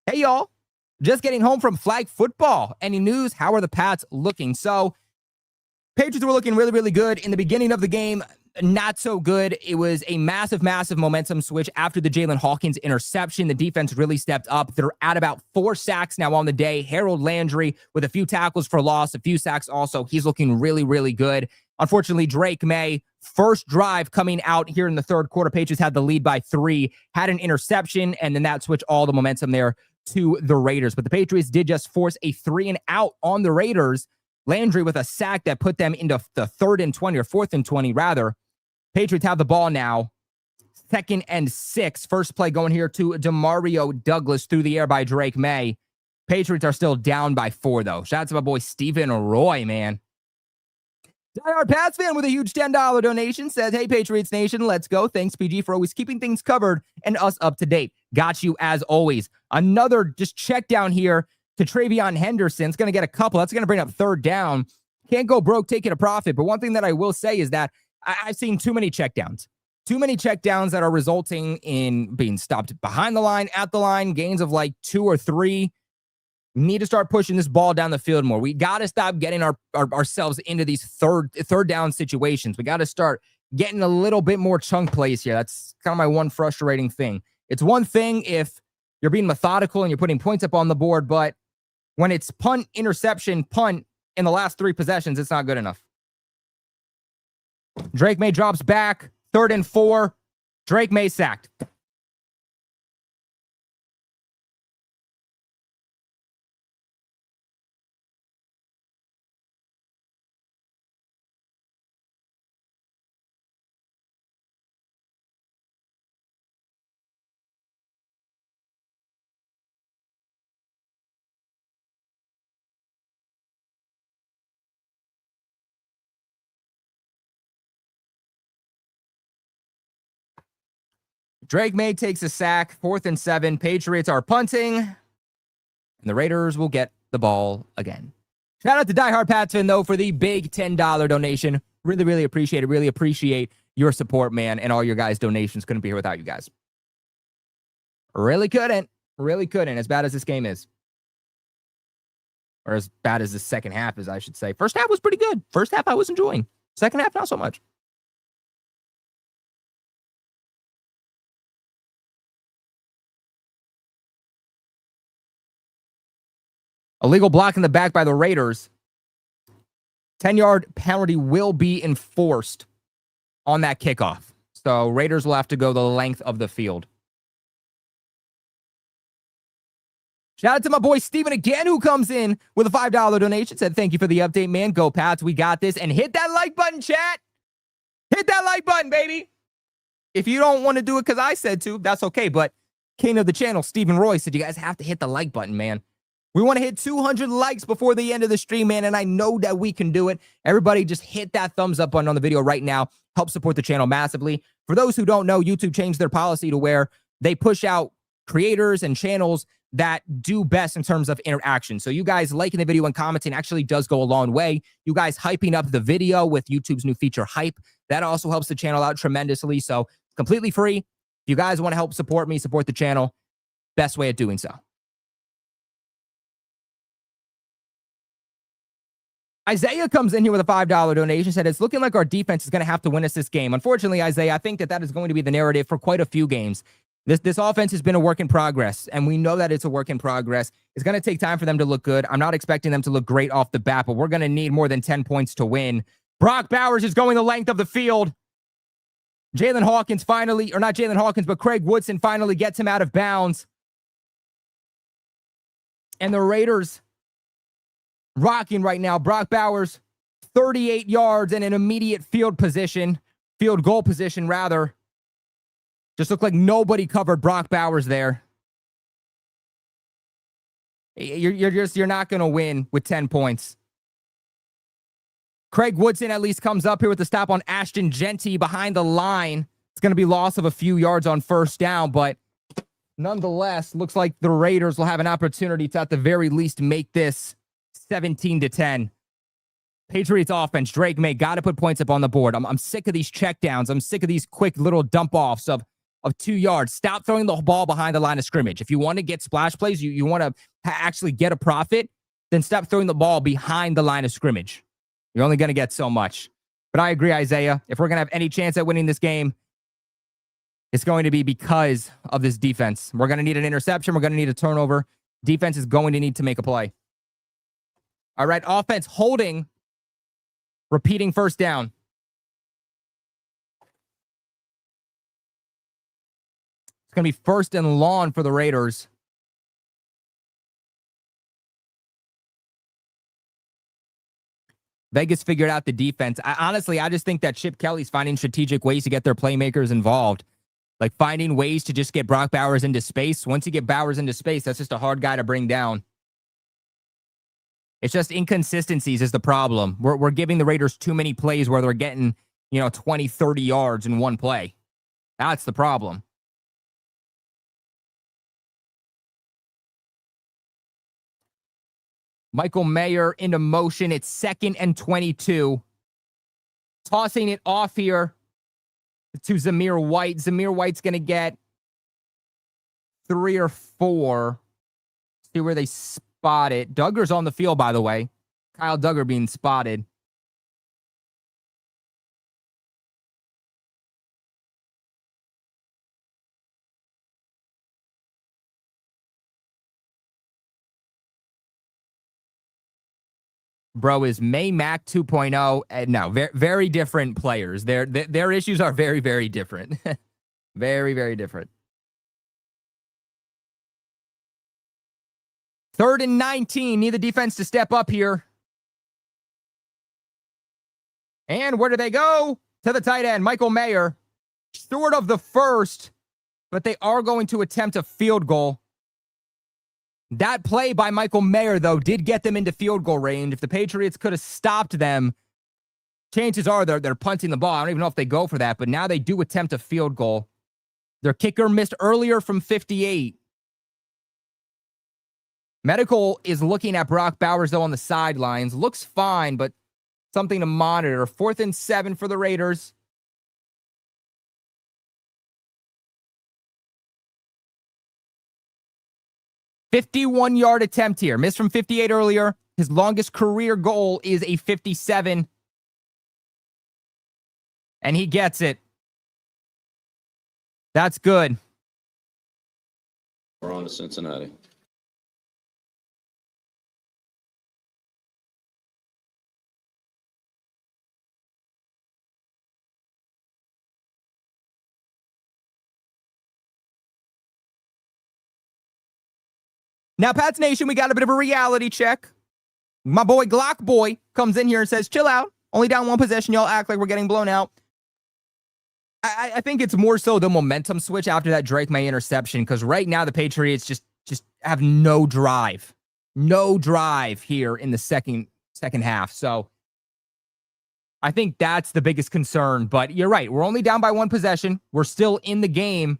Hey, y'all. Just getting home from flag football. Any news? How are the Pats looking? So, Patriots were looking really, really good in the beginning of the game. not so good. It was a massive, massive momentum switch after the Jalen Hawkins interception. The defense really stepped up. They're at about 4 sacks now on the day. Harold Landry with a few tackles for loss, a few sacks also. He's looking really, really good. Unfortunately, Drake May, first drive coming out here in the third quarter, Patriots had the lead by 3, had an interception, and then that switched all the momentum there to the Raiders. But the Patriots did just force a 3-and-out on the Raiders. Landry with a sack that put them into the 3rd and 20, or 4th and 20, rather. Patriots have the ball now. 2nd and 6. First play going here to Demario Douglas through the air by Drake May. Patriots are still down by 4, though. Shout out to my boy Stephen Roy, man. Diehard Pats fan with a huge $10 donation says, hey, Patriots Nation, let's go. Thanks, PG, for always keeping things covered and us up to date. Got you as always. Another just check down here to Travion Henderson. It's going to get a couple. That's going to bring up 3rd down. Can't go broke taking a profit. But one thing that I will say is that I've seen too many checkdowns. Too many checkdowns that are resulting in being stopped behind the line, at the line, gains of like 2 or 3. We need to start pushing this ball down the field more. We got to stop getting ourselves into these third down situations. We got to start getting a little bit more chunk plays here. That's kind of my one frustrating thing. It's one thing if you're being methodical and you're putting points up on the board, but when it's punt, interception, punt in the last 3 possessions, it's not good enough. Drake May drops back, 3rd and 4. Drake May sacked. Drake May takes a sack, 4th and 7. Patriots are punting, and the Raiders will get the ball again. Shout out to Diehard Pats fan, though, for the big $10 donation. Really, really appreciate it. Really appreciate your support, man, and all your guys' donations. Couldn't be here without you guys. Really couldn't. Really couldn't, as bad as this game is. Or as bad as the second half is, I should say. First half was pretty good. First half I was enjoying. Second half, not so much. Illegal block in the back by the Raiders. 10-yard penalty will be enforced on that kickoff. So Raiders will have to go the length of the field. Shout out to my boy Steven again, who comes in with a $5 donation. Said, thank you for the update, man. Go Pats. We got this. And hit that like button, chat. Hit that like button, baby. If you don't want to do it because I said to, that's okay. But king of the channel, Stephen Roy, said you guys have to hit the like button, man. We want to hit 200 likes before the end of the stream, man, and I know that we can do it. Everybody just hit that thumbs up button on the video right now. Help support the channel massively. For those who don't know, YouTube changed their policy to where they push out creators and channels that do best in terms of interaction. So you guys liking the video and commenting actually does go a long way. You guys hyping up the video with YouTube's new feature, Hype, that also helps the channel out tremendously. So completely free. If you guys want to help support me, support the channel, best way of doing so. Isaiah comes in here with a $5 donation, said it's looking like our defense is going to have to win us this game. Unfortunately, Isaiah, I think that is going to be the narrative for quite a few games. This offense has been a work in progress, and we know that it's a work in progress. It's going to take time for them to look good. I'm not expecting them to look great off the bat, but we're going to need more than 10 points to win. Brock Bowers is going the length of the field. Jalen Hawkins finally, or not Jalen Hawkins, but Craig Woodson finally gets him out of bounds. And the Raiders rocking right now. Brock Bowers, 38 yards and an immediate field goal position, rather. Just looked like nobody covered Brock Bowers there. You're not going to win with 10 points. Craig Woodson at least comes up here with the stop on Ashton Genty behind the line. It's going to be loss of a few yards on first down, but nonetheless, looks like the Raiders will have an opportunity to, at the very least, make this 17-10. Patriots offense, Drake May, got to put points up on the board. I'm sick of these checkdowns. I'm sick of these quick little dump-offs of 2 yards. Stop throwing the ball behind the line of scrimmage. If you want to get splash plays, you want to actually get a profit, then stop throwing the ball behind the line of scrimmage. You're only going to get so much. But I agree, Isaiah. If we're going to have any chance at winning this game, it's going to be because of this defense. We're going to need an interception. We're going to need a turnover. Defense is going to need to make a play. All right, offense holding, repeating first down. It's going to be first and long for the Raiders. Vegas figured out the defense. I just think that Chip Kelly's finding strategic ways to get their playmakers involved. Like finding ways to just get Brock Bowers into space. Once you get Bowers into space, that's just a hard guy to bring down. It's just inconsistencies is the problem. We're giving the Raiders too many plays where they're getting, 20, 30 yards in one play. That's the problem. Michael Mayer into motion. It's 2nd and 22. Tossing it off here to Zamir White. Zamir White's going to get 3 or 4. See where they spot it. Duggar's on the field, by the way. Kyle Duggar being spotted. Bro is May Mac 2.0. No, very, very different players. Their issues are very, very different. Very, very different. 3rd and 19. Need the defense to step up here. And where do they go? To the tight end, Michael Mayer. Short of the first, but they are going to attempt a field goal. That play by Michael Mayer, though, did get them into field goal range. If the Patriots could have stopped them, chances are they're punting the ball. I don't even know if they go for that, but now they do attempt a field goal. Their kicker missed earlier from 58. Medical is looking at Brock Bowers, though, on the sidelines. Looks fine, but something to monitor. 4th and 7 for the Raiders. $51-yard attempt here. Missed from 58 earlier. His longest career goal is a 57. And he gets it. That's good. We're on to Cincinnati. Now, Pats Nation, we got a bit of a reality check. My boy Glock Boy comes in here and says, chill out. Only down one possession. Y'all act like we're getting blown out. I think it's more so the momentum switch after that Drake May interception, because right now the Patriots just have no drive. No drive here in the second half. So I think that's the biggest concern. But you're right. We're only down by one possession. We're still in the game.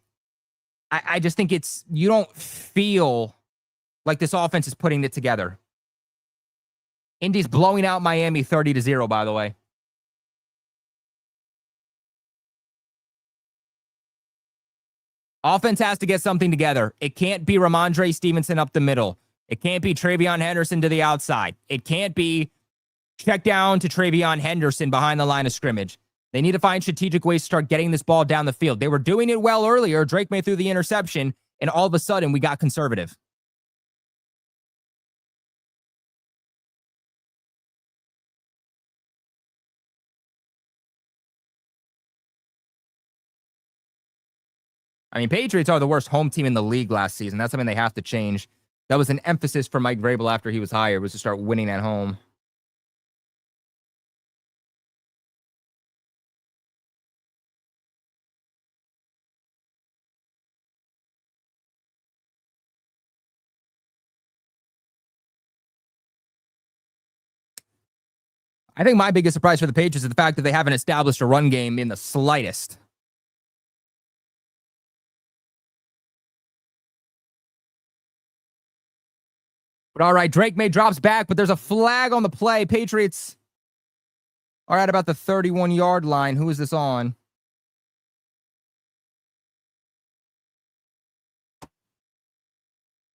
I just think you don't feel like this offense is putting it together. Indy's blowing out Miami 30-0, by the way. Offense has to get something together. It can't be Ramondre Stevenson up the middle. It can't be Travion Henderson to the outside. It can't be check down to Travion Henderson behind the line of scrimmage. They need to find strategic ways to start getting this ball down the field. They were doing it well earlier. Drake May threw the interception, and all of a sudden we got conservative. I mean, Patriots are the worst home team in the league last season. That's something they have to change. That was an emphasis for Mike Vrabel after he was hired, was to start winning at home. I think my biggest surprise for the Patriots is the fact that they haven't established a run game in the slightest. But all right, Drake May drops back, but there's a flag on the play. Patriots are at about the 31-yard line. Who is this on?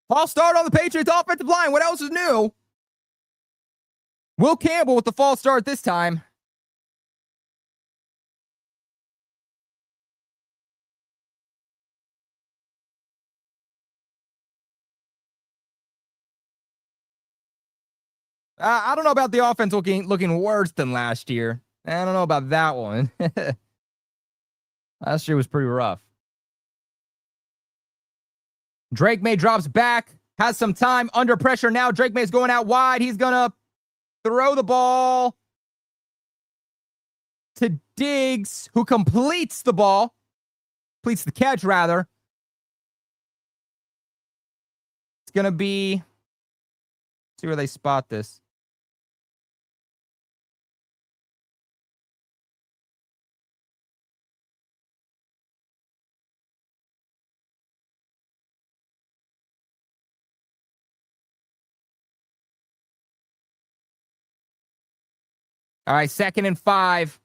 False start on the Patriots offensive line. What else is new? Will Campbell with the false start this time. I don't know about the offense looking worse than last year. I don't know about that one. Last year was pretty rough. Drake May drops back, has some time under pressure now. Drake May's going out wide. He's going to throw the ball to Diggs, who completes the catch, rather. It's going to be, see where they spot this. All right, 2nd and 5.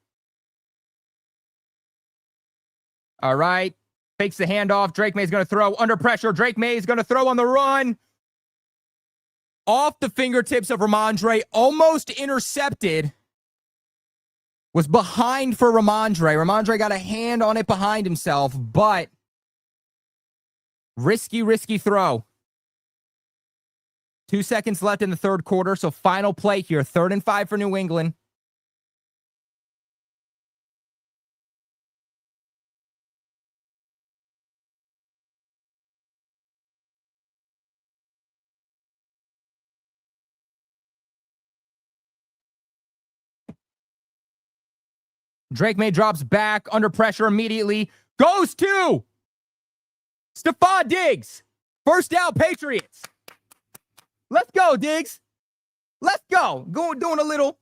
All right. Fakes the handoff. Drake May's going to throw under pressure. Drake May's going to throw on the run. Off the fingertips of Ramondre. Almost intercepted. Was behind for Ramondre. Ramondre got a hand on it behind himself, but risky throw. 2 seconds left in the third quarter, so final play here. 3rd and 5 for New England. Drake May drops back under pressure immediately. Goes to Stephon Diggs. First down, Patriots. Let's go, Diggs. Let's go. Doing a little.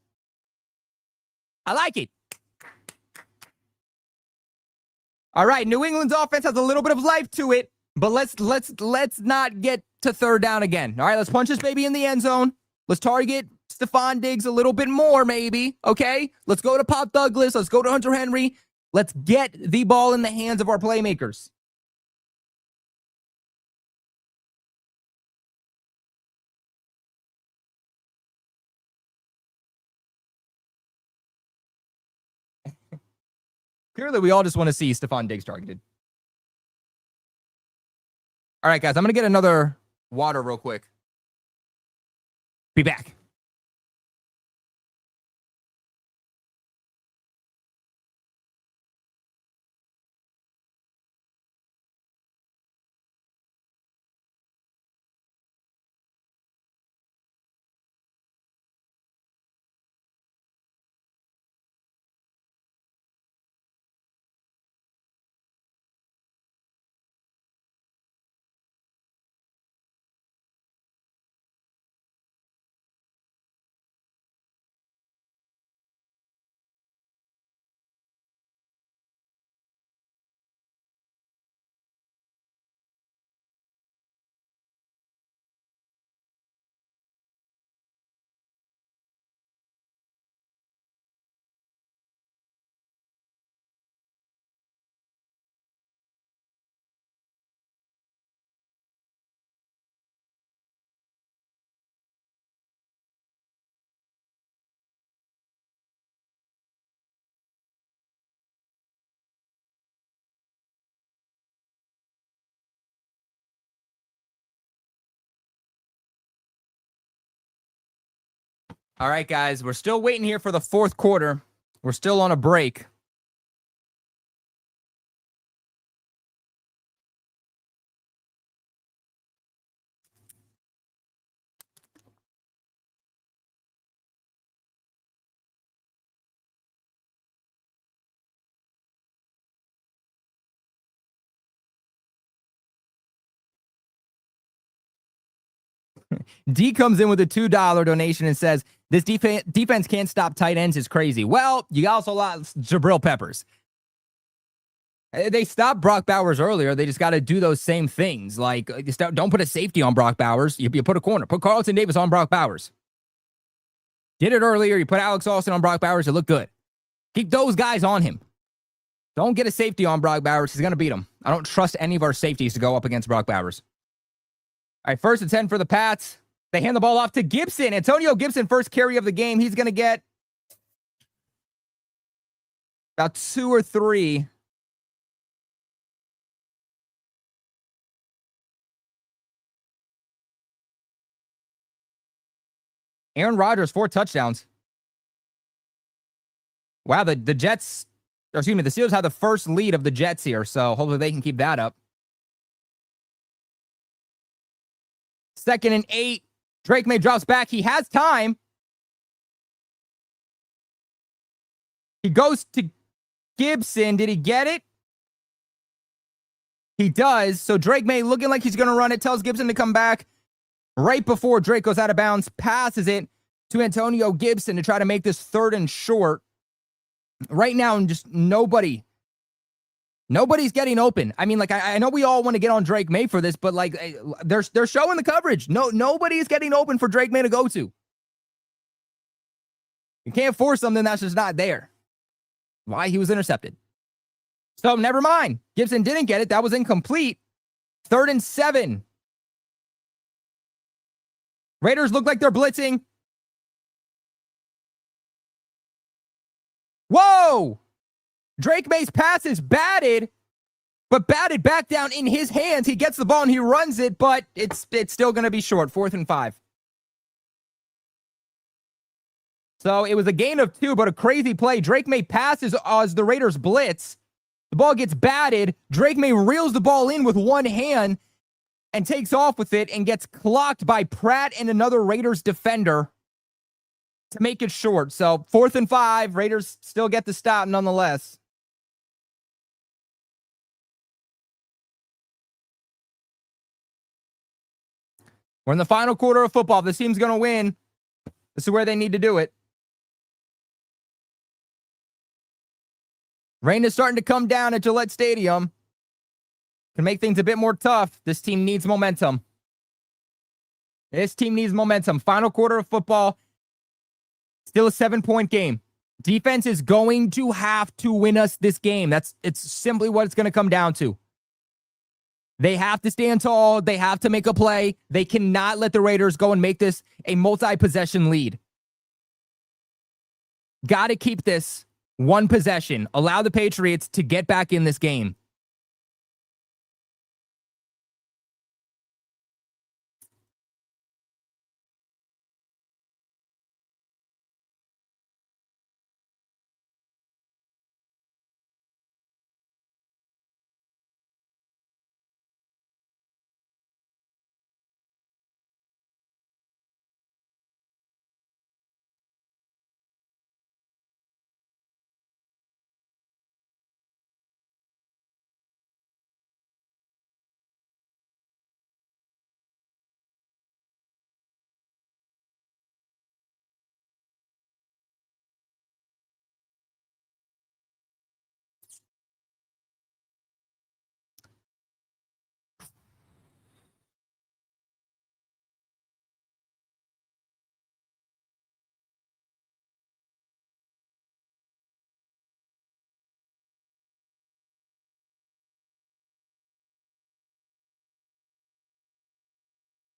I like it. All right, New England's offense has a little bit of life to it, but let's not get to 3rd down again. All right, let's punch this baby in the end zone. Let's target Stephon Diggs a little bit more, maybe. Okay? Let's go to Pop Douglas. Let's go to Hunter Henry. Let's get the ball in the hands of our playmakers. Clearly, we all just want to see Stephon Diggs targeted. All right, guys, I'm going to get another water real quick. Be back. All right, guys, we're still waiting here for the 4th quarter. We're still on a break. D comes in with a $2 donation and says, this defense can't stop tight ends is crazy. Well, you also lost Jabril Peppers. They stopped Brock Bowers earlier. They just got to do those same things. Like, don't put a safety on Brock Bowers. You put a corner. Put Carlton Davis on Brock Bowers. Did it earlier. You put Alex Austin on Brock Bowers. It looked good. Keep those guys on him. Don't get a safety on Brock Bowers. He's going to beat him. I don't trust any of our safeties to go up against Brock Bowers. All right, 1st and 10 for the Pats. They hand the ball off to Gibson. Antonio Gibson, first carry of the game. He's going to get about 2 or 3. Aaron Rodgers, 4 touchdowns. Wow, the Jets, or excuse me, the Steelers have the first lead of the Jets here, so hopefully they can keep that up. 2nd and 8. Drake May drops back. He has time. He goes to Gibson. Did he get it? He does. So Drake May looking like he's going to run it, tells Gibson to come back. Right before Drake goes out of bounds, passes it to Antonio Gibson to try to make this 3rd and short. Right now, just nobody's getting open. I mean, like, I know we all want to get on Drake May for this, but like, they're showing the coverage. Nobody's getting open for Drake May to go to. You can't force something that's just not there. Why he was intercepted. So never mind. Gibson didn't get it. That was incomplete. 3rd and 7. Raiders look like they're blitzing. Whoa! Drake May's pass is batted, but batted back down in his hands. He gets the ball and he runs it, but it's still going to be short. 4th and 5. So it was a gain of 2, but a crazy play. Drake May passes as the Raiders blitz. The ball gets batted. Drake May reels the ball in with one hand and takes off with it and gets clocked by Pratt and another Raiders defender to make it short. So 4th and 5. Raiders still get the stop nonetheless. We're in the final quarter of football. If this team's going to win, this is where they need to do it. Rain is starting to come down at Gillette Stadium. Can make things a bit more tough. This team needs momentum. This team needs momentum. Final quarter of football. Still a 7-point game. Defense is going to have to win us this game. It's simply what it's going to come down to. They have to stand tall. They have to make a play. They cannot let the Raiders go and make this a multi-possession lead. Got to keep this one possession. Allow the Patriots to get back in this game.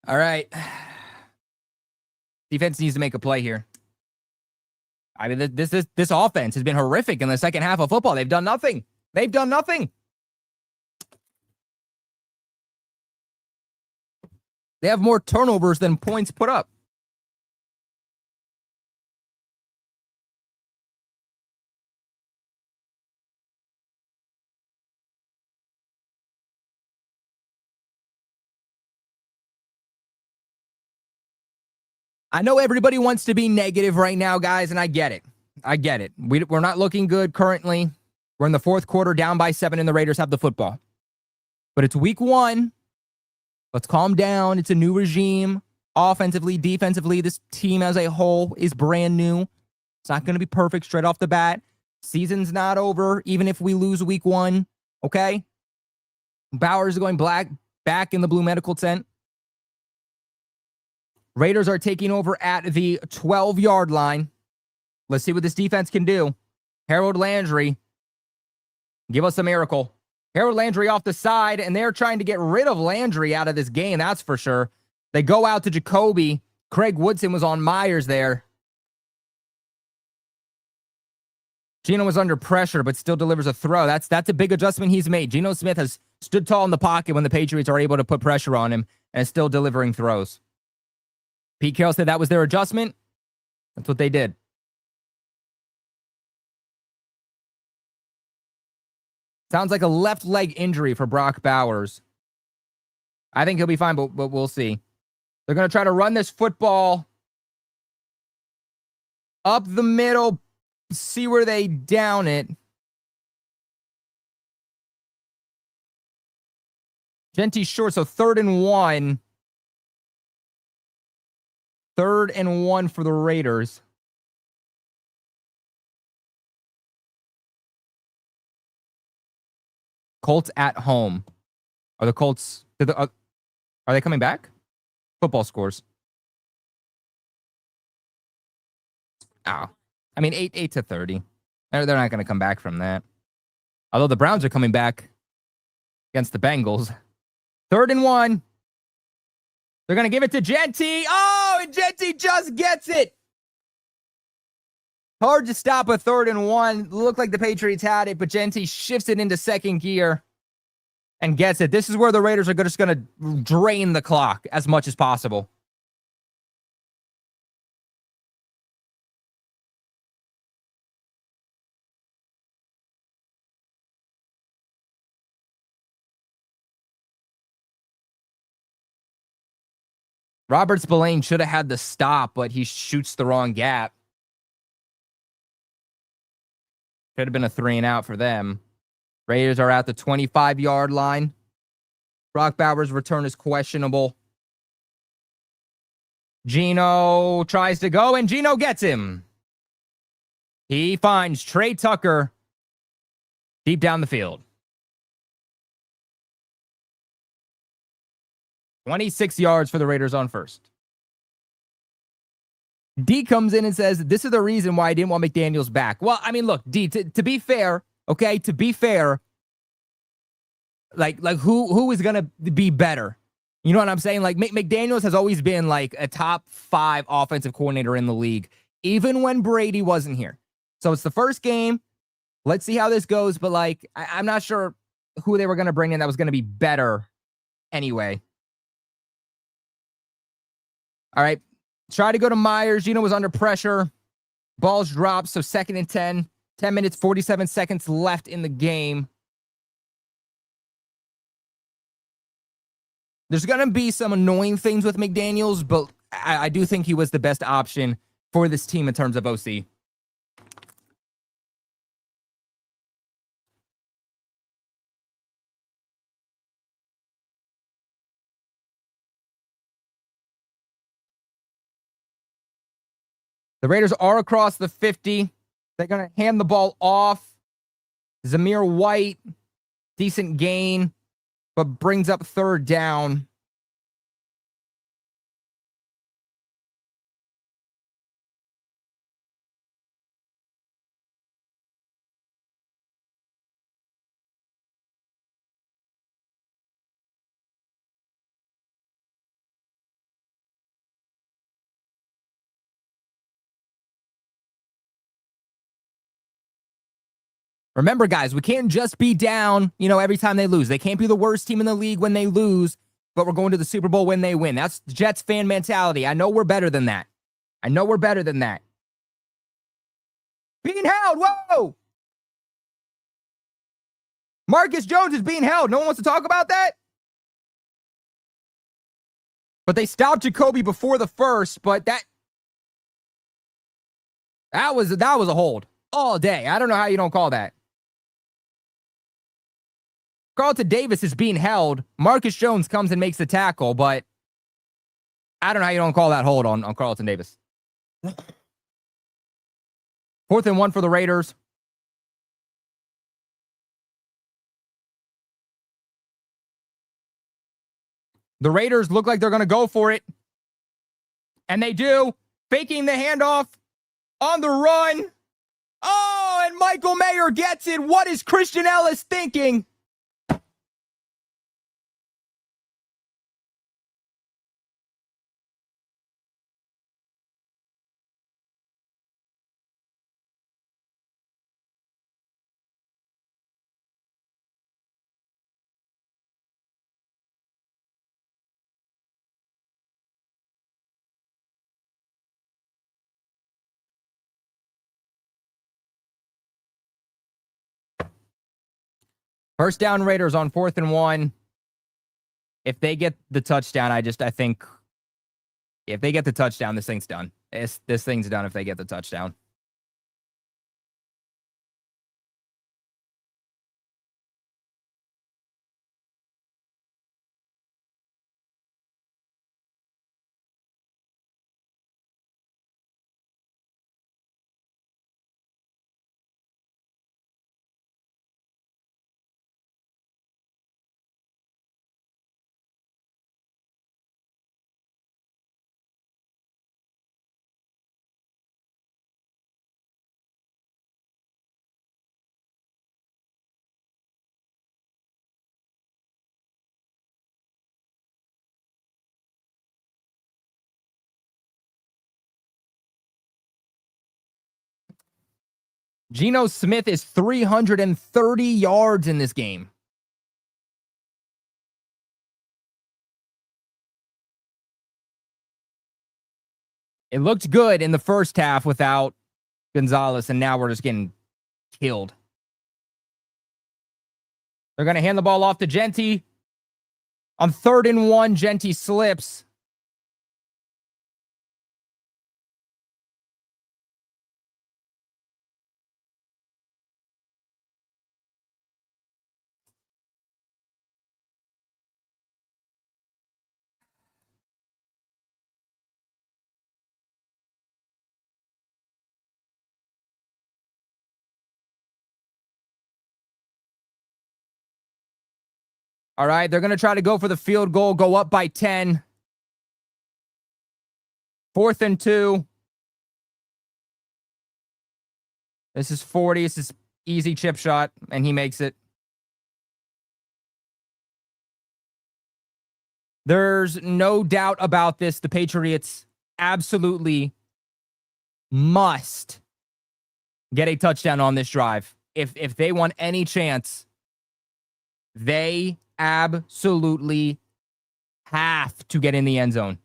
All right. Defense needs to make a play here. I mean, this offense has been horrific in the second half of football. They've done nothing. They've done nothing. They have more turnovers than points put up. I know everybody wants to be negative right now, guys, and I get it. I get it. We're not looking good currently. We're in the 4th quarter, down by 7, and the Raiders have the football. But it's week 1. Let's calm down. It's a new regime. Offensively, defensively, this team as a whole is brand new. It's not going to be perfect straight off the bat. Season's not over, even if we lose week 1, okay? Bowers is going back in the blue medical tent. Raiders are taking over at the 12-yard line. Let's see what this defense can do. Harold Landry, give us a miracle. Harold Landry off the side, and they're trying to get rid of Landry out of this game, that's for sure. They go out to Jacoby. Craig Woodson was on Myers there. Geno was under pressure, but still delivers a throw. That's a big adjustment he's made. Geno Smith has stood tall in the pocket when the Patriots are able to put pressure on him and is still delivering throws. Pete Carroll said that was their adjustment. That's what they did. Sounds like a left leg injury for Brock Bowers. I think he'll be fine, but we'll see. They're going to try to run this football up the middle, see where they down it. Genty short, so 3rd and 1. 3rd and 1 for the Raiders. Colts at home. Are the Colts... Are they coming back? Football scores. Oh. I mean, 8-30. They're not going to come back from that. Although the Browns are coming back against the Bengals. 3rd and 1. They're going to give it to Genty. Oh, and Genty just gets it. Hard to stop a 3rd and 1. Looked like the Patriots had it, but Genty shifts it into second gear and gets it. This is where the Raiders are just going to drain the clock as much as possible. Robert Spillane should have had the stop, but he shoots the wrong gap. Could have been a 3 and out for them. Raiders are at the 25-yard line. Brock Bowers' return is questionable. Geno tries to go, and Geno gets him. He finds Trey Tucker deep down the field. 26 yards for the Raiders on first. D comes in and says, this is the reason why I didn't want McDaniels back. Well, I mean, look, D, to be fair, okay, to be fair, like who is going to be better? You know what I'm saying? Like, McDaniels has always been like a top 5 offensive coordinator in the league, even when Brady wasn't here. So it's the first game. Let's see how this goes. But, like, I'm not sure who they were going to bring in that was going to be better anyway. All right. Try to go to Myers. Geno was under pressure. Balls dropped, so 2nd and 10. 10 minutes, 47 seconds left in the game. There's going to be some annoying things with McDaniels, but I do think he was the best option for this team in terms of OC. The Raiders are across the 50. They're going to hand the ball off. Zamir White, decent gain, but brings up 3rd down. Remember, guys, we can't just be down, every time they lose. They can't be the worst team in the league when they lose, but we're going to the Super Bowl when they win. That's Jets fan mentality. I know we're better than that. Being held. Whoa! Marcus Jones is being held. No one wants to talk about that? But they stopped Jacoby before the first, but that was a hold all day. I don't know how you don't call that. Carlton Davis is being held. Marcus Jones comes and makes the tackle, but I don't know how you don't call that hold on Carlton Davis. 4th and 1 for the Raiders. The Raiders look like they're going to go for it. And they do. Faking the handoff on the run. Oh, and Michael Mayer gets it. What is Christian Ellis thinking? First down, Raiders on 4th and 1. If they get the touchdown, I think if they get the touchdown, this thing's done. This thing's done if they get the touchdown. Geno Smith is 330 yards in this game. It looked good in the first half without Gonzalez, and now we're just getting killed. They're going to hand the ball off to Genty. On 3rd and 1, Genty slips. All right, they're going to try to go for the field goal, go up by 10. 4th and 2. This is 40. This is easy chip shot, and he makes it. There's no doubt about this. The Patriots absolutely must get a touchdown on this drive. If they want any chance, they absolutely have to get in the end zone.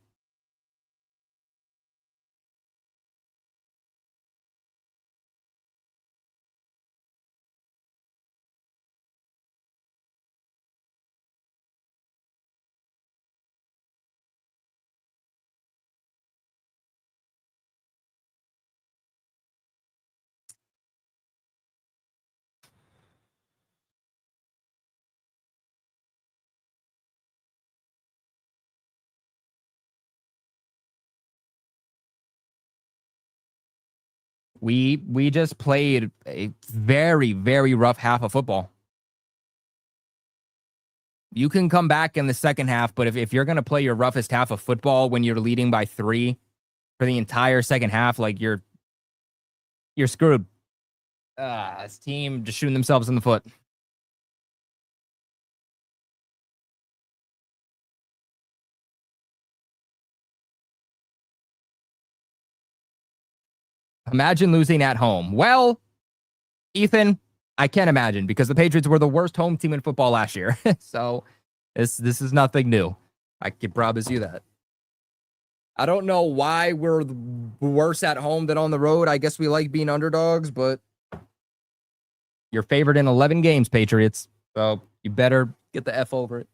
We just played a very, very rough half of football. You can come back in the second half, but if you're going to play your roughest half of football when you're leading by 3 for the entire second half, like you're screwed. This team just shooting themselves in the foot. Imagine losing at home. Well, Ethan, I can't imagine because the Patriots were the worst home team in football last year. So this is nothing new. I can promise you that. I don't know why we're worse at home than on the road. I guess we like being underdogs, but you're favored in 11 games, Patriots. So you better get the F over it.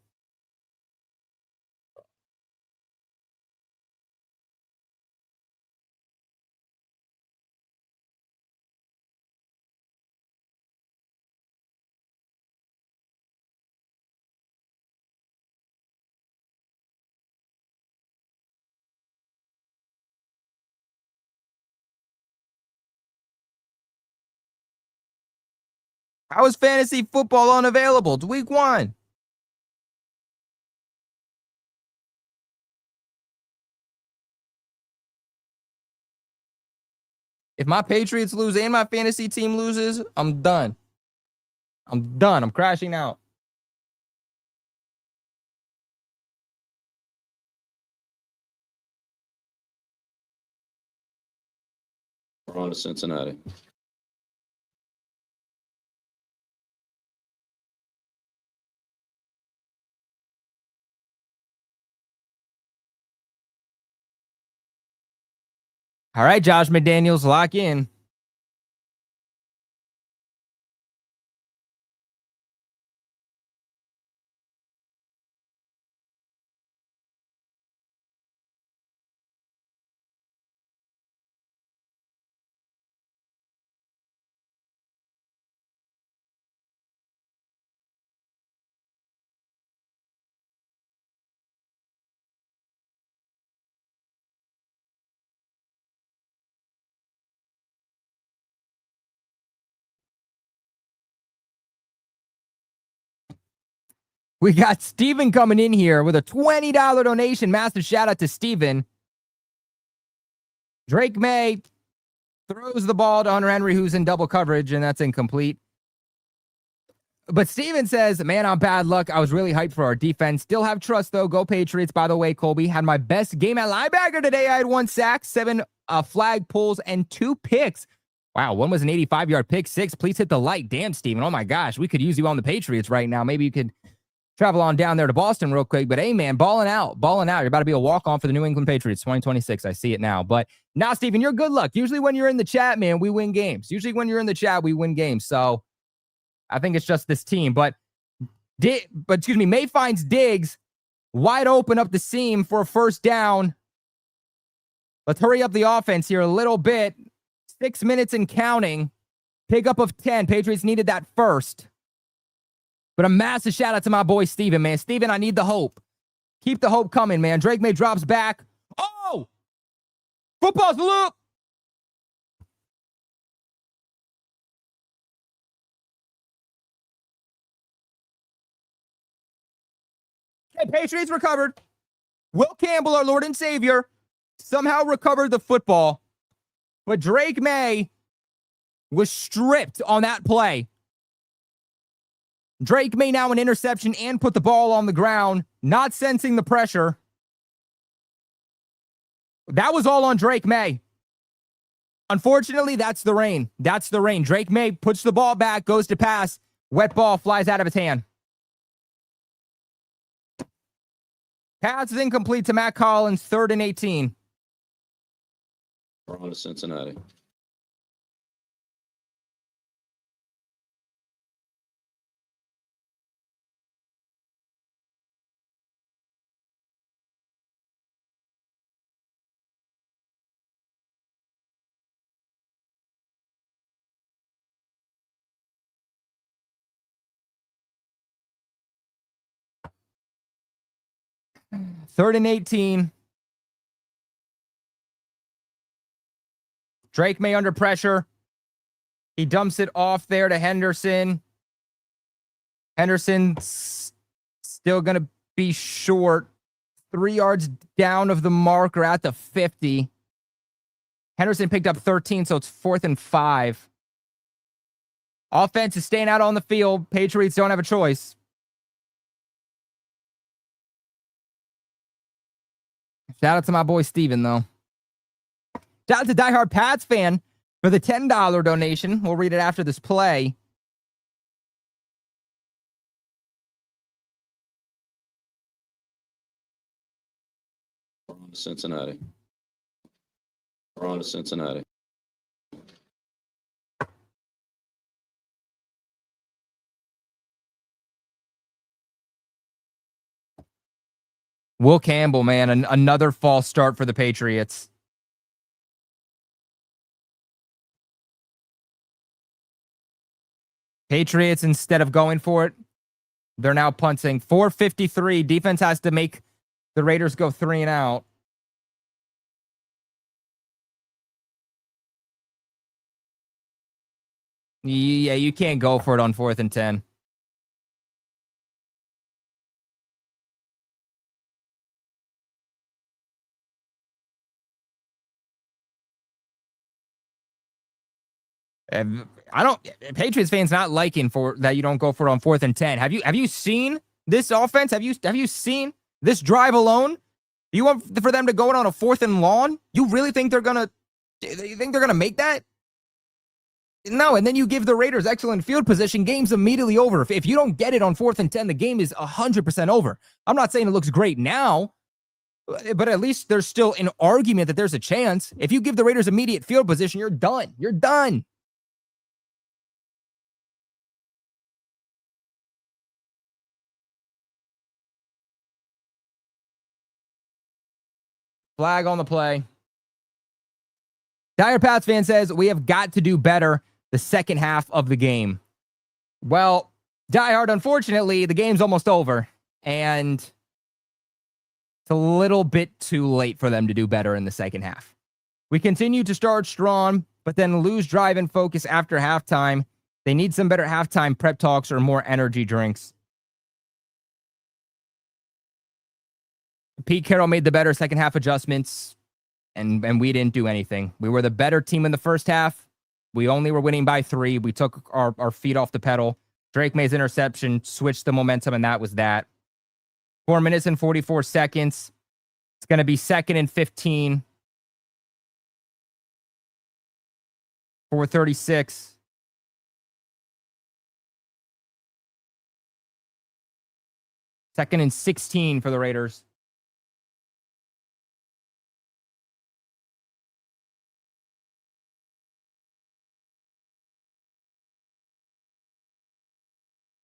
How is fantasy football unavailable? It's week 1. If my Patriots lose and my fantasy team loses, I'm done. I'm done. I'm crashing out. We're on to Cincinnati. All right, Josh McDaniels, lock in. We got Steven coming in here with a $20 donation. Massive shout out to Steven. Drake May throws the ball to Hunter Henry, who's in double coverage, and that's incomplete. But Steven says, man, I'm bad luck. I was really hyped for our defense. Still have trust, though. Go Patriots. By the way, Colby, had my best game at linebacker today. I had 1 sack, 7 flag pulls, and 2 picks. Wow, one was an 85-yard pick, 6. Please hit the like. Damn, Steven. Oh, my gosh. We could use you on the Patriots right now. Maybe you could travel on down there to Boston real quick. But, hey, man, balling out. You're about to be a walk-on for the New England Patriots 2026. I see it now. But now, Steven, you're good luck. Usually when you're in the chat, man, we win games. We win games. So I think it's just this team. But May finds Diggs wide open up the seam for a first down. Let's hurry up the offense here a little bit. 6 minutes and counting. Pickup of 10. Patriots needed that first. But a massive shout out to my boy Steven, man. Steven, I need the hope. Keep the hope coming, man. Drake May drops back. Oh! Football's loop! Okay, Patriots recovered. Will Campbell, our Lord and Savior, somehow recovered the football. But Drake May was stripped on that play. Drake May now an interception and put the ball on the ground, not sensing the pressure. That was all on Drake May. Unfortunately, that's the rain. Drake May puts the ball back, goes to pass. Wet ball flies out of his hand. Pass is incomplete to Matt Collins, 3rd and 18. We're on to Cincinnati. Third and 18. Drake May under pressure. He dumps it off there to Henderson. Henderson's still going to be short. 3 yards down of the marker at the 50. Henderson picked up 13, so it's 4th and 5. Offense is staying out on the field. Patriots don't have a choice. Shout out to my boy Steven, though. Shout out to diehard Pats fan for the $10 donation. We'll read it after this play. We're on to Cincinnati. Will Campbell, man, another false start for the Patriots. Patriots, instead of going for it, they're now punting. 4:53. Defense has to make the Raiders go 3 and out. Yeah, you can't go for it on 4th and 10. Patriots fans not liking for that you don't go for it on 4th and 10. Have you seen this offense? Have you seen this drive alone? You want for them to go it on a 4th and long? You really think they're gonna make that? No, and then you give the Raiders excellent field position, game's immediately over. If you don't get it on 4th and 10, the game is 100% over. I'm not saying it looks great now, but at least there's still an argument that there's a chance. If you give the Raiders immediate field position, you're done. You're done. Flag on the play. Dire Pats fan says, we have got to do better the second half of the game. Well, Diehard, unfortunately, the game's almost over. And it's a little bit too late for them to do better in the second half. We continue to start strong, but then lose drive and focus after halftime. They need some better halftime prep talks or more energy drinks. Pete Carroll made the better second half adjustments, and we didn't do anything. We were the better team in the first half. We only were winning by 3. We took our feet off the pedal. Drake May's interception switched the momentum, and that was that. 4 minutes and 44 seconds. It's going to be 2nd and 15. 4:36. Second and 16 for the Raiders.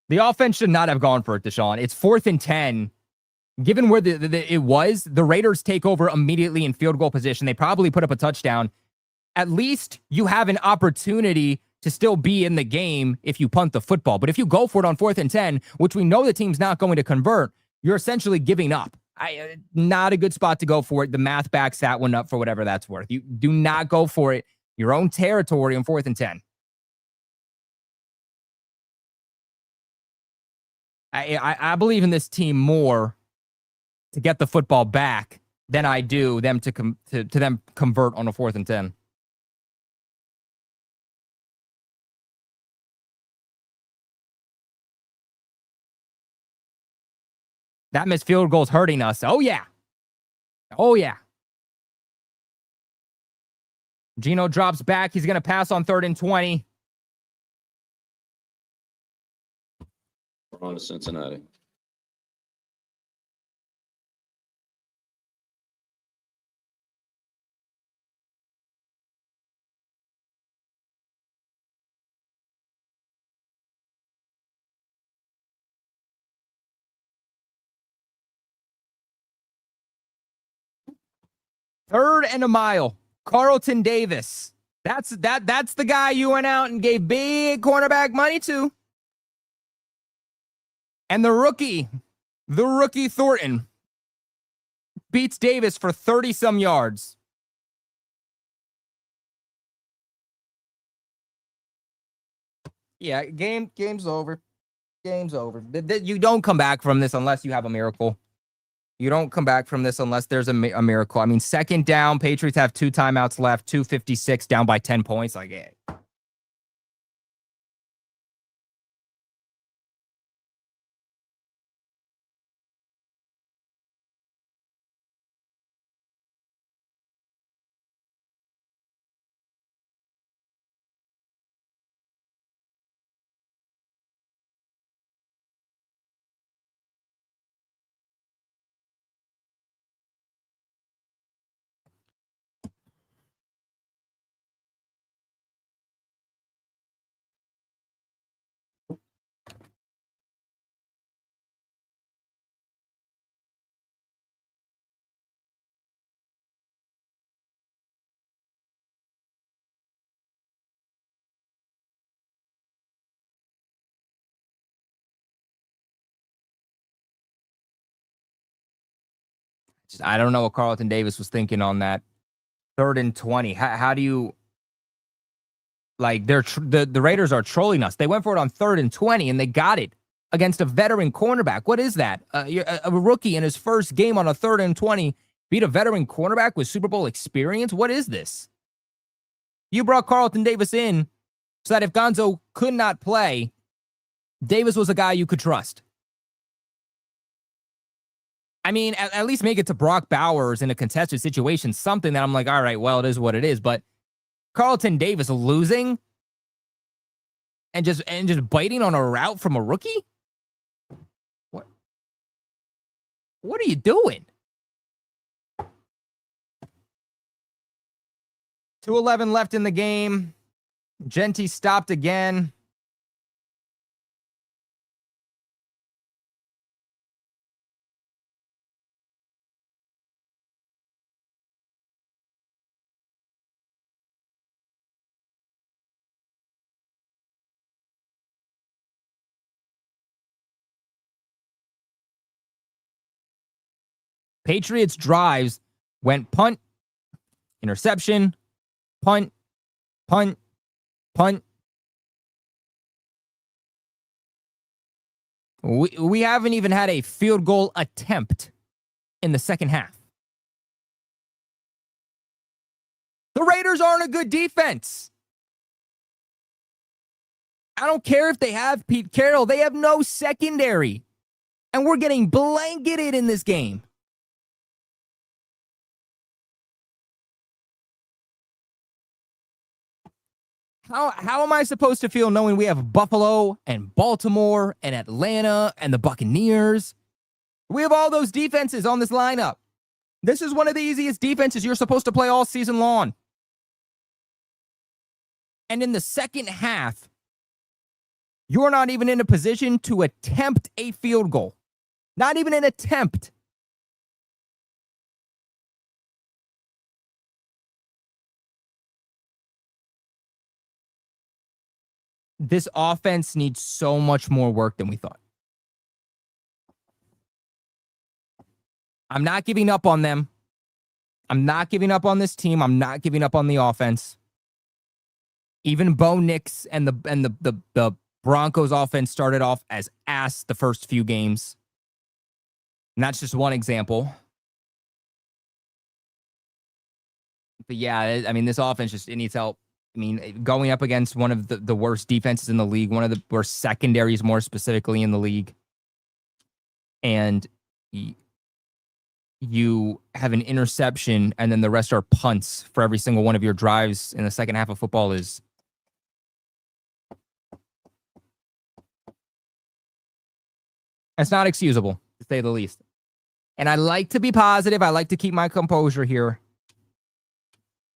The offense should not have gone for it, Deshaun. It's 4th and 10. Given where it was, the Raiders take over immediately in field goal position. They probably put up a touchdown. At least you have an opportunity to still be in the game if you punt the football. But if you go for it on 4th and 10, which we know the team's not going to convert, you're essentially giving up. Not a good spot to go for it. The math backs that one up for whatever that's worth. You do not go for it. Your own territory on 4th and 10. I believe in this team more to get the football back than I do them to them convert on a 4th and 10. That missed field goal's hurting us. Oh, yeah. Oh, yeah. Geno drops back. He's going to pass on 3rd and 20. We're on to Cincinnati. Third and a mile. Carlton Davis. That's the guy you went out and gave big cornerback money to. And the rookie Thornton beats Davis for 30-some yards. Yeah, game's over. Game's over. You don't come back from this unless you have a miracle. You don't come back from this unless there's a miracle. I mean, 2nd down, Patriots have 2 timeouts left, 2:56 down by 10 points. Like, yeah. I don't know what Carlton Davis was thinking on that 3rd and 20. How do you, like, the Raiders are trolling us. They went for it on 3rd and 20 and they got it against a veteran cornerback. What is that? A rookie in his first game on a 3rd and 20 beat a veteran cornerback with Super Bowl experience? What is this? You brought Carlton Davis in so that if Gonzo could not play, Davis was a guy you could trust. I mean, at least make it to Brock Bowers in a contested situation, something that I'm like, all right, well, it is what it is. But Carlton Davis losing and just biting on a route from a rookie? What are you doing? 2:11 left in the game. Genty stopped again. Patriots drives went punt, interception, punt, punt, punt. We haven't even had a field goal attempt in the second half. The Raiders aren't a good defense. I don't care if they have Pete Carroll. They have no secondary. And we're getting blanketed in this game. How am I supposed to feel knowing we have Buffalo and Baltimore and Atlanta and the Buccaneers? We have all those defenses on this lineup. This is one of the easiest defenses you're supposed to play all season long. And in the second half, you're not even in a position to attempt a field goal. Not even an attempt. This offense needs so much more work than we thought. I'm not giving up on them. I'm not giving up on this team. I'm not giving up on the offense. Even Bo Nix and the Broncos offense started off as ass the first few games. And that's just one example. But yeah, I mean, this offense just, it needs help. I mean, going up against one of the worst defenses in the league, one of the worst secondaries more specifically in the league. And you have an interception and then the rest are punts for every single one of your drives in the second half of football is it's not excusable, to say the least. And I like to be positive. I like to keep my composure here.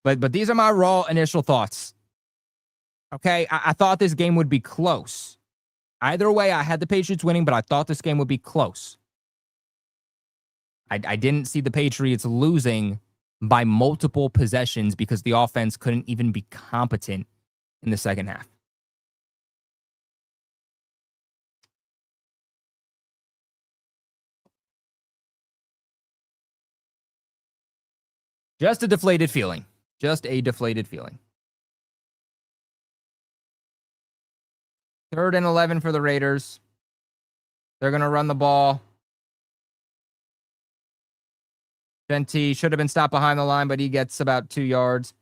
But these are my raw initial thoughts. Okay, I thought this game would be close. Either way, I had the Patriots winning, but I thought this game would be close. I didn't see the Patriots losing by multiple possessions because the offense couldn't even be competent in the second half. Just a deflated feeling. Just a deflated feeling. 3rd and 11 for the Raiders. They're going to run the ball. Venti should have been stopped behind the line, but he gets about 2 yards.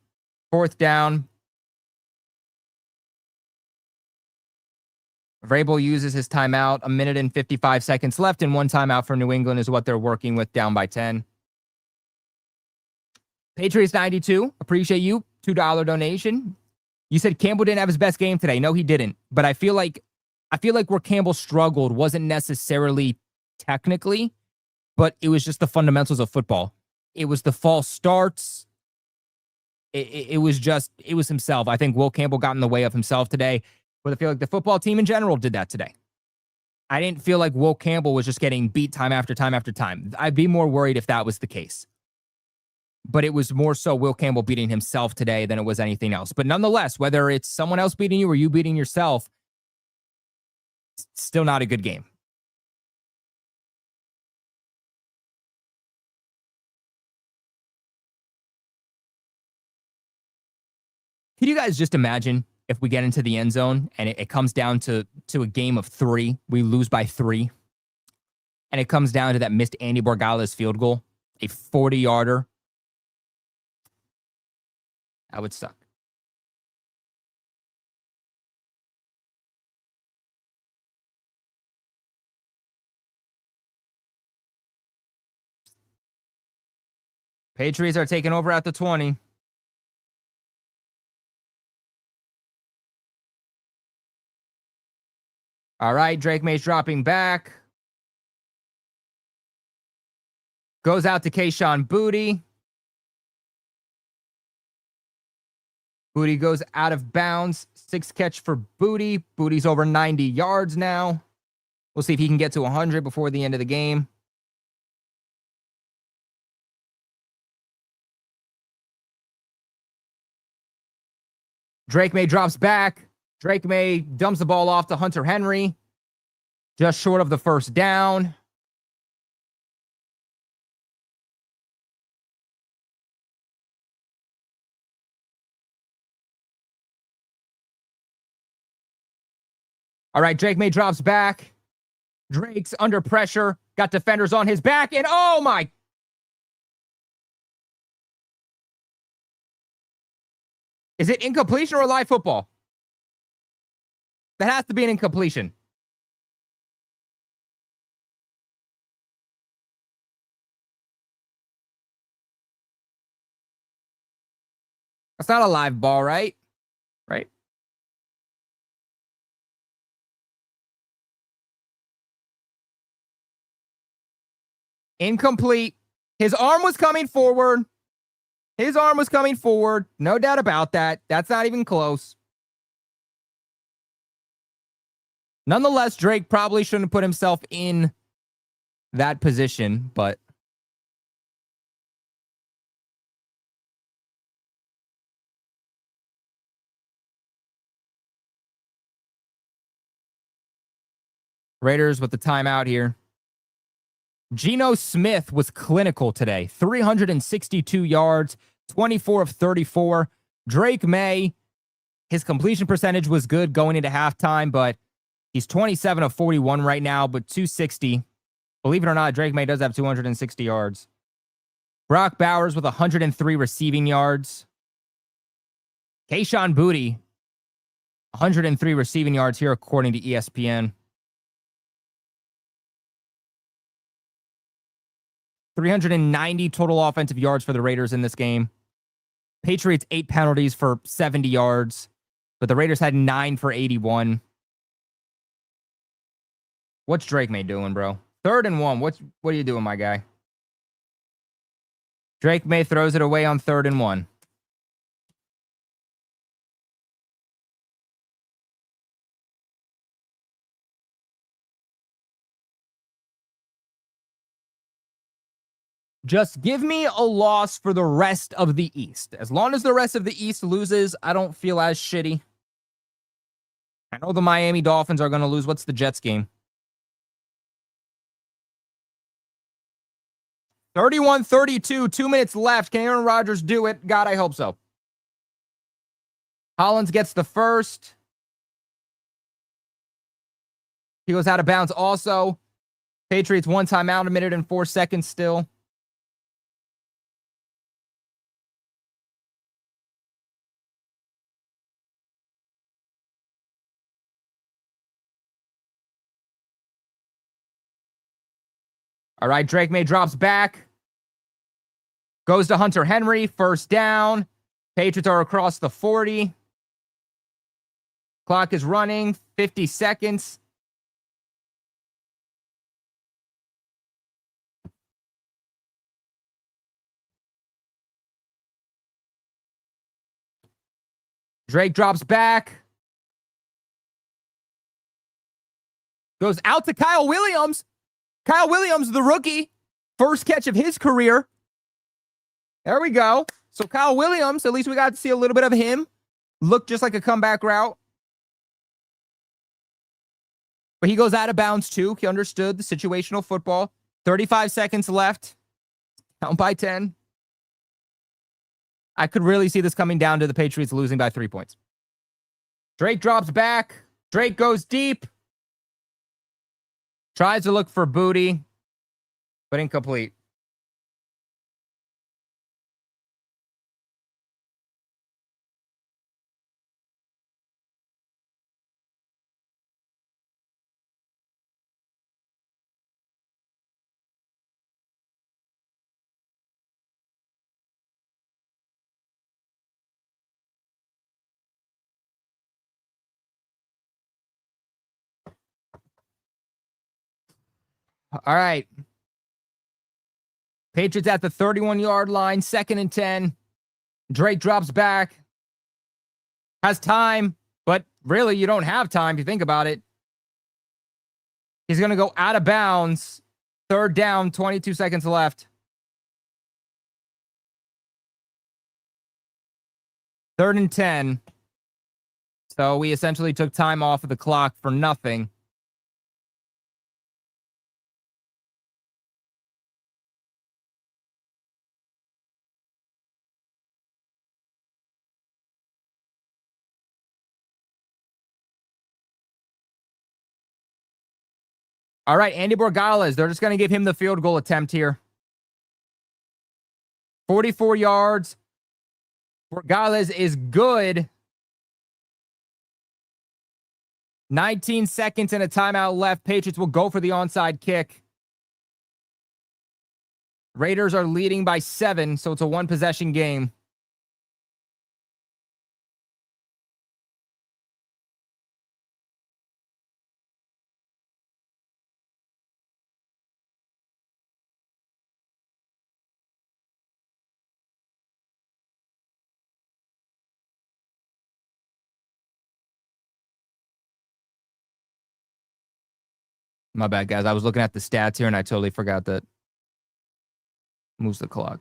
4th down. Vrabel uses his timeout. 1 minute and 55 seconds left, and 1 timeout for New England is what they're working with, down by 10. Patriots 92. Appreciate you. $2 donation. You said Campbell didn't have his best game today. No, he didn't. But I feel like where Campbell struggled wasn't necessarily technically, but it was just the fundamentals of football. It was the false starts. It was himself. I think Will Campbell got in the way of himself today, but I feel like the football team in general did that today. I didn't feel like Will Campbell was just getting beat time after time after time. I'd be more worried if that was the case. But it was more so Will Campbell beating himself today than it was anything else. But nonetheless, whether it's someone else beating you or you beating yourself, it's still not a good game. Can you guys just imagine if we get into the end zone and it comes down to a game of 3, we lose by 3, and it comes down to that missed Andy Borgales field goal, a 40-yarder? That would suck. Patriots are taking over at the 20. All right, Drake May's dropping back. Goes out to Kayshon Boutte. Boutte goes out of bounds. 6 catch for Boutte. Boutte's over 90 yards now. We'll see if he can get to 100 before the end of the game. Drake May drops back. Drake May dumps the ball off to Hunter Henry. Just short of the first down. All right, Drake May drops back. Drake's under pressure. Got defenders on his back. And oh my Is it incompletion or live football? That has to be an incompletion. That's not a live ball, right? Right. Incomplete. His arm was coming forward. His arm was coming forward. No doubt about that. That's not even close. Nonetheless, Drake probably shouldn't put himself in that position, but Raiders with the timeout here. Geno Smith was clinical today. 362 yards, 24 of 34. Drake May, his completion percentage was good going into halftime, but he's 27 of 41 right now, but 260. Believe it or not, Drake May does have 260 yards. Brock Bowers with 103 receiving yards. Kayshon Boutte, 103 receiving yards here, according to ESPN. 390 total offensive yards for the Raiders in this game. Patriots 8 penalties for 70 yards, but the Raiders had 9 for 81. What's Drake May doing, bro? 3rd and 1. What are you doing, my guy? Drake May throws it away on 3rd and 1. Just give me a loss for the rest of the East. As long as the rest of the East loses, I don't feel as shitty. I know the Miami Dolphins are going to lose. What's the Jets game? 31-32, 2 minutes left. Can Aaron Rodgers do it? God, I hope so. Hollins gets the first. He goes out of bounds also. Patriots 1 timeout, 1 minute and 4 seconds still. All right, Drake May drops back. Goes to Hunter Henry. 1st down. Patriots are across the 40. Clock is running. 50 seconds. Drake drops back. Goes out to Kyle Williams. Kyle Williams, the rookie. 1st catch of his career. There we go. So Kyle Williams, at least we got to see a little bit of him. Looked just like a comeback route. But he goes out of bounds too. He understood the situational football. 35 seconds left. Down by 10. I could really see this coming down to the Patriots losing by 3 points. Drake drops back. Drake goes deep. Tries to look for Boutte, but incomplete. All right. Patriots at the 31-yard line, 2nd and 10. Drake drops back. Has time, but really you don't have time if you think about it. He's going to go out of bounds. 3rd down, 22 seconds left. 3rd and 10. So we essentially took time off of the clock for nothing. All right, Andy Borgales, they're just going to give him the field goal attempt here. 44 yards. Porgales is good. 19 seconds and a timeout left. Patriots will go for the onside kick. Raiders are leading by 7, so it's a one-possession game. My bad, guys. I was looking at the stats here, and I totally forgot that moves the clock.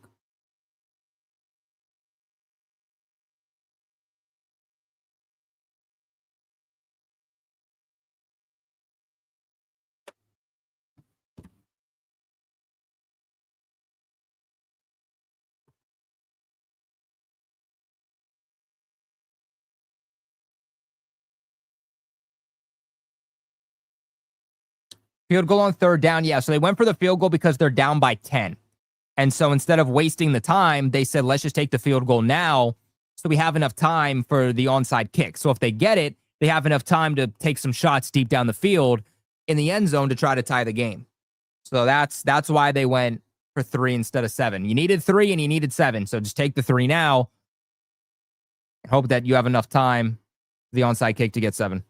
Field goal on third down. Yeah, so they went for the field goal because they're down by 10. And so instead of wasting the time, they said, let's just take the field goal now so we have enough time for the onside kick. So if they get it, they have enough time to take some shots deep down the field in the end zone to try to tie the game. So that's why they went for 3 instead of 7. You needed 3 and you needed 7. So just take the 3 now and hope that you have enough time for the onside kick to get 7.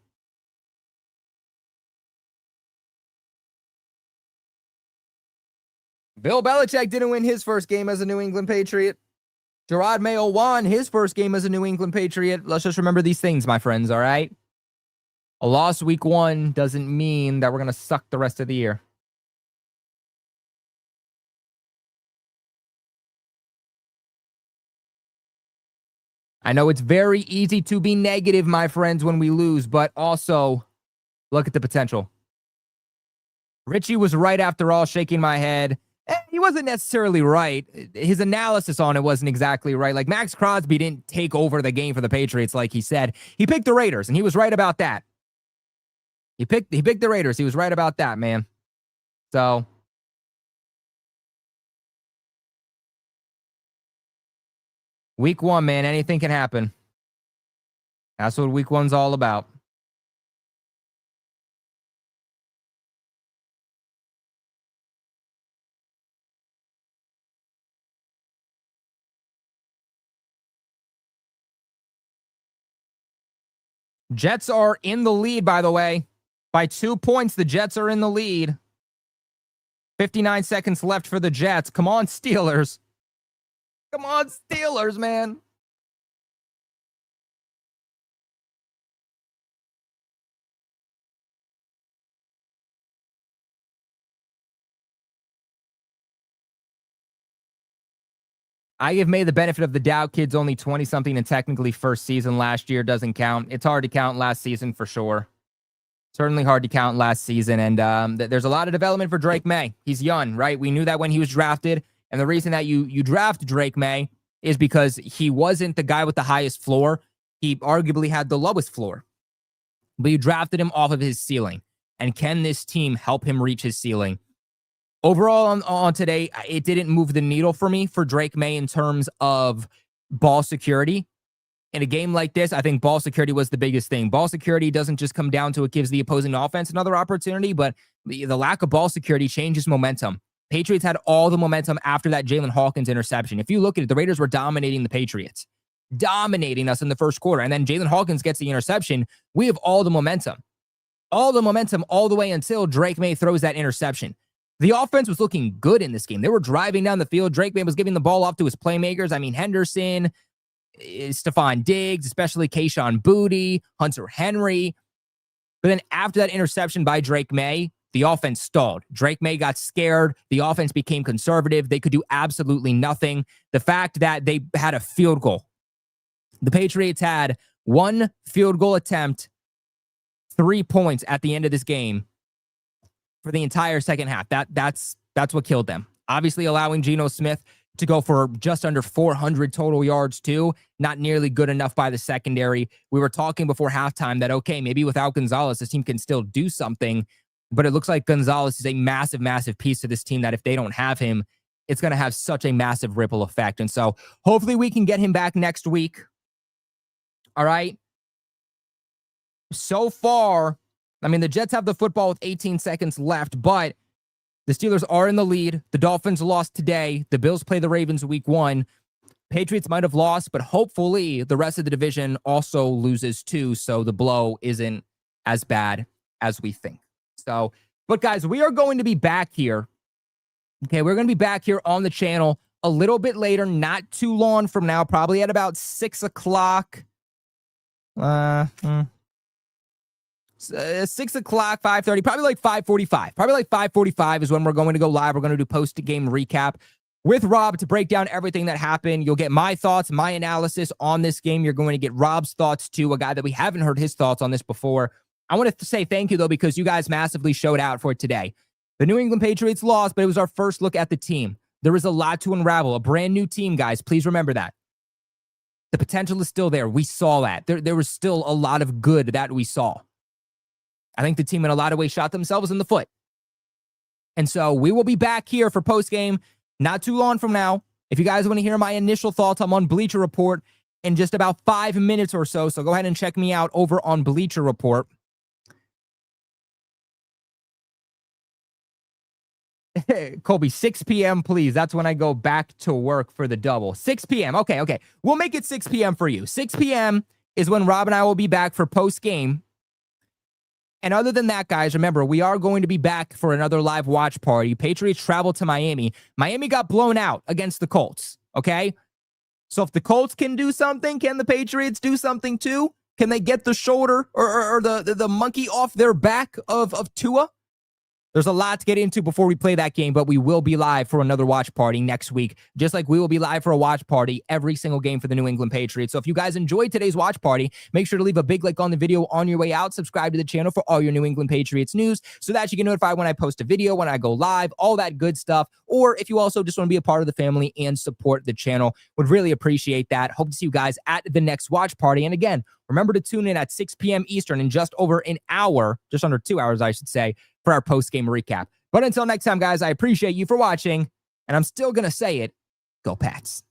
Bill Belichick didn't win his first game as a New England Patriot. Gerard Mayo won his first game as a New England Patriot. Let's just remember these things, my friends, all right? A loss week 1 doesn't mean that we're going to suck the rest of the year. I know it's very easy to be negative, my friends, when we lose, but also look at the potential. Richie was right after all, shaking my head. He wasn't necessarily right. His analysis on it wasn't exactly right. Like, Max Crosby didn't take over the game for the Patriots like he said. He picked the Raiders, and he was right about that. He picked the Raiders. He was right about that, man. So week 1, man, anything can happen. That's what week 1's all about. Jets are in the lead, by the way. By 2 points, the Jets are in the lead. 59 seconds left for the Jets. Come on, Steelers. Come on, Steelers, man. I give May the benefit of the doubt. Kid's only 20-something and technically first season last year. Doesn't count. It's hard to count last season for sure. Certainly hard to count last season. And there's a lot of development for Drake May. He's young, right? We knew that when he was drafted. And the reason that you draft Drake May is because he wasn't the guy with the highest floor. He arguably had the lowest floor. But you drafted him off of his ceiling. And can this team help him reach his ceiling? Overall on today, it didn't move the needle for me for Drake May in terms of ball security. In a game like this, I think ball security was the biggest thing. Ball security doesn't just come down to it gives the opposing offense another opportunity, but the lack of ball security changes momentum. Patriots had all the momentum after that Jalen Hawkins interception. If you look at it, the Raiders were dominating the Patriots, dominating us in the first quarter. And then Jalen Hawkins gets the interception. We have all the momentum all the way until Drake May throws that interception. The offense was looking good in this game. They were driving down the field. Drake May was giving the ball off to his playmakers. I mean, Henderson, Stephon Diggs, especially Kayshon Boutte, Hunter Henry. But then after that interception by Drake May, the offense stalled. Drake May got scared. The offense became conservative. They could do absolutely nothing. The fact that they had a field goal. The Patriots had 1 field goal attempt, 3 points at the end of this game for the entire second half. That's what killed them. Obviously, allowing Geno Smith to go for just under 400 total yards too, not nearly good enough by the secondary. We were talking before halftime that, okay, maybe without Gonzalez, this team can still do something, but it looks like Gonzalez is a massive, massive piece to this team that if they don't have him, it's going to have such a massive ripple effect. And so hopefully we can get him back next week. All right. So far, I mean, the Jets have the football with 18 seconds left, but the Steelers are in the lead. The Dolphins lost today. The Bills play the Ravens week 1. Patriots might have lost, but hopefully the rest of the division also loses too, so the blow isn't as bad as we think. So, but guys, we are going to be back here. Okay, we're going to be back here on the channel a little bit later, not too long from now, probably at about 6 o'clock. 6 o'clock, 5:30, probably like 5:45. Probably like 5:45 is when we're going to go live. We're going to do post-game recap with Rob to break down everything that happened. You'll get my thoughts, my analysis on this game. You're going to get Rob's thoughts too, a guy that we haven't heard his thoughts on this before. I want to say thank you, though, because you guys massively showed out for it today. The New England Patriots lost, but it was our first look at the team. There is a lot to unravel. A brand new team, guys. Please remember that. The potential is still there. We saw that. There was still a lot of good that we saw. I think the team in a lot of ways shot themselves in the foot. And so we will be back here for postgame not too long from now. If you guys want to hear my initial thoughts, I'm on Bleacher Report in just about 5 minutes or so. So go ahead and check me out over on Bleacher Report. Colby, 6 p.m., please. That's when I go back to work for the double. 6 p.m. Okay. We'll make it 6 p.m. for you. 6 p.m. is when Rob and I will be back for post-game. And other than that, guys, remember, we are going to be back for another live watch party. Patriots travel to Miami. Miami got blown out against the Colts, okay? So if the Colts can do something, can the Patriots do something too? Can they get the shoulder or the monkey off their back of Tua? There's a lot to get into before we play that game, but we will be live for another watch party next week, just like we will be live for a watch party every single game for the New England Patriots. So if you guys enjoyed today's watch party, make sure to leave a big like on the video on your way out. Subscribe to the channel for all your New England Patriots news so that you get notified when I post a video, when I go live, all that good stuff. Or if you also just want to be a part of the family and support the channel, would really appreciate that. Hope to see you guys at the next watch party. And again, remember to tune in at 6 p.m. Eastern in just over an hour, just under 2 hours, I should say, for our post-game recap. But until next time, guys, I appreciate you for watching, and I'm still going to say it, go Pats.